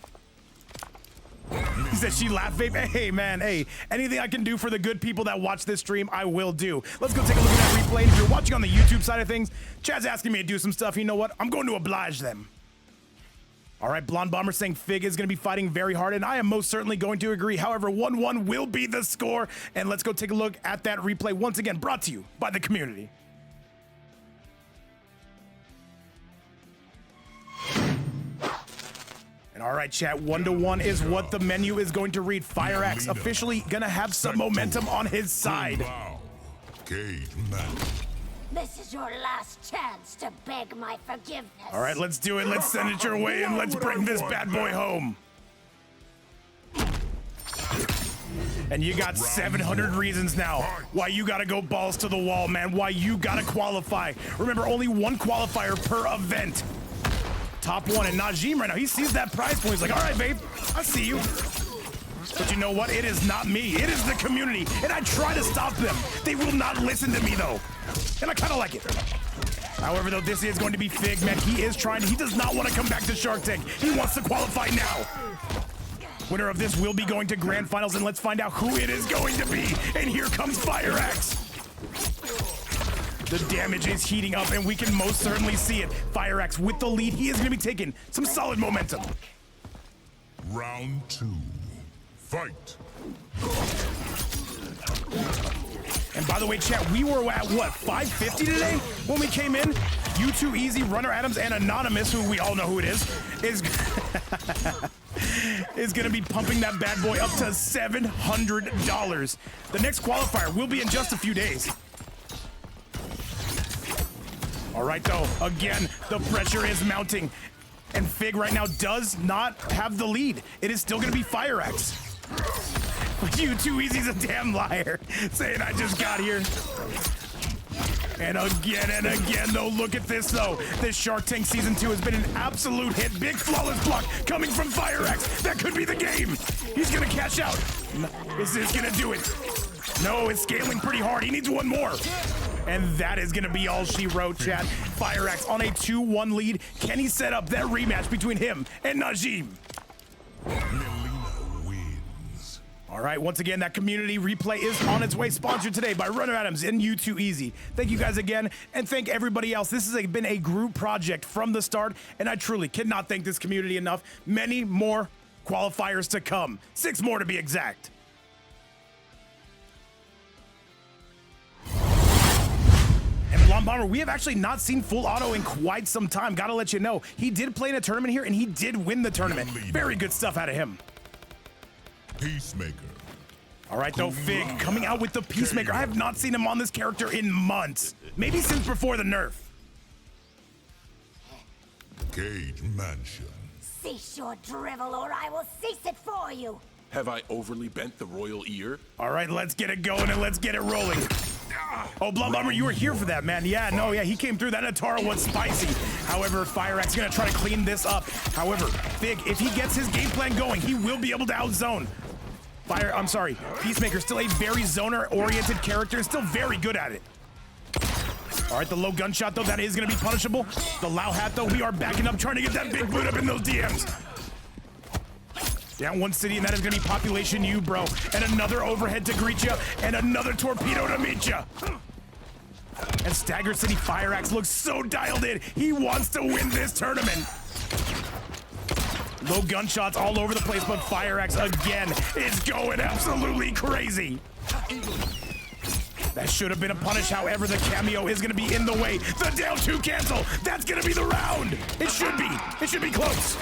He said she laughed, Vape. Hey, man, hey, anything I can do for the good people that watch this stream, I will do. Let's go take a look at that replay. And if you're watching on the YouTube side of things, Chad's asking me to do some stuff. You know what? I'm going to oblige them. All right, Blonde Bomber saying Fig is going to be fighting very hard, and I am most certainly going to agree. However, 1-1 will be the score. And let's go take a look at that replay once again, brought to you by the community. And all right, chat, 1-1 is what the menu is going to read. FireAxe officially gonna have some momentum on his side. Cage match. This is your last chance to beg my forgiveness. All right, let's do it. Let's send it your way, and let's bring this bad boy home. And you got 700 reasons now why you gotta go balls to the wall, man. Why you gotta qualify. Remember, only one qualifier per event. Top one, and Najm right now, he sees that prize point. He's like, all right, babe, I see you. But you know what? It is not me. It is the community, and I try to stop them. They will not listen to me, though, and I kind of like it. However, though, this is going to be Fig, man. He is trying. He does not want to come back to Shark Tank. He wants to qualify now. Winner of this will be going to grand finals, and let's find out who it is going to be. And here comes FireAxe. The damage is heating up, and we can most certainly see it. FireAxe with the lead. He is going to be taking some solid momentum. Round 2. Fight. And by the way, chat, we were at what, 550 today when we came in? U2 Easy, Runner Adams, and Anonymous, who we all know who it is is gonna be pumping that bad boy up to $700. The next qualifier will be in just a few days. All right, though, again, the pressure is mounting, and Fig right now does not have the lead. It is still gonna be FireAxe. U2 Easy's a damn liar, saying I just got here. And again, though, look at this, though. This Shark Tank Season 2 has been an absolute hit. Big flawless block coming from FireAxe. That could be the game. He's gonna cash out. Is this gonna do it? No, it's scaling pretty hard. He needs one more. And that is gonna be all she wrote, chat. FireAxe on a 2-1 lead. Can he set up that rematch between him and Najm? Mileena wins. All right, once again, that community replay is on its way, sponsored today by Runner Adams and U2 Easy. Thank you guys again, and thank everybody else. This has been a group project from the start, and I truly cannot thank this community enough. Many more qualifiers to come. 6 more to be exact. And Blonde Bomber, we have actually not seen full auto in quite some time. Gotta let you know, he did play in a tournament here, and he did win the tournament. Very good stuff out of him. Peacemaker. All right, though, Fig coming out with the Peacemaker. I have not seen him on this character in months. Maybe since before the nerf. Cage Mansion. Cease your drivel, or I will cease it for you. Have I overly bent the royal ear? All right, let's get it going and let's get it rolling. Oh, Blonde Bomber, you were here for that, man. Yeah, no, yeah, he came through. That Atara was spicy. However, FireAxe gonna try to clean this up. However, Fig, if he gets his game plan going, he will be able to outzone. Peacemaker, still a very zoner-oriented character, still very good at it. All right, the low gunshot, though, that is gonna be punishable. The Lao hat, though, we are backing up, trying to get that big boot up in those DMs. Down one city, and that is gonna be Population U, bro. And another overhead to greet you, and another torpedo to meet you. And Stagger City FireAxe looks so dialed in. He wants to win this tournament. Low gunshots all over the place, but FireAxe again is going absolutely crazy. That should have been a punish. However, the cameo is gonna be in the way. The down 2 cancel. That's gonna be the round. It should be. It should be close.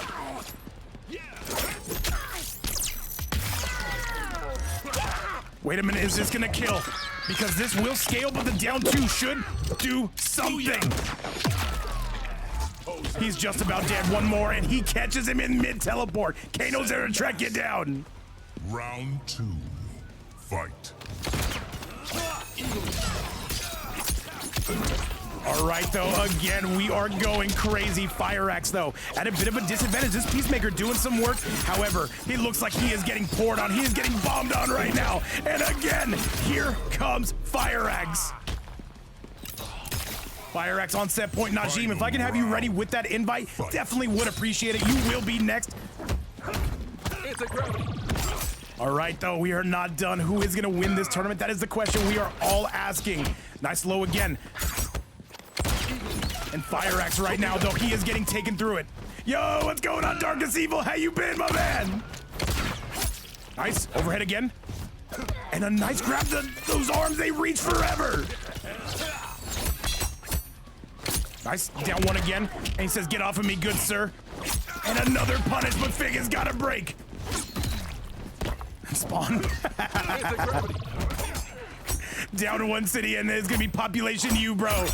Wait a minute, is this gonna kill? Because this will scale, but the down 2 should do something. He's just about dead. One more, and he catches him in mid-teleport. Kano's there to track you down. Round 2. Fight. All right, though, again, we are going crazy. FireAxe, though, at a bit of a disadvantage. This Peacemaker doing some work. However, he looks like he is getting poured on. He is getting bombed on right now. And again, here comes FireAxe. FireAxe on set point. Najm, if I can have you ready with that invite, definitely would appreciate it. You will be next. All right, though, we are not done. Who is going to win this tournament? That is the question we are all asking. Nice low again. And FireAxe right now, though, he is getting taken through it. Yo, what's going on, Darkest Evil? How you been, my man? Nice, overhead again. And a nice grab. Those arms, they reach forever. Nice, down one again. And he says, get off of me, good sir. And another punish, but Fig has got a break. Spawn. Down to one city, and there's gonna be Population U, bro.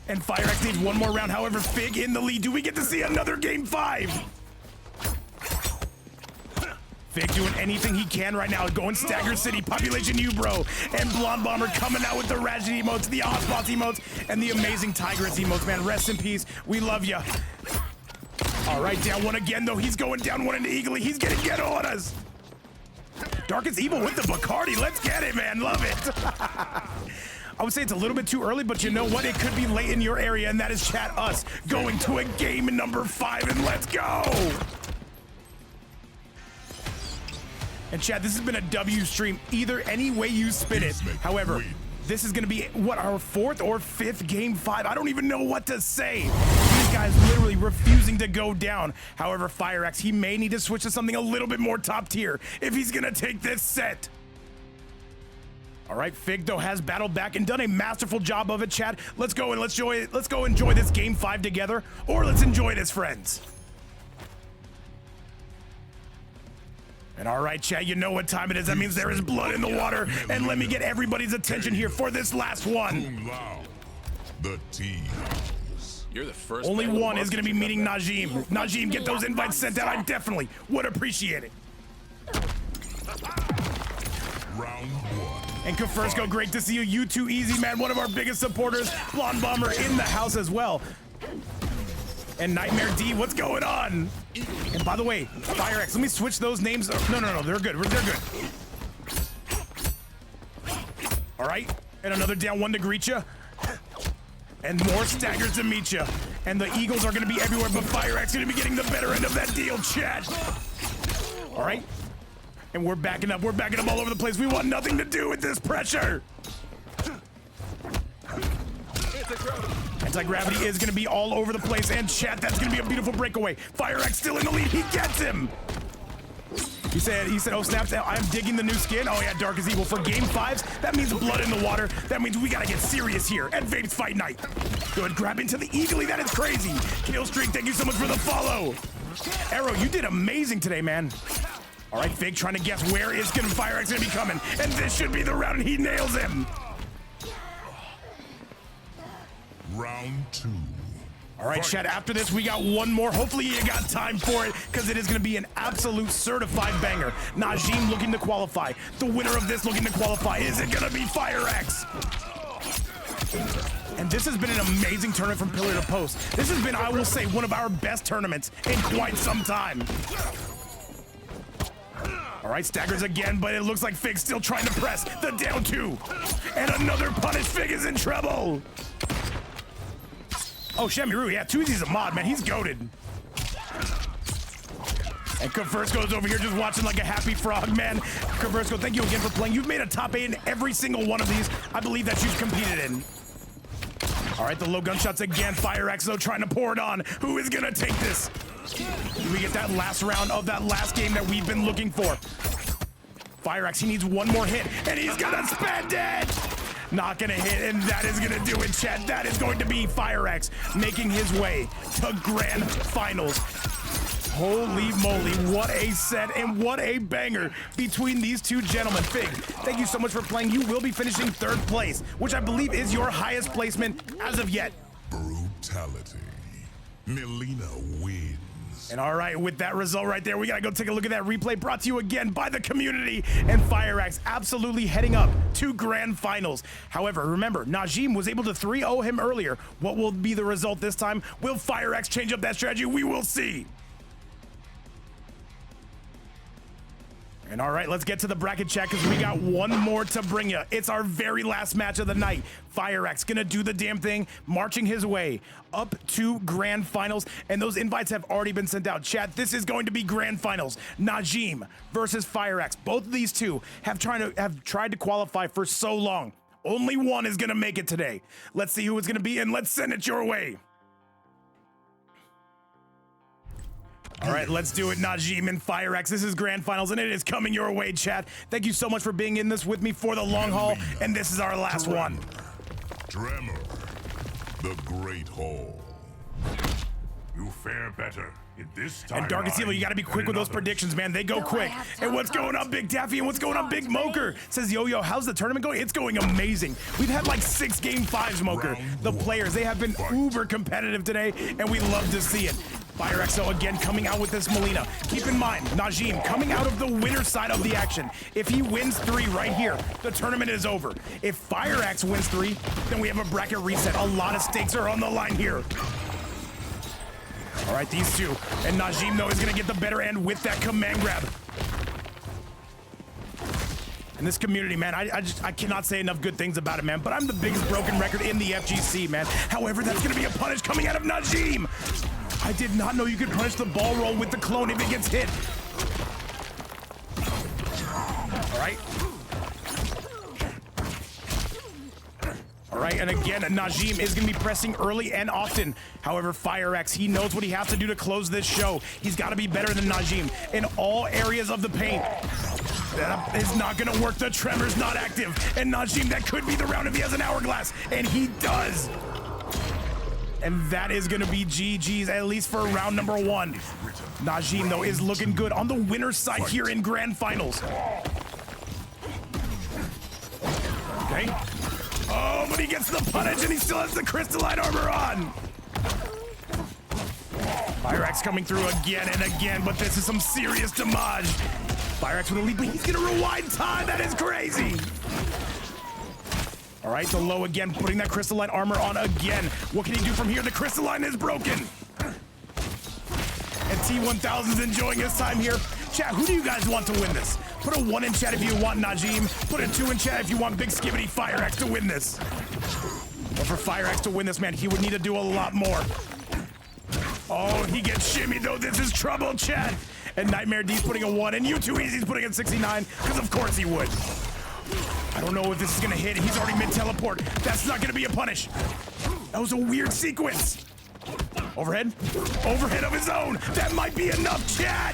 And FireAxe needs one more round. However, Fig in the lead. Do we get to see another game 5? Fig doing anything he can right now. Going Stagger City, Population U, bro. And Blonde Bomber coming out with the Ratchet emotes, the Osbots emotes, and the amazing Tigress emotes, man. Rest in peace. We love ya. All right, down one again, though. He's going down one into Eagly. He's getting ghetto on us. Darkest Evil with the Bacardi. Let's get it, man. Love it. I would say it's a little bit too early, but you know what? It could be late in your area, and that is chat us going to a game number 5, and let's go. And chat, this has been a W stream either any way you spin it. However, this is gonna be, what, our 4th or 5th game 5? I don't even know what to say. These guys literally refusing to go down. However, FireAxe, he may need to switch to something a little bit more top tier if he's gonna take this set. All right, Fig though has battled back and done a masterful job of it, chat. Let's go and let's go enjoy this game 5 together, or let's enjoy it as friends. And all right, chat, you know what time it is. That means there is blood in the water. And let me get everybody's attention here for this last one. The tea house. You're the first. Only one is going to be meeting Najm. Najm, get those invites sent out. I definitely would appreciate it. Round 1. And Kefirsko, great to see you. You too, easy, man. One of our biggest supporters. Blonde Bomber in the house as well. And Nightmare D, what's going on? And by the way, FireAxe, let me switch those names. No, they're good. They're good. All right, and another down one to greet you. And more staggers to meet you. And the Eagles are going to be everywhere, but FireAxe going to be getting the better end of that deal, chat. All right, and we're backing up. We're backing up all over the place. We want nothing to do with this pressure. Anti-gravity is going to be all over the place, and chat, that's going to be a beautiful breakaway. FireAxe still in the lead. He gets him. He said, oh, snaps, I'm digging the new skin. Oh, yeah, Dark as Evil for game 5s. That means blood in the water. That means we got to get serious here at Vape's Fight Night. Good, grab into the Eagly. That is crazy. Kill Streak, thank you so much for the follow. Arrow, you did amazing today, man. All right, Fig trying to guess where is FireAxe going to be coming, and this should be the round, and he nails him. Round 2. All right, chat, after this, we got one more. Hopefully you got time for it, because it is going to be an absolute certified banger. Najm looking to qualify. The winner of this looking to qualify. Is it going to be FireAxe? And this has been an amazing tournament from pillar to post. This has been, I will say, one of our best tournaments in quite some time. All right, staggers again, but it looks like Fig's still trying to press the down 2. And another punish. Fig is in trouble. Oh, Shemiru, yeah, Tuzi's a mod, man. He's goated. And Kefirsko's over here just watching like a happy frog, man. Kefirsko, thank you again for playing. You've made a top 8 in every single one of these, I believe, that you've competed in. All right, the low gunshots again. FireAxe, though, trying to pour it on. Who is going to take this? Do we get that last round of that last game that we've been looking for? FireAxe, he needs one more hit, and he's going to spend it! Not gonna hit, and that is gonna do it, chat. That is going to be FireAxe making his way to grand finals. Holy moly, what a set and what a banger between these two gentlemen. Fig, thank you so much for playing. You will be finishing 3rd place, which I believe is your highest placement as of yet. Brutality. Mileena wins. And all right, with that result right there, we gotta go take a look at that replay brought to you again by the community, and FireAxe absolutely heading up to grand finals. However, remember, Najm was able to 3-0 him earlier. What will be the result this time? Will FireAxe change up that strategy? We will see. And all right, let's get to the bracket check, because we got one more to bring you. It's our very last match of the night. FireAxe gonna do the damn thing, marching his way up to grand finals, and those invites have already been sent out. Chat, this is going to be grand finals. Najm versus FireAxe. Both of these two have tried to qualify for so long. Only one is gonna make it today. Let's see who it's gonna be, and let's send it your way. All right, let's do it, Najm and FireAxe. This is grand finals, and it is coming your way, chat. Thank you so much for being in this with me for the long haul, and this is our last one. Tremor, the Great Hall. You fare better in this time. And Darkest Evil, you gotta be quick with those predictions, man. They go quick. And what's going on, Big Daffy? And what's going on, Big Moker? Says, yo, how's the tournament going? It's going amazing. We've had like 6 game 5s, Moker. The players, they have been uber competitive today, and we love to see it. FireAxe again coming out with this Mileena. Keep in mind, Najm coming out of the winner side of the action. If he wins 3 right here, the tournament is over. If FireAxe wins 3, then we have a bracket reset. A lot of stakes are on the line here. All right, these two. And Najm, though, is going to get the better end with that command grab. And this community, man, I cannot say enough good things about it, man. But I'm the biggest broken record in the FGC, man. However, that's going to be a punish coming out of Najm. I did not know you could punish the ball roll with the clone if it gets hit. right, and again, Najm is going to be pressing early and often. However, FireAxe, he knows what he has to do to close this show. He's got to be better than Najm in all areas of the paint. That is not going to work. The tremor's not active. And Najm, that could be the round if he has an hourglass. And he does. And that is going to be GG's, at least for round number 1. Najm, though, is looking good on the winner's side here in Grand Finals. Okay. Oh, but he gets the punish and he still has the crystalline armor on. FireAxe coming through again and again, but this is some serious damage. FireAxe with a lead, but he's gonna rewind time. That is crazy. All right, the low again, putting that crystalline armor on again. What can he do from here? The crystalline is broken. And T1000's enjoying his time here. Chat, who do you guys want to win this? Put a 1 in chat if you want Najm. Put a 2 in chat if you want Big Skibbity FireAxe to win this. But for FireAxe to win this, man, he would need to do a lot more. Oh, he gets shimmied though. This is trouble, chat. And Nightmare D's putting a 1, and U2Easy's putting a 69, because of course he would. I don't know if this is gonna hit. He's already mid-teleport. That's not gonna be a punish. That was a weird sequence. Overhead? Overhead of his own. That might be enough, chat.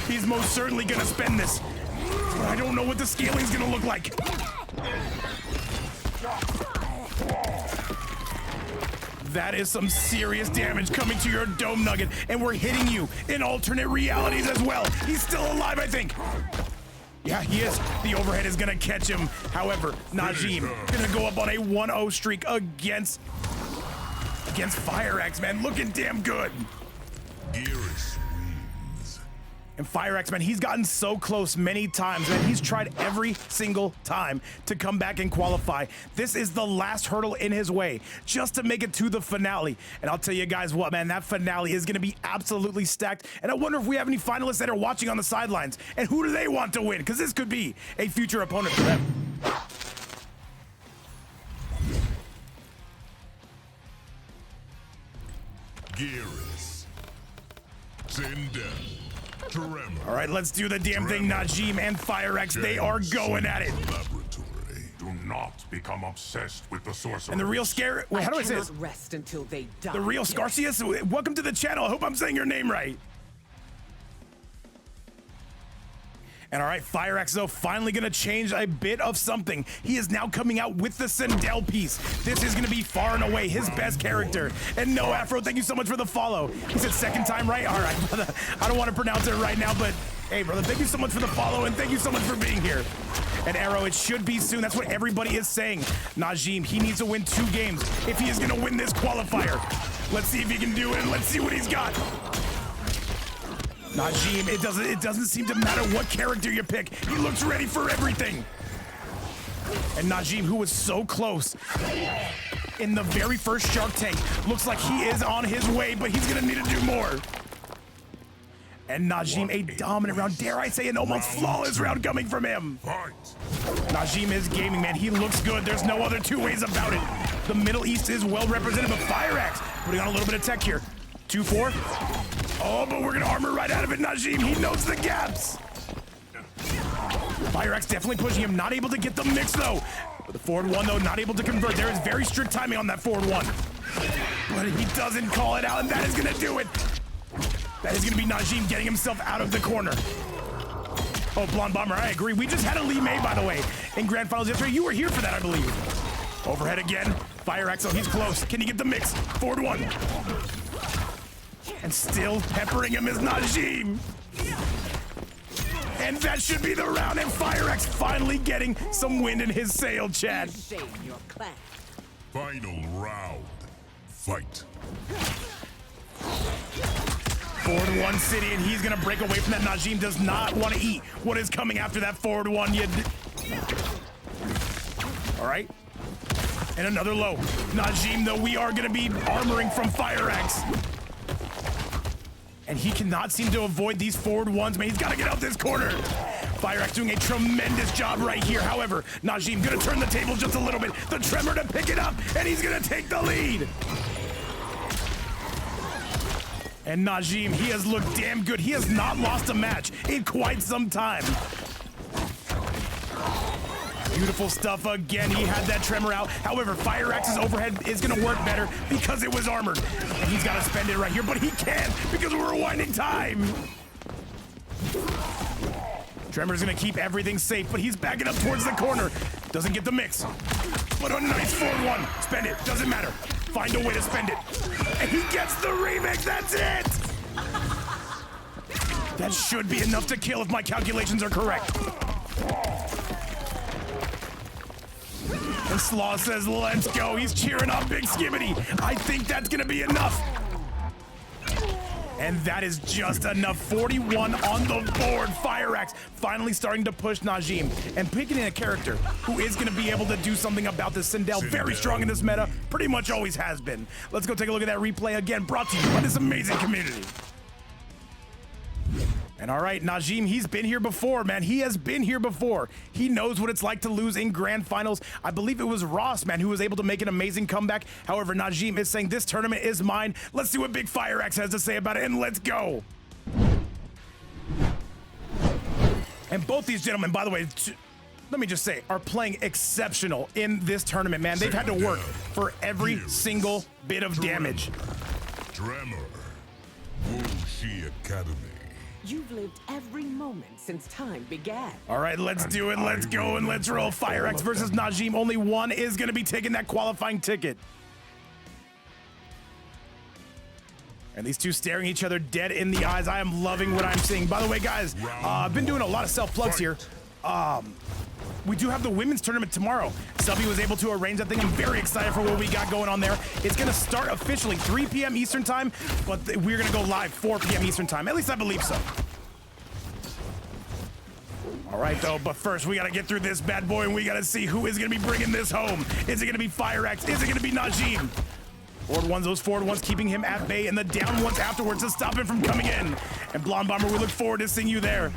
He's most certainly gonna spend this. But I don't know what the scaling's gonna look like. That is some serious damage coming to your dome nugget, and we're hitting you in alternate realities as well. He's still alive, I think. Yeah, he is. The overhead is gonna catch him. However, Najm gonna go up on a 1-0 streak against FireAxe, man. Looking damn good. GERAS wins. And FireAxe, man, he's gotten so close many times, man. He's tried every single time to come back and qualify. This is the last hurdle in his way, just to make it to the finale. And I'll tell you guys what, man, that finale is gonna be absolutely stacked. And I wonder if we have any finalists that are watching on the sidelines, and who do they want to win? Because this could be a future opponent for them. GERAS. Sindel. Tremor. All right, let's do the damn thing, Najm and FireAxe. They are going at it. Laboratory. Do not become obsessed with the sorcerer. And the real scare, wait, how do I say this? Rest until they die. The real Scarcius, welcome to the channel. I hope I'm saying your name right. And all right, FireAxe, though, finally going to change a bit of something. He is now coming out with the Sindel piece. This is going to be far and away his best character. And no Afro, thank you so much for the follow. He said second time right? All right, brother. I don't want to pronounce it right now, but hey, brother, thank you so much for the follow, and thank you so much for being here. And Arrow, it should be soon. That's what everybody is saying. Najm, he needs to win 2 games if he is going to win this qualifier. Let's see if he can do it, and let's see what he's got. Najm, it doesn't seem to matter what character you pick. He looks ready for everything. And Najm, who was so close in the very first Shark Tank, looks like he is on his way, but he's gonna need to do more. And Najm, a dominant round, dare I say an almost flawless round coming from him. Najm is gaming, man. He looks good. There's no other 2 ways about it. The Middle East is well represented, but FireAxe putting on a little bit of tech here. 2-4. Oh, but we're gonna armor right out of it, Najm. He knows the gaps. FireAxe definitely pushing him. Not able to get the mix, though. But the forward 1, though, not able to convert. There is very strict timing on that forward 1. But he doesn't call it out, and that is gonna do it. That is gonna be Najm getting himself out of the corner. Oh, Blonde Bomber, I agree. We just had a Lee May, by the way, in Grand Finals yesterday. You were here for that, I believe. Overhead again. FireAxe, oh, he's close. Can he get the mix? Forward 1. And still peppering him is Najm. And that should be the round, and FireAxe finally getting some wind in his sail, Chad. Final round. Fight. Forward 1 city, and he's gonna break away from that. Najm does not want to eat what is coming after that forward 1. All right. And another low. Najm, though, we are gonna be armoring from FireAxe. And he cannot seem to avoid these forward 1s, man. He's got to get out this corner. FireAxe doing a tremendous job right here. However, Najm gonna turn the table just a little bit. The tremor to pick it up, and he's gonna take the lead. And Najm, he has looked damn good. He has not lost a match in quite some time. Beautiful stuff again. He had that tremor out. However, FireAxe's overhead is going to work better because it was armored. And he's got to spend it right here, but he can't because we're winding time. Tremor's going to keep everything safe, but he's backing up towards the corner. Doesn't get the mix. But a nice forward one. Spend it. Doesn't matter. Find a way to spend it. And he gets the remix. That's it. That should be enough to kill if my calculations are correct. And Slaw says, let's go. He's cheering on Big Skibbity. I think that's going to be enough. And that is just enough. 41 on the board. FireAxe finally starting to push Najm and picking in a character who is going to be able to do something about this. Sindel, very strong in this meta. Pretty much always has been. Let's go take a look at that replay again. Brought to you by this amazing community. And all right, Najm, he's been here before, man. He has been here before. He knows what it's like to lose in grand finals. I believe it was Ross, man, who was able to make an amazing comeback. However, Najm is saying this tournament is mine. Let's see what Big FireAxe has to say about it, and let's go. And both these gentlemen, by the way, let me just say, are playing exceptional in this tournament, man. They've had to work for every single bit of damage. Tremor. Wuxi Academy. You've lived every moment since time began. All right, let's do it. Let's go and let's roll. FireAxe versus Najm. Only one is going to be taking that qualifying ticket. And these two staring each other dead in the eyes. I am loving what I'm seeing. By the way, guys, I've been doing a lot of self-plugs here. We do have the women's tournament tomorrow. Subby was able to arrange that thing. I'm very excited for what we got going on there. It's going to start officially 3 p.m. Eastern time, but we're going to go live 4 p.m. Eastern time. At least I believe so. All right, though, but first we got to get through this bad boy, and we got to see who is going to be bringing this home. Is it going to be FireAxe? Is it going to be Najm? Forward ones, those forward ones keeping him at bay, and the down ones afterwards to stop him from coming in. And Blonde Bomber, we look forward to seeing you there.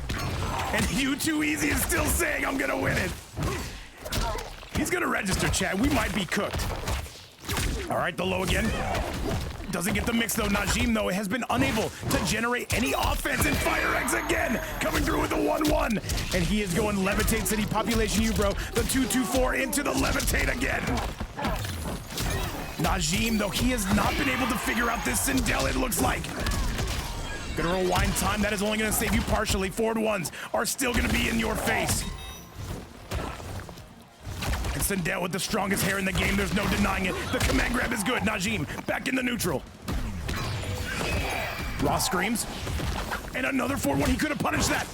And You Too Easy is still saying, I'm gonna win it. He's gonna register, chat. We might be cooked. All right, the low again. Doesn't get the mix, though. Najm, though, has been unable to generate any offense. And FireAxe again, coming through with the 1-1. And he is going Levitate City, Population U, bro. The 2-2-4 into the Levitate again. Najm, though, he has not been able to figure out this Sindel, it looks like. Gonna rewind time. That is only gonna save you partially. Forward ones are still gonna be in your face. And Sindel with the strongest hair in the game. There's no denying it. The command grab is good. Najm back in the neutral. Ross screams. And another forward one. He could have punished that.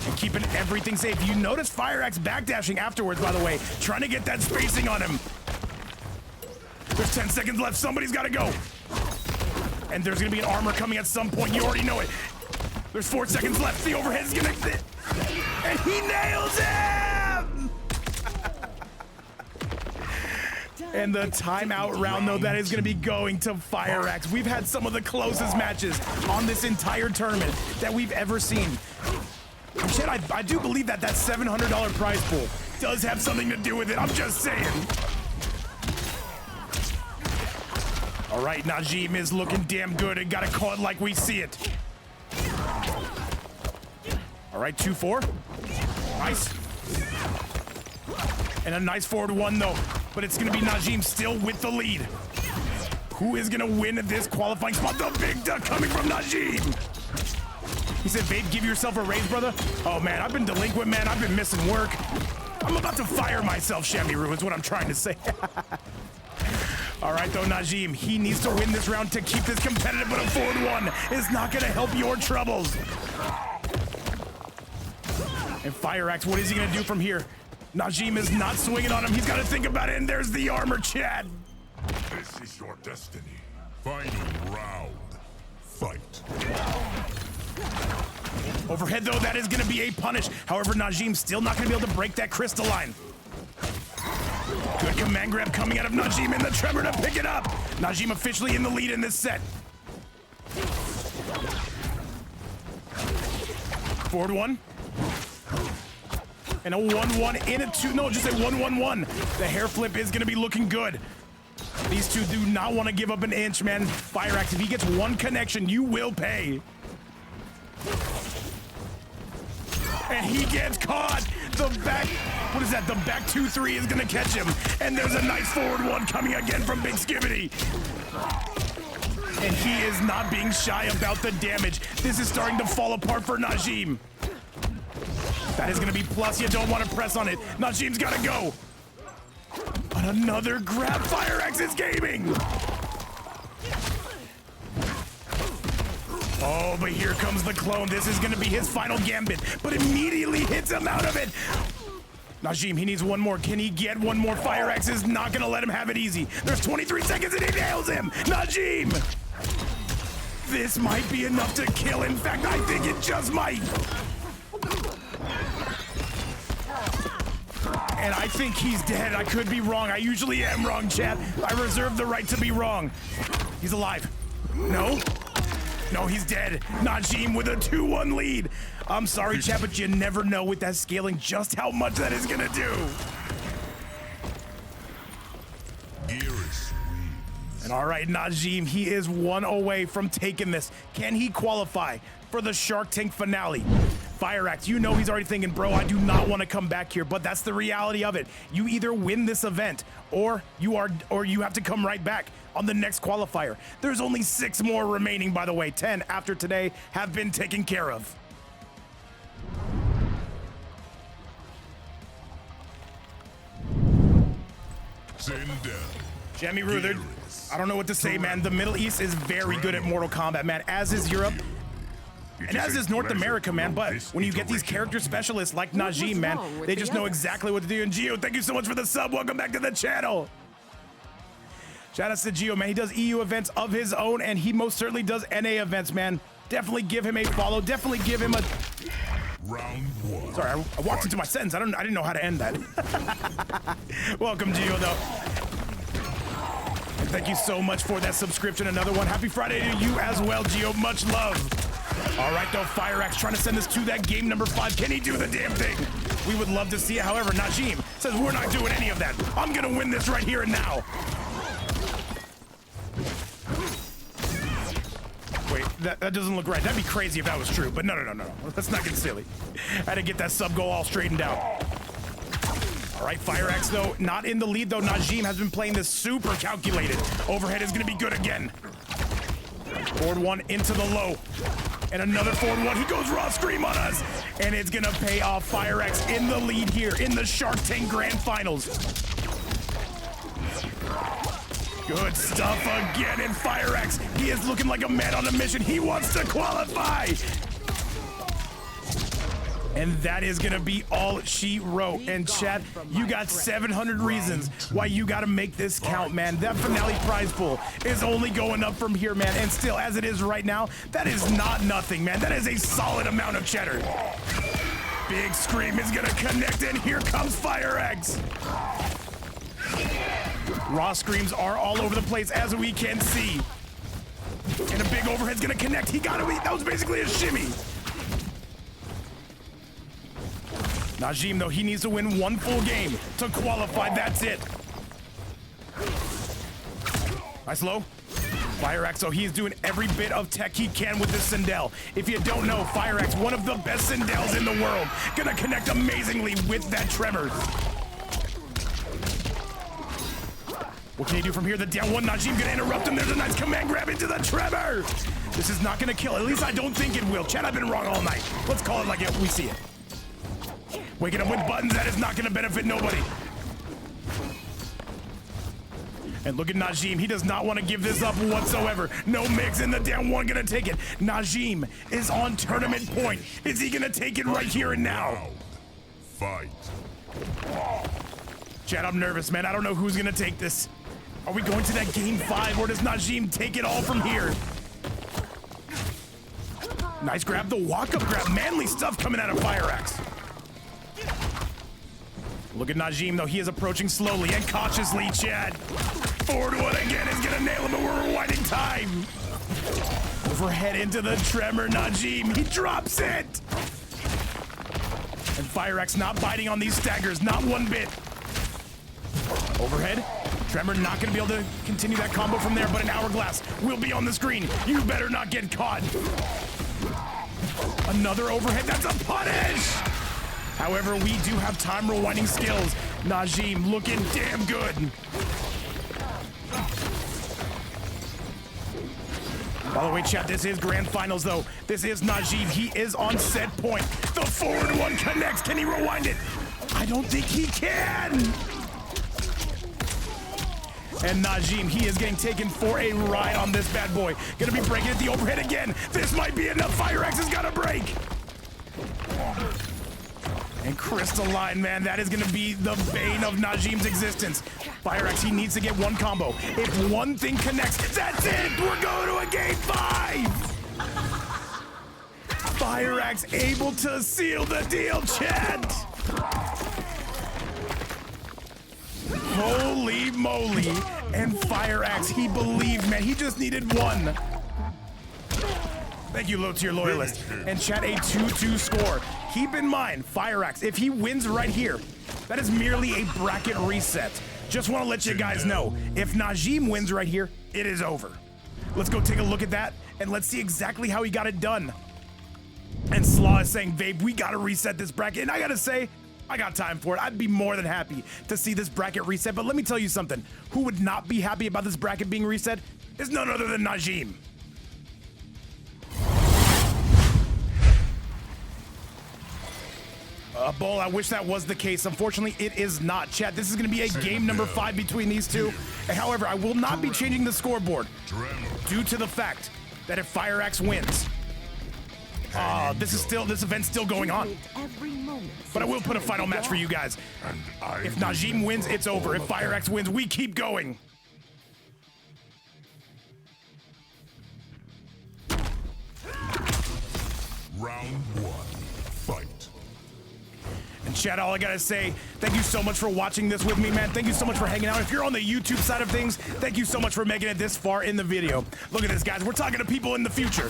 And keeping everything safe. You notice FireAxe backdashing afterwards, by the way. Trying to get that spacing on him. There's 10 seconds left. Somebody's got to go. And there's going to be an armor coming at some point. You already know it. There's 4 seconds left. The overhead is going to... And he nails him! And the timeout round, though, that is going to be going to FireAxe. We've had some of the closest matches on this entire tournament that we've ever seen. And shit, I do believe that $700 prize pool does have something to do with it. I'm just saying. All right, Najm is looking damn good and gotta call it like we see it. All right, 2-4. Nice. And a nice forward one, though. But it's gonna be Najm still with the lead. Who is gonna win this qualifying spot? The big duck coming from Najm. He said, babe, give yourself a raise, brother. Oh, man, I've been delinquent, man. I've been missing work. I'm about to fire myself, Shamiru, is what I'm trying to say. All right, though, Najm, he needs to win this round to keep this competitive, but a forward one is not going to help your troubles. And FireAxe, what is he going to do from here? Najm is not swinging on him. He's got to think about it, and there's the armor, Chad. This is your destiny. Final round. Fight. Overhead, though, that is going to be a punish. However, Najm still not going to be able to break that crystalline. Good command grab coming out of Najm and the tremor to pick it up. Najm officially in the lead in this set. Forward one. And a 1-1 in a 2. No, just a 1-1-1. The hair flip is going to be looking good. These two do not want to give up an inch, man. FireAxe, if he gets one connection, you will pay. and he gets caught. The back, what is that? The back 2-3 is gonna catch him. And there's a nice forward one coming again from Big Skibbity. And he is not being shy about the damage. This is starting to fall apart for Najm. That is gonna be plus. You don't want to press on it. Najim's gotta go. But another grab. FireAxe is gaming. Oh, but here comes the clone. This is gonna be his final gambit, but immediately hits him out of it. Najm, he needs one more. Can he get one more? FireAxe is not gonna let him have it easy. There's 23 seconds and he nails him. Najm! This might be enough to kill. In fact, I think it just might. And I think he's dead. I could be wrong. I usually am wrong, chat. I reserve the right to be wrong. He's alive. No? No, he's dead. Najm with a 2-1 lead. I'm sorry, chat, but you never know with that scaling just how much that is gonna do. GERAS. And all right, Najm, he is one away from taking this. Can he qualify for the Shark Tank finale? FireAxe, you know he's already thinking, bro, I do not want to come back here, but that's the reality of it. You either win this event or you have to come right back on the next qualifier. There's only 6 more remaining, by the way. 10 after today have been taken care of. Jamie Ruther, I don't know what to say, man. The Middle East is very good at Mortal Kombat, man, as is Europe. And as is North America, man, but when you get these character specialists like Najm, man, they just know exactly what to do. And Geo, thank you so much for the sub. Welcome back to the channel. Shout out to Geo, man. He does EU events of his own, and he most certainly does NA events, man. Definitely give him a follow. Definitely give him a... Round 1. Sorry, I walked into my sentence. I didn't know how to end that. Welcome, Geo, though. And thank you so much for that subscription. Another one. Happy Friday to you as well, Geo. Much love. All right, though, FireAxe trying to send us to that game number 5. Can he do the damn thing? We would love to see it. However, Najm says we're not doing any of that. I'm going to win this right here and now. Wait, that doesn't look right. That'd be crazy if that was true, but no. Let's not get silly. I had to get that sub goal all straightened out. All right, FireAxe, though, not in the lead, though. Najm has been playing this super calculated. Overhead is going to be good again. Forward one into the low. And another forward one. He goes raw scream on us. And it's going to pay off. FireAxe in the lead here in the Shark Tank Grand Finals. Good stuff again. And FireAxe, he is looking like a man on a mission. He wants to qualify. And that is gonna be all she wrote. And chat, you got 700 reasons why you gotta make this count, man. That finale prize pool is only going up from here, man. And still, as it is right now, that is not nothing, man. That is a solid amount of cheddar. Big scream is gonna connect, and here comes FireAxe. Raw screams are all over the place, as we can see. And a big overhead's gonna connect. He got it. That was basically a shimmy. Najm, though, he needs to win one full game to qualify. That's it. Nice low. FireAxe, so he's doing every bit of tech he can with this Sindel. If you don't know, FireAxe, one of the best Sindels in the world. Gonna connect amazingly with that tremor. What can he do from here? The down one, Najm gonna interrupt him. There's a nice command grab into the tremor. This is not gonna kill. At least I don't think it will. Chad, I've been wrong all night. Let's call it like we see it. Waking up with buttons, that is not gonna benefit nobody. And look at Najm, he does not want to give this up whatsoever. No mix, and the down one gonna take it. Najm is on tournament point. Is he gonna take it right here and now? Fight. Chad, I'm nervous, man. I don't know who's gonna take this. Are we going to that game 5, or does Najm take it all from here? Nice grab, the walk-up grab. Manly stuff coming out of FireAxe. Look at Najm, though. He is approaching slowly and cautiously, Chad. Forward one again is gonna nail him, but we're rewinding time. Overhead into the tremor, Najm. He drops it. And FireAxe not biting on these staggers, not one bit. Overhead. Tremor not gonna be able to continue that combo from there, but an hourglass will be on the screen. You better not get caught. Another overhead, that's a punish! However, we do have time rewinding skills. Najm looking damn good. By the way, chat, this is grand finals, though. This is Najm. He is on set point. The forward one connects. Can he rewind it? I don't think he can. And Najm, he is getting taken for a ride on this bad boy. Gonna be breaking at the overhead again. This might be enough. FireAxe has got to break. And Crystalline, man, that is gonna be the bane of Najm's existence. FireAxe, he needs to get one combo. If one thing connects, that's it! We're going to a game 5! FireAxe able to seal the deal, chat! Holy moly. And FireAxe, he believed, man. He just needed one. Thank you, low-tier loyalist. And chat, a 2-2 score. Keep in mind, FireAxe, if he wins right here, that is merely a bracket reset. Just want to let you guys know, if Najm wins right here, it is over. Let's go take a look at that, and let's see exactly how he got it done. And Slaw is saying, Vape, we got to reset this bracket. And I got to say, I got time for it. I'd be more than happy to see this bracket reset. But let me tell you something. Who would not be happy about this bracket being reset is none other than Najm. Bull, I wish that was the case. Unfortunately, it is not. Chat, this is going to be a game number 5 between these two. However, I will not be changing the scoreboard due to the fact that if FireAxe wins, this event's still going on. But I will put a final match for you guys. If Najm wins, it's over. If FireAxe wins, we keep going. Round 1, fight. And chat, all I gotta say, thank you so much for watching this with me, man. Thank you so much for hanging out. If you're on the YouTube side of things, thank you so much for making it this far in the video. Look at this, guys. We're talking to people in the future.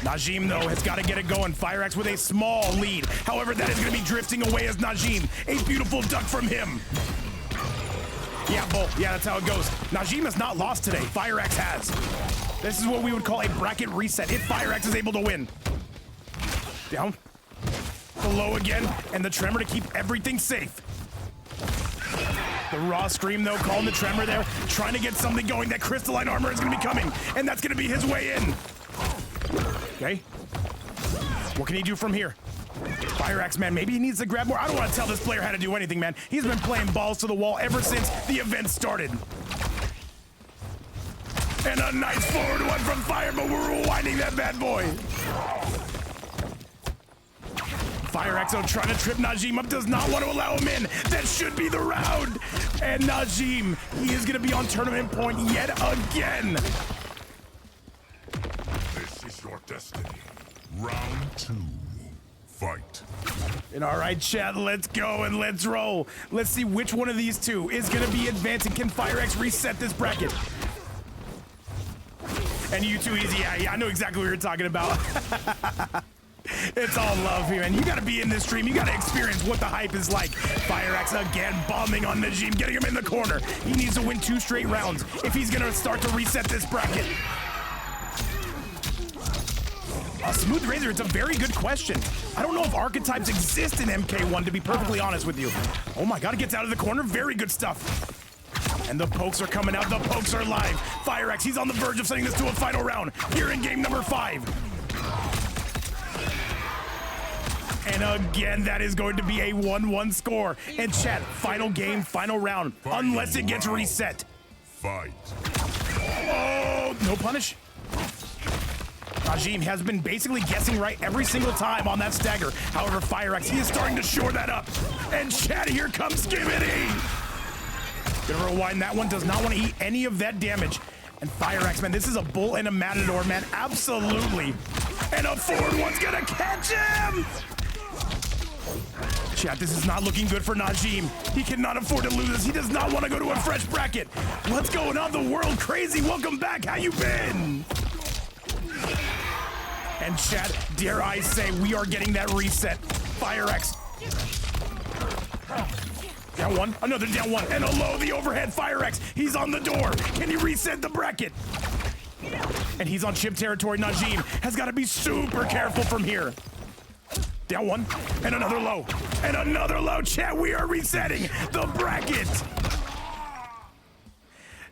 Najm, though, has got to get it going. FireAxe with a small lead. However, that is going to be drifting away as Najm. A beautiful duck from him. Yeah, Bull. Yeah, that's how it goes. Najm has not lost today. FireAxe has. This is what we would call a bracket reset if FireAxe is able to win. Down. Below again. And the Tremor to keep everything safe. The raw scream, though, calling the Tremor there. Trying to get something going. That crystalline armor is going to be coming. And that's going to be his way in. Okay. What can he do from here? FireAxe, man, maybe he needs to grab more. I don't want to tell this player how to do anything, man. He's been playing balls to the wall ever since the event started. And a nice forward one from Fire, but we're rewinding that bad boy. FireAxe, though, trying to trip Najm up, does not want to allow him in. That should be the round. And Najm, he is going to be on tournament point yet again. This is your destiny. Round 2, fight. And all right, chat, let's go and let's roll. Let's see which one of these two is going to be advancing. Can FireAxe reset this bracket? And you too, Easy. Yeah, I know exactly what you're talking about. It's all love here, man. You got to be in this stream. You got to experience what the hype is like. FireAxe again bombing on Najm, getting him in the corner. He needs to win 2 straight rounds if he's going to start to reset this bracket. Smooth Razor, it's a very good question. I don't know if archetypes exist in MK1, to be perfectly honest with you. Oh my god, it gets out of the corner. Very good stuff. And the pokes are coming out. The pokes are live. FireAxe, he's on the verge of sending this to a final round here in game number 5. And again, that is going to be a 1-1 score. And chat, final game, final round, unless it gets reset. Fight. Oh, no punish. Najm has been basically guessing right every single time on that stagger. However, FireAxe, he is starting to shore that up. And chat, here comes Skibbity. Gonna rewind that one, does not want to eat any of that damage. And FireAxe, man, this is a bull and a matador, man, absolutely. And a forward one's gonna catch him. Chat, this is not looking good for Najm. He cannot afford to lose this. He does not want to go to a fresh bracket. What's going on, the world crazy? Welcome back, how you been? And chat, dare I say, we are getting that reset. FireAxe. Down one, another down one, and a low, the overhead. FireAxe, he's on the door. Can he reset the bracket? And he's on chip territory. Najm has got to be super careful from here. Down one, and another low, and another low. Chat, we are resetting the bracket.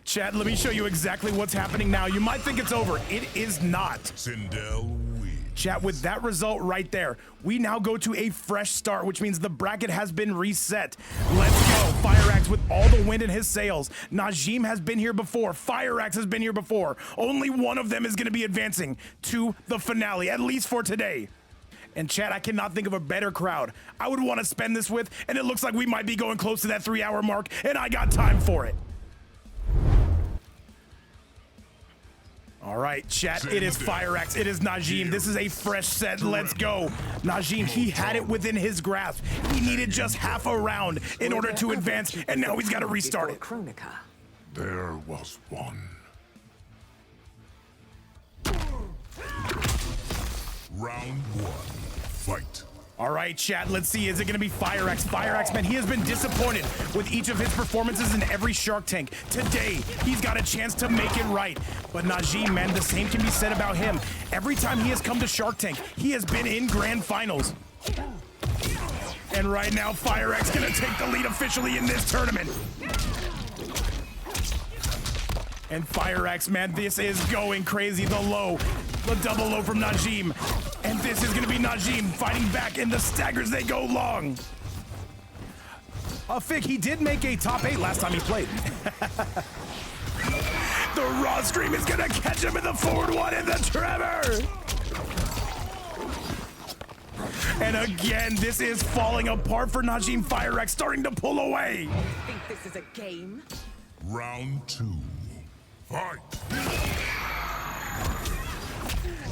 Chat, let me show you exactly what's happening now. You might think it's over. It is not. Sindel wins. Chat, with that result right there, we now go to a fresh start, which means the bracket has been reset. Let's go. FireAxe with all the wind in his sails. Najm has been here before. FireAxe has been here before. Only one of them is going to be advancing to the finale, at least for today. And chat, I cannot think of a better crowd I would want to spend this with, and it looks like we might be going close to that 3-hour mark, and I got time for it. All right, chat, it is FireAxe, it is Najm. This is a fresh set, let's go. Najm, he had it within his grasp. He needed just half a round in order to advance, and now he's got to restart it. There was one. Round 1. Fight. All right, chat, let's see. Is it going to be FireAxe? FireAxe, man, he has been disappointed with each of his performances in every Shark Tank. Today, he's got a chance to make it right. But Najm, man, the same can be said about him. Every time he has come to Shark Tank, he has been in grand finals. And right now, FireAxe going to take the lead officially in this tournament. And FireAxe, man, this is going crazy. The low, the double low from Najm. And this is going to be Najm fighting back, and the staggers, they go long. Havik, he did make a top 8 last time he played. The raw scream is going to catch him in the forward one, and the Trevor. And again, this is falling apart for Najm. FireAxe starting to pull away. Think this is a game? Round 2. Fight!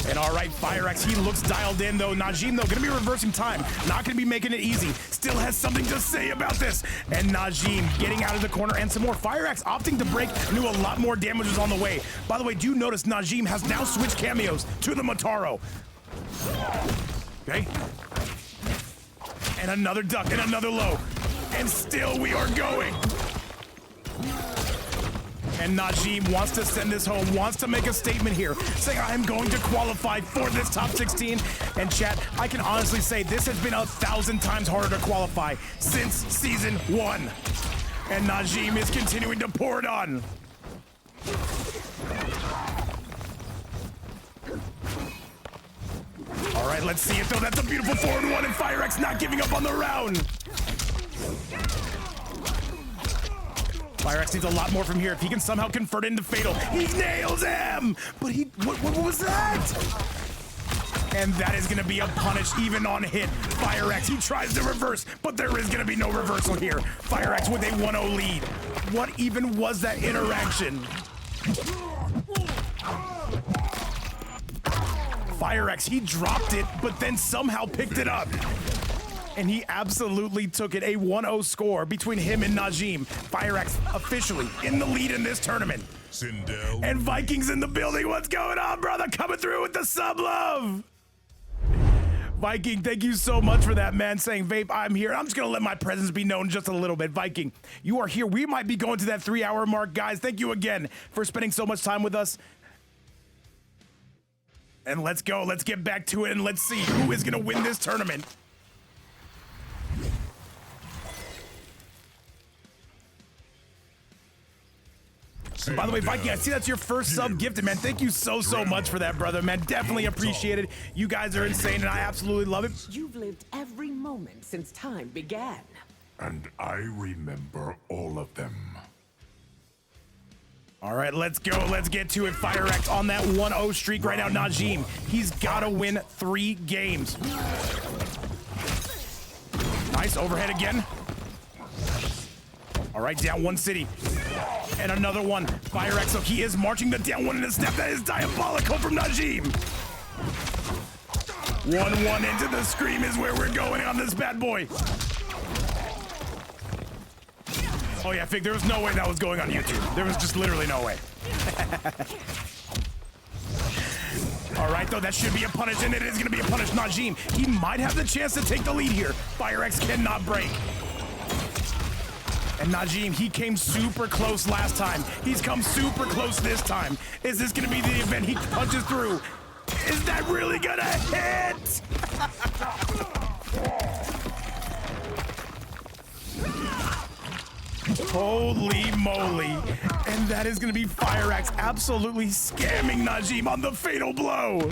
And all right, FireAxe, he looks dialed in, though. Najm, though, gonna be reversing time. Not gonna be making it easy. Still has something to say about this. And Najm getting out of the corner and some more. FireAxe opting to break, knew a lot more damage was on the way. By the way, do you notice Najm has now switched cameos to the Motaro? Okay. And another duck and another low. And still we are going. And Najm wants to send this home, wants to make a statement here, saying I'm going to qualify for this top 16. And chat, I can honestly say this has been 1,000 times harder to qualify since season 1. And Najm is continuing to pour it on. All right, let's see it though. That's a beautiful forward one, and FireAxe not giving up on the round. FireAxe needs a lot more from here. If he can somehow convert it into fatal, he nails him! But what was that? And that is gonna be a punish even on hit. FireAxe, he tries to reverse, but there is gonna be no reversal here. FireAxe with a 1-0 lead. What even was that interaction? FireAxe, he dropped it, but then somehow picked it up. And he absolutely took it. A 1-0 score between him and Najm. FireAxe officially in the lead in this tournament. Sindel. And Vikings in the building. What's going on, brother? Coming through with the sub love. Viking, thank you so much for that, man. Saying, Vape, I'm here. I'm just going to let my presence be known just a little bit. Viking, you are here. We might be going to that 3-hour mark. Guys, thank you again for spending so much time with us. And let's go. Let's get back to it, and let's see who is going to win this tournament. By the way, Viking, I see that's your first sub gifted, man. Thank you so much for that, brother, man. Definitely appreciate it. You guys are insane, and I absolutely love it. You've lived every moment since time began. And I remember all of them. All right, let's go. Let's get to it. FireAxe on that 1-0 streak right now. Najm, he's got to win 3 games. Nice overhead again. All right, down one city. And another one. FireAxe, so he is marching the down one in a step. That is diabolical from Najm. 1-1 into the scream is where we're going on this bad boy. Oh yeah, Fig, there was no way that was going on YouTube. There was just literally no way. All right, though, that should be a punish, and it is gonna be a punish. Najm, he might have the chance to take the lead here. FireAxe cannot break. And Najm, he came super close last time. He's come super close this time. Is this gonna be the event he punches through? Is that really gonna hit? Holy moly. And that is going to be FireAxe absolutely scamming Najm on the fatal blow.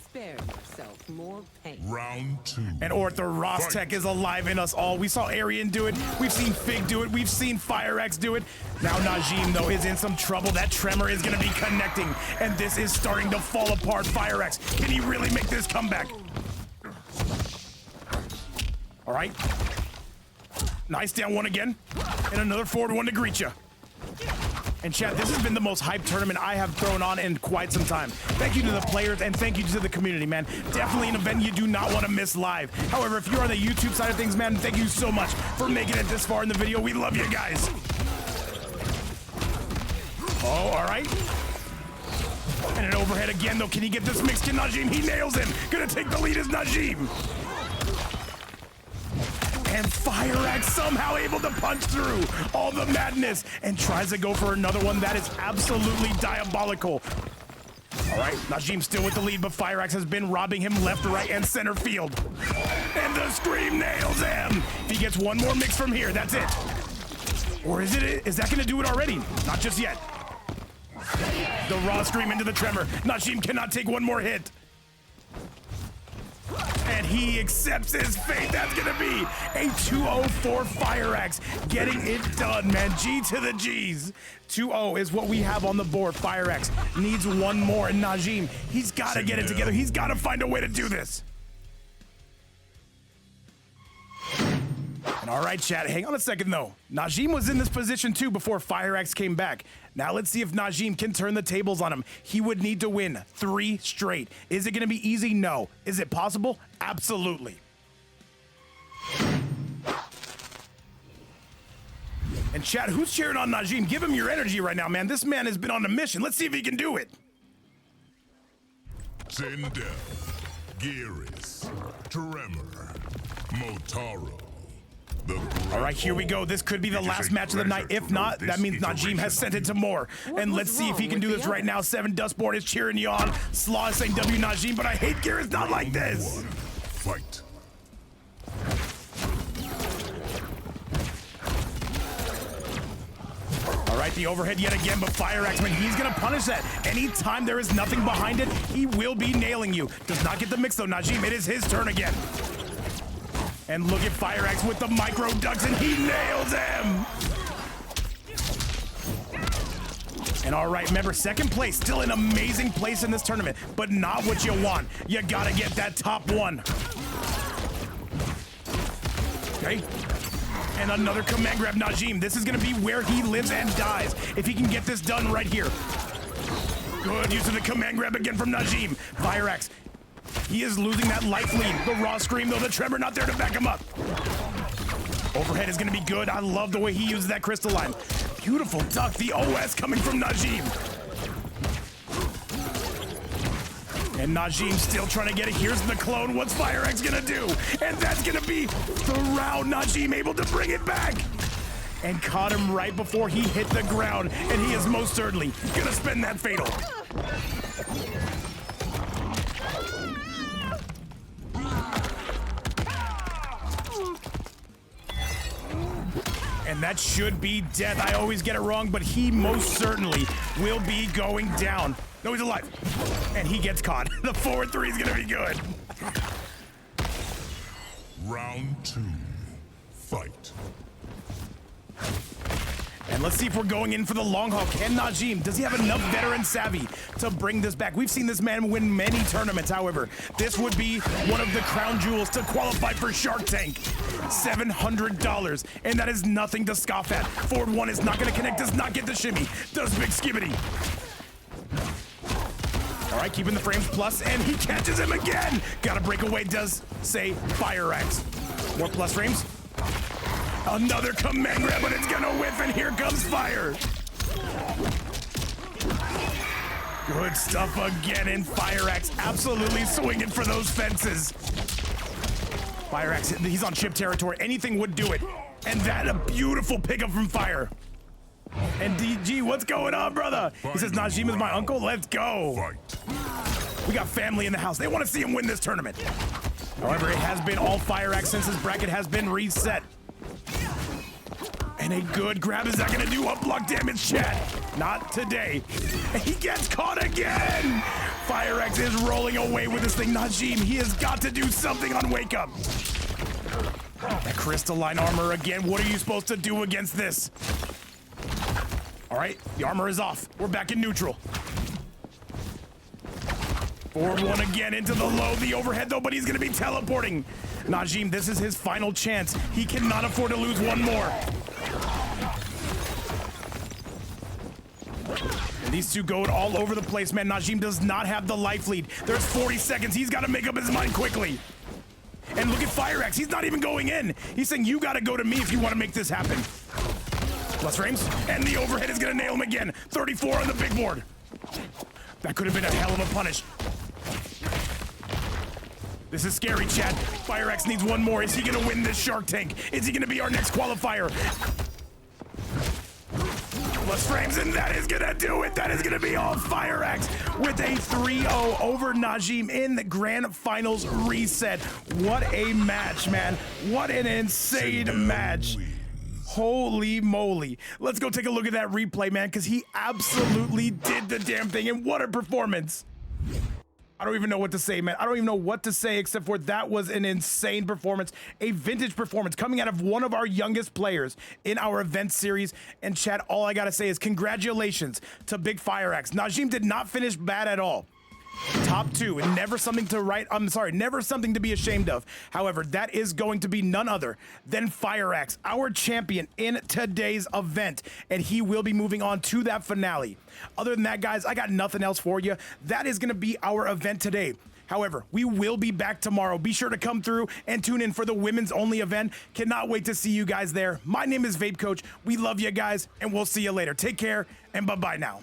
Spare yourself more pain. Round 2. And Ortho Rostech is alive in us all. We saw Arian do it. We've seen Fig do it. We've seen FireAxe do it. Now Najm, though, is in some trouble. That tremor is going to be connecting. And this is starting to fall apart. FireAxe, can he really make this comeback? All right. Nice down one again. And another forward one to greet you. And chat, this has been the most hyped tournament I have thrown on in quite some time. Thank you to the players and thank you to the community, man. Definitely an event you do not want to miss live. However, if you're on the YouTube side of things, man, thank you so much for making it this far in the video. We love you guys. Oh, all right. And an overhead again, though. Can he get this mix? Can Najm? He nails him. Gonna take the lead as Najm. And FireAxe somehow able to punch through all the madness and tries to go for another one. That is absolutely diabolical. All right, Najm still with the lead, but FireAxe has been robbing him left, right, and center field. And the scream nails him. If he gets one more mix from here, that's it. Or is it? Is that gonna do it already? Not just yet. The raw scream into the tremor. Najm cannot take one more hit. And he accepts his fate. That's gonna be a 2-0 for FireAxe. Getting it done, man. G to the G's. 2-0 is what we have on the board. FireAxe needs one more, and Najm, he's gotta get it together. He's gotta find a way to do this. And all right, chat, hang on a second though. Najm was in this position too before FireAxe came back. Now let's see if Najm can turn the tables on him. He would need to win 3 straight. Is it gonna be easy? No. Is it possible? Absolutely. And chat, who's cheering on Najm? Give him your energy right now, man. This man has been on a mission. Let's see if he can do it. Sindel, GERAS, Tremor, Motaro. All right, here we go. This could be the last match of the night. If not, that means Najm has sent it to more. And let's see if he can do this right now. 7 Dustborn is cheering you on. Slaw is saying W Najm, but I hate GERAS not like this. Fight. All right, the overhead yet again, but FireAxe, man, he's gonna punish that. Anytime there is nothing behind it, he will be nailing you. Does not get the mix though, Najm. It is his turn again. And look at FireAxe with the micro ducks, and he nails him. And all right, remember, second place, still an amazing place in this tournament, but not what you want. You gotta get that top one. Okay. And another command grab, Najm. This is gonna be where he lives and dies. If he can get this done right here. Good use of the command grab again from Najm. FireAxe. He is losing that life lead. The raw scream, though, the tremor not there to back him up. Overhead is going to be good. I love the way he uses that crystalline. Beautiful duck. The OS coming from Najm. And Najm still trying to get it. Here's the clone. What's FireAxe going to do? And that's going to be the round. Najm able to bring it back. And caught him right before he hit the ground. And he is most certainly going to spend that fatal. And that should be death. I always get it wrong, but he most certainly will be going down. No, he's alive. And he gets caught. The forward 3 is gonna be good. Round 2. Fight. And let's see if we're going in for the long haul. Can Najm, does he have enough veteran savvy to bring this back? We've seen this man win many tournaments, however. This would be one of the crown jewels to qualify for Shark Tank. $700, and that is nothing to scoff at. Forward 1 is not gonna connect, does not get the shimmy. Does big skibbity. All right, keeping the frames plus, and he catches him again. Gotta break away, does say FireAxe. More plus frames. Another command grab, but it's gonna whiff, and here comes fire. Good stuff again, and FireAxe absolutely swinging for those fences. FireAxe, he's on chip territory. Anything would do it. And that a beautiful pickup from Fire. And DG, what's going on, brother? He says, Najm is my uncle. Let's go. We got family in the house. They want to see him win this tournament. However, it has been all FireAxe since his bracket has been reset. And a good grab. Is that gonna do up block damage, chat? Not today. And he gets caught again. FireAxe is rolling away with this thing. Najm, he has got to do something on Wake Up. That crystalline armor again. What are you supposed to do against this? All right, the armor is off. We're back in neutral. Forward one again into the low, the overhead though, but he's gonna be teleporting. Najm, this is his final chance. He cannot afford to lose one more. And these two going all over the place, man. Najm does not have the life lead. There's 40 seconds. He's got to make up his mind quickly. And look at FireAxe. He's not even going in. He's saying, you got to go to me if you want to make this happen. Plus frames. And the overhead is going to nail him again. 34 on the big board. That could have been a hell of a punish. This is scary, chat. FireAxe needs one more. Is he going to win this Shark Tank? Is he going to be our next qualifier? Plus frames, and that is gonna do it. That is gonna be all FireAxe with a 3-0 over Najm in the grand finals reset. What a match, man. What an insane match. Holy moly. Let's go take a look at that replay, man, because he absolutely did the damn thing, and what a performance. I don't even know what to say, man. I don't even know what to say except for that was an insane performance, a vintage performance coming out of one of our youngest players in our event series. And chat, all I gotta say is congratulations to Big FireAxe. Najm did not finish bad at all. Top 2, and never something to never something to be ashamed of. However, that is going to be none other than FireAxe, our champion in today's event, and he will be moving on to that finale. Other than that, guys, I got nothing else for you. That is going to be our event today. However, we will be back tomorrow. Be sure to come through and tune in for the women's only event. Cannot wait to see you guys there. My name is Vape Coach. We love you guys, and we'll see you later. Take care, and bye-bye now.